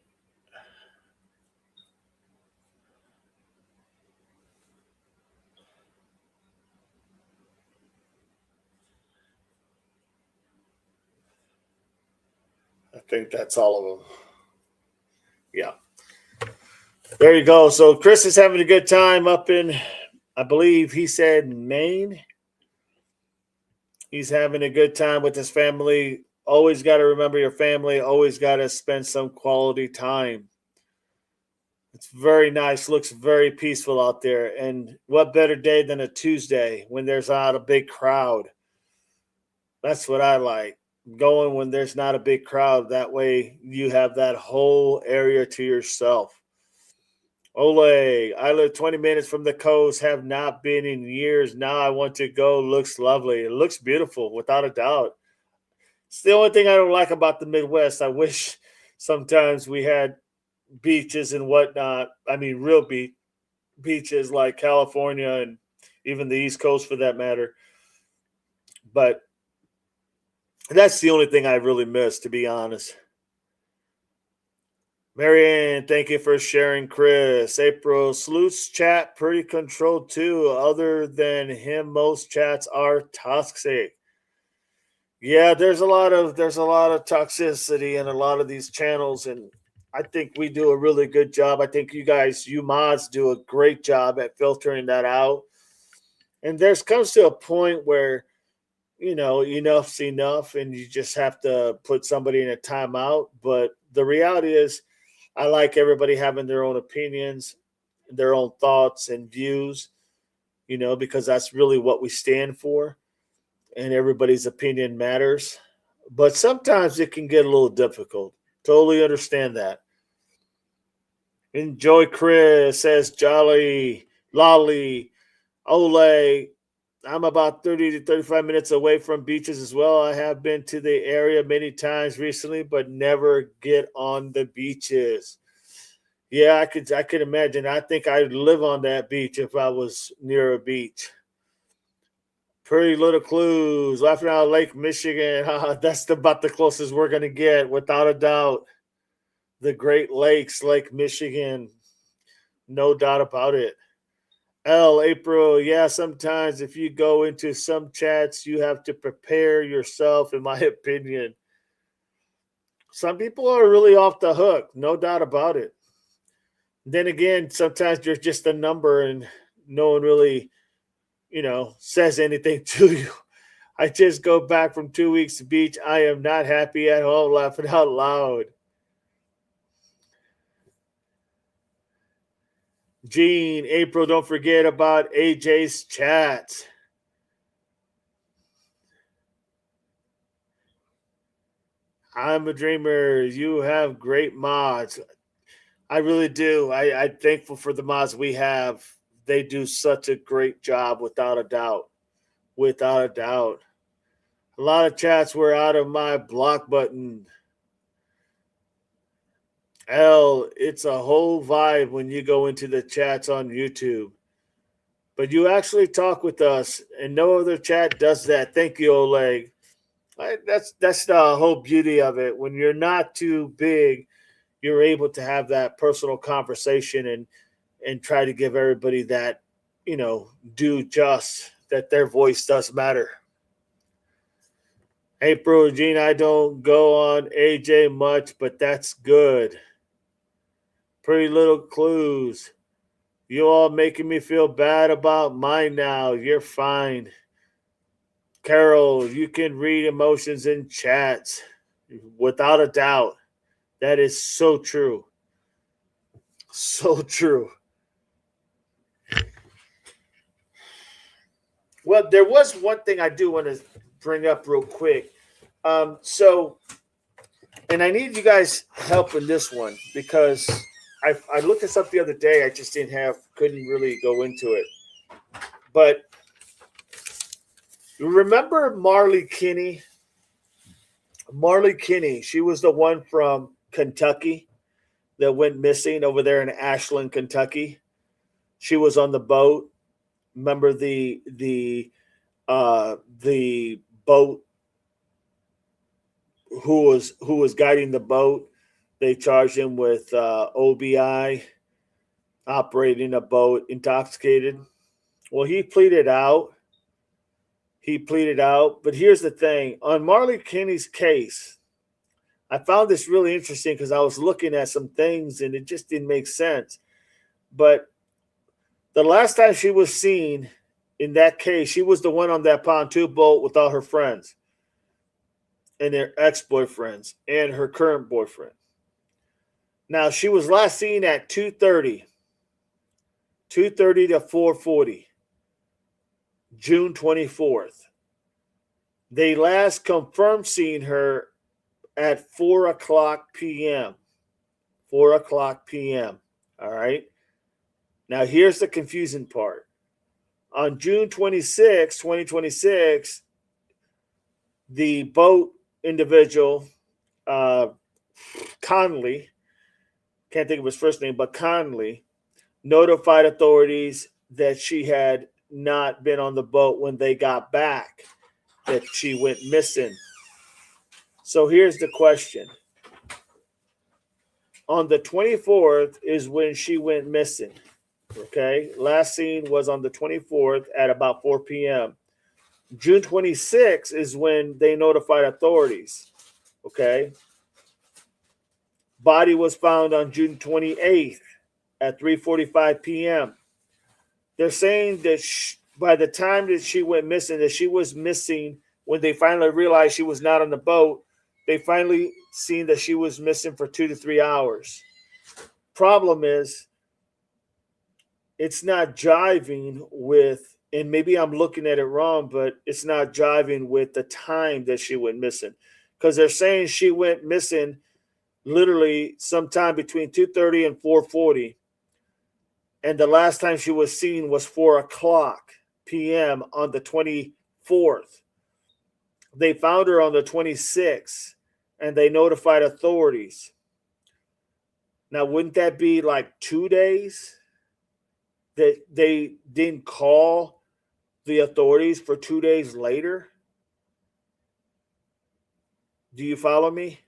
I think that's all of them. Yeah. There you go. So Chris is having a good time up in, I believe he said Maine. He's having a good time with his family. Always got to remember your family. Always got to spend some quality time. It's very nice. Looks very peaceful out there. And what better day than a Tuesday when there's not a big crowd? That's what I like. Going when there's not a big crowd. That way you have that whole area to yourself. Ole, I live 20 minutes from the coast, have not been in years. Now I want to go. Looks lovely. It looks beautiful, without a doubt. It's the only thing I don't like about the Midwest. I wish sometimes we had beaches and whatnot. I mean, real beaches like California and even the East Coast for that matter. But that's the only thing I really miss, to be honest. Marianne, thank you for sharing, Chris. April, Sleuth's chat pretty controlled too. Other than him, most chats are toxic. Yeah, there's a lot of toxicity in a lot of these channels, and I think we do a really good job. I think you mods do a great job at filtering that out. And there's comes to a point where, enough's enough and you just have to put somebody in a timeout. But the reality is, I like everybody having their own opinions, their own thoughts and views, because that's really what we stand for. And everybody's opinion matters. But sometimes it can get a little difficult. Totally understand that. Enjoy Chris says Jolly, Lolly, Ole. I'm about 30 to 35 minutes away from beaches as well. I have been to the area many times recently, but never get on the beaches. Yeah, I could imagine. I think I'd live on that beach if I was near a beach. Pretty Little Clues, laughing out of Lake Michigan. That's about the closest we're going to get, without a doubt. The Great Lakes, Lake Michigan. No doubt about it. April, yeah, sometimes if you go into some chats, you have to prepare yourself, in my opinion. Some people are really off the hook, no doubt about it. Then again, sometimes you're just a number and no one really, says anything to you. I just go back from 2 weeks to beach. I am not happy at home, laughing out loud. Gene, April, don't forget about AJ's chat. I'm a dreamer. You have great mods. I really do. I'm thankful for the mods we have. They do such a great job, without a doubt. Without a doubt. A lot of chats were out of my block button. It's a whole vibe when you go into the chats on YouTube. But you actually talk with us, and no other chat does that. Thank you, Oleg. That's the whole beauty of it. When you're not too big, you're able to have that personal conversation and try to give everybody that, due just that their voice does matter. April, Gene, I don't go on AJ much, but that's good. Pretty Little Clues. You all making me feel bad about mine now. You're fine. Carol, you can read emotions in chats. Without a doubt. That is so true. So true. Well, there was one thing I do want to bring up real quick. And I need you guys' help in this one because I looked this up the other day. I just couldn't really go into it. But remember Marley Kinney? Marley Kinney, she was the one from Kentucky that went missing over there in Ashland, Kentucky. She was on the boat. Remember the boat who was guiding the boat? They charged him with OBI, operating a boat intoxicated. Well, he pleaded out. But here's the thing. On Marley Kinney's case, I found this really interesting because I was looking at some things and it just didn't make sense. But the last time she was seen in that case, she was the one on that pontoon boat with all her friends and their ex-boyfriends and her current boyfriend. Now, she was last seen at 2:30 to 4:40, June 24th. They last confirmed seeing her at 4 o'clock p.m. 4 o'clock p.m. All right. Now, here's the confusing part. On June 26, 2026, the boat individual, Conley, can't think of his first name, but Conley, notified authorities that she had not been on the boat when they got back, that she went missing. So here's the question. On the 24th is when she went missing. Okay. Last seen was on the 24th at about 4 p.m. June 26th is when they notified authorities. Okay. Body was found on June 28th at 3:45 p.m. They're saying that by the time that she went missing, that she was missing when they finally realized she was not on the boat. They finally seen that she was missing for 2 to 3 hours. Problem is, it's not jiving with, and maybe I'm looking at it wrong, but it's not jiving with the time that she went missing. Because they're saying she went missing literally sometime between 2:30 and 4:40. And the last time she was seen was 4 o'clock p.m. on the 24th. They found her on the 26th, and they notified authorities. Now, wouldn't that be like 2 days that they didn't call the authorities for 2 days later? Do you follow me?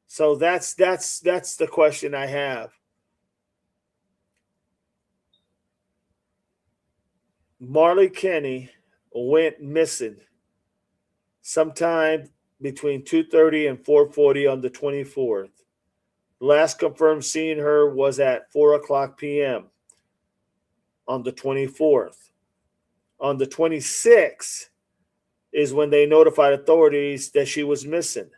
So that's the question I have. Marley Kenny went missing sometime between 2:30 and 4:40 on the 24th. Last confirmed seeing her was at 4 o'clock p.m. on the 24th. On the 26th is when they notified authorities that she was missing.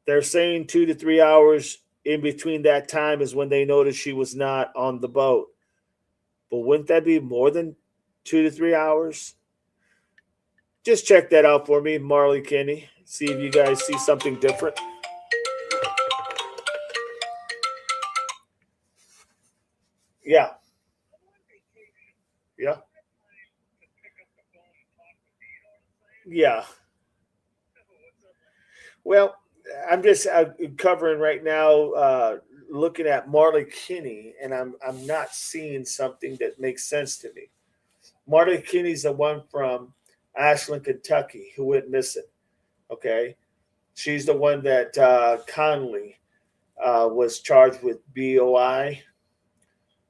They're saying 2 to 3 hours in between that time is when they noticed she was not on the boat. But wouldn't that be more than 2 to 3 hours? Just check that out for me, Marley Kenny. See if you guys see something different. Yeah. Yeah. Yeah. Well, I'm just covering right now, looking at Marley Kinney, and I'm not seeing something that makes sense to me. Marley Kinney's the one from Ashland, Kentucky, who went missing. Okay, she's the one that Conley was charged with BOI,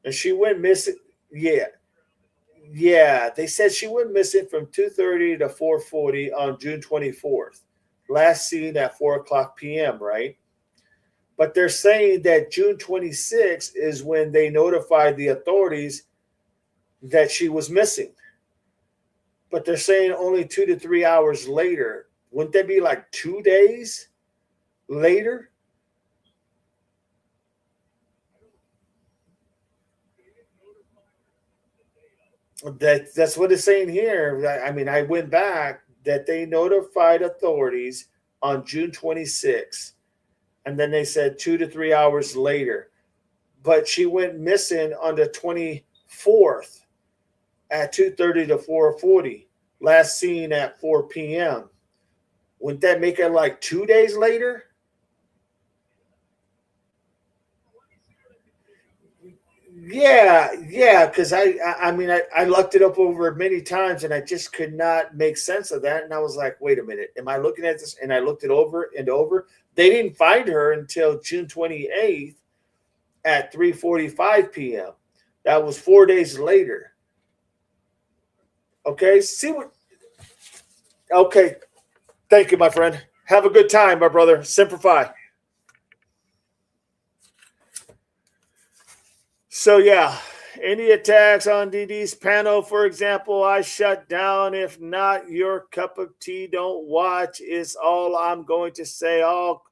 and she went missing. Yeah, yeah. They said she went missing from 2:30 to 4:40 on June 24th. Last seen at 4 o'clock p.m., right? But they're saying that June 26th is when they notified the authorities that she was missing. But they're saying only 2 to 3 hours later. Wouldn't that be like 2 days later? That's what it's saying here. I mean, I went back that they notified authorities on June 26th, and then they said 2 to 3 hours later. But she went missing on the 24th at 2:30 to 4:40. Last seen at 4 p.m. Wouldn't that make it like 2 days later? Yeah, because I mean, I looked it up over many times and I just could not make sense of that. And I was like, wait a minute, am I looking at this? And I looked it over and over. They didn't find her until June 28th at 3:45 p.m. That was 4 days later. Okay, see what? Okay, thank you, my friend. Have a good time, my brother. Semper Fi. So yeah, any attacks on DD's panel, for example, I shut down. If not your cup of tea, don't watch is all I'm going to say. All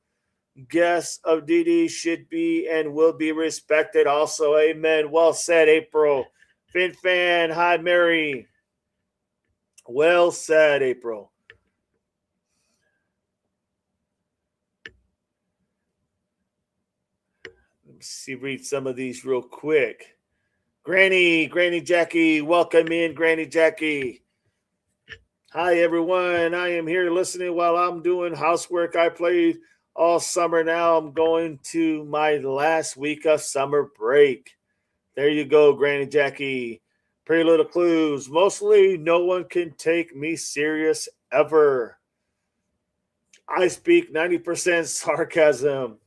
guests of DD should be and will be respected. Also, amen. Well said, April. Fin Fan, hi, Mary. Well said, April. Let's see, read some of these real quick. Granny Jackie, welcome in, Granny Jackie. Hi, everyone. I am here listening while I'm doing housework. I played all summer. Now I'm going to my last week of summer break. There you go, Granny Jackie. Pretty little clues. Mostly no one can take me serious ever. I speak 90% sarcasm.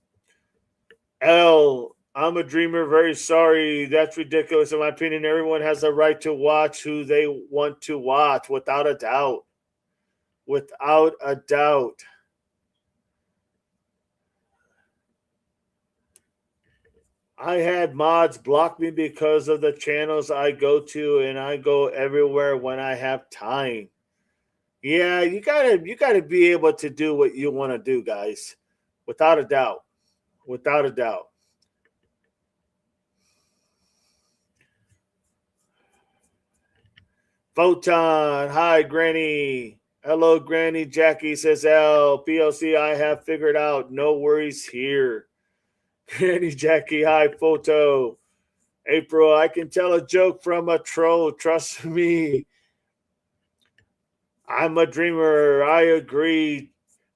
I'm a dreamer. Very sorry. That's ridiculous. In my opinion, everyone has a right to watch who they want to watch, without a doubt. Without a doubt. I had mods block me because of the channels I go to, and I go everywhere when I have time. Yeah, you gotta be able to do what you want to do, guys. Without a doubt. Without a doubt. Photon, hi, Granny. Hello, Granny. Jackie says, L. PLC, I have figured out. No worries here. Granny Jackie, hi, Photo. April, I can tell a joke from a troll. Trust me. I'm a dreamer. I agree.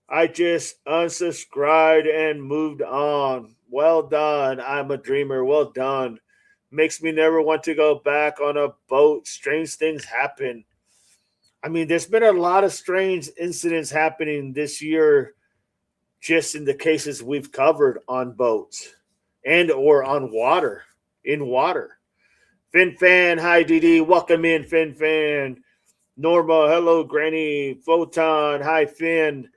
I just unsubscribed and moved on. Well done. I'm a dreamer. Well done. Makes me never want to go back on a boat. Strange things happen. I mean, there's been a lot of strange incidents happening this year, just in the cases we've covered on boats and or on water, in water. Fin Fan, hi DD, welcome in Fin Fan. Norma, hello Granny. Photon, hi Finn.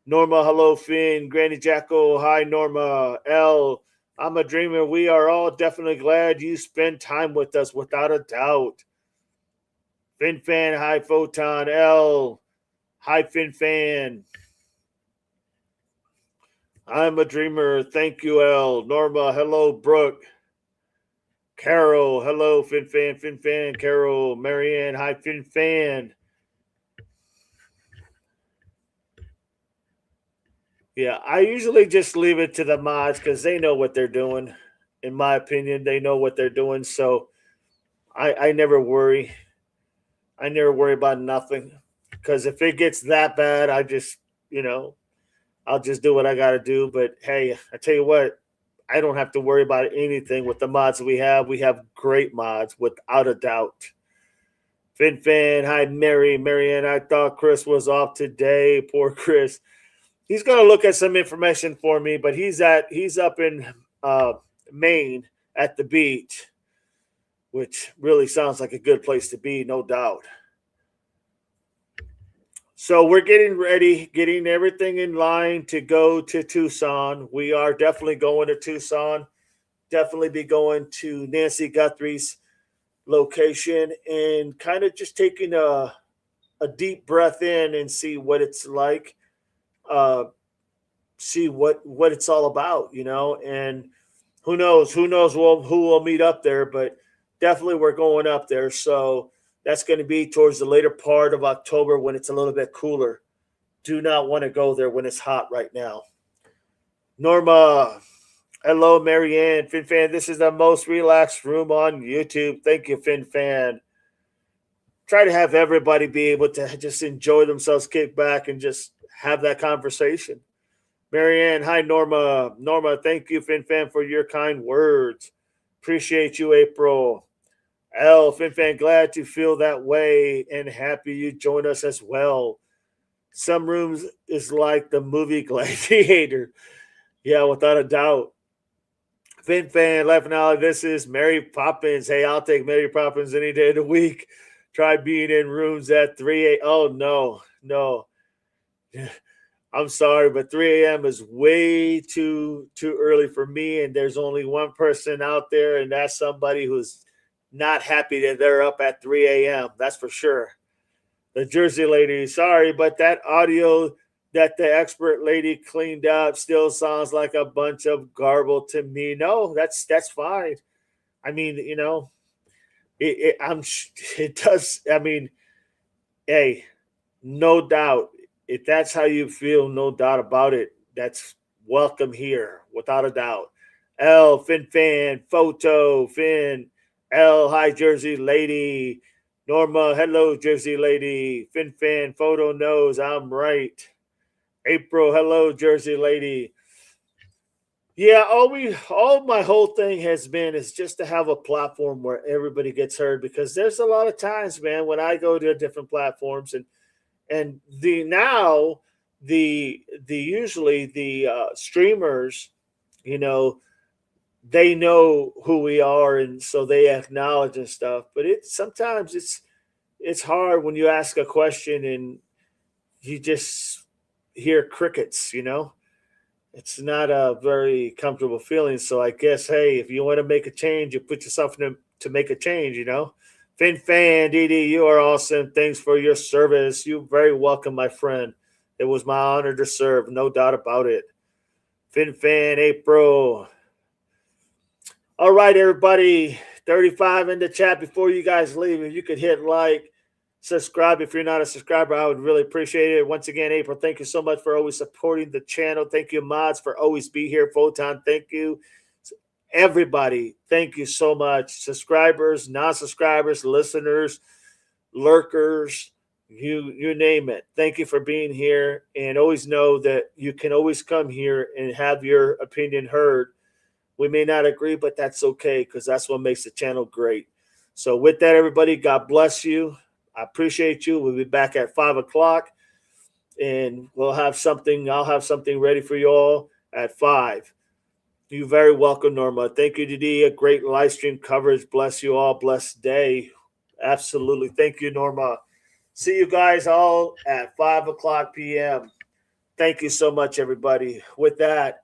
Norma, hello Finn. Granny Jackal, hi Norma. L, I'm a dreamer. We are all definitely glad you spend time with us, without a doubt. Fin Fan, hi Photon. L, hi Fin Fan. I'm a dreamer. Thank you, L. Norma, hello Brooke. Carol, hello Fin Fan, Carol. Marianne, hi Fin Fan. Yeah, I usually just leave it to the mods because they know what they're doing. In my opinion, they know what they're doing. So I never worry. I never worry about nothing. Because if it gets that bad, I just, I'll just do what I got to do. But hey, I tell you what, I don't have to worry about anything with the mods we have. We have great mods, without a doubt. Fin Fan, hi Marianne. I thought Chris was off today. Poor Chris. He's going to look at some information for me, but he's up in Maine at the beach, which really sounds like a good place to be, no doubt. So we're getting ready, getting everything in line to go to Tucson. We are definitely going to Tucson. Definitely be going to Nancy Guthrie's location and kind of just taking a deep breath in and see what it's like. See what it's all about, and who knows who will meet up there, but definitely we're going up there. So that's going to be towards the later part of October when it's a little bit cooler. Do not want to go there when it's hot right now. Norma, hello, Marianne. Fin Fan, this is the most relaxed room on YouTube. Thank you, Fin Fan. Try to have everybody be able to just enjoy themselves, kick back, and just have that conversation. Marianne, hi, Norma. Norma, thank you, Fin Fan, for your kind words. Appreciate you, April. L, Fin Fan, glad to feel that way and happy you join us as well. Some rooms is like the movie Gladiator. Yeah, without a doubt. Fin Fan, laughing out. This is Mary Poppins. Hey, I'll take Mary Poppins any day of the week. Try being in rooms at 3 a.m. Oh, no. I'm sorry, but 3 a.m. is way too early for me, and there's only one person out there, and that's somebody who's not happy that they're up at 3 a.m. That's for sure. The Jersey lady, sorry, but that audio that the expert lady cleaned up still sounds like a bunch of garble to me. No, that's fine. I mean, it does. I mean, hey, no doubt. If that's how you feel, no doubt about it. That's welcome here, without a doubt. L, Fin Fan, Photo, Finn, L, hi, Jersey lady. Norma, hello, Jersey lady. Fin Fan, Photo knows I'm right. April, hello, Jersey lady. Yeah, all my whole thing has been is just to have a platform where everybody gets heard, because there's a lot of times, man, when I go to different platforms and the usually the streamers, they know who we are, and so they acknowledge and stuff. But sometimes it's hard when you ask a question and you just hear crickets. It's not a very comfortable feeling. So I guess, hey, if you want to make a change, you put yourself in to make a change. Fin Fan, DD, you are awesome. Thanks for your service. You're very welcome, my friend. It was my honor to serve, no doubt about it. Fin Fan, April. All right, everybody. 35 in the chat before you guys leave. If you could hit like, subscribe if you're not a subscriber, I would really appreciate it. Once again, April, thank you so much for always supporting the channel. Thank you, mods, for always be here. Photon, thank you. Everybody, thank you so much. Subscribers, non-subscribers, listeners, lurkers, you name it. Thank you for being here, and always know that you can always come here and have your opinion heard. We may not agree, but that's okay, because that's what makes the channel great. So with that, everybody, God bless you. I appreciate you. We'll be back at 5 o'clock, and I'll have something ready for you all at 5. You're very welcome, Norma. Thank you, Didi. A great live stream coverage. Bless you all. Blessed day. Absolutely. Thank you, Norma. See you guys all at 5 o'clock p.m. Thank you so much, everybody. With that,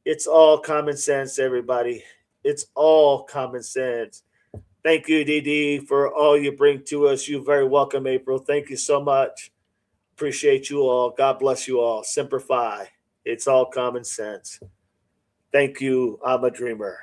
it's all common sense, everybody. It's all common sense. Thank you, Didi, for all you bring to us. You're very welcome, April. Thank you so much. Appreciate you all. God bless you all. Semper Fi. It's all common sense. Thank you. I'm a dreamer.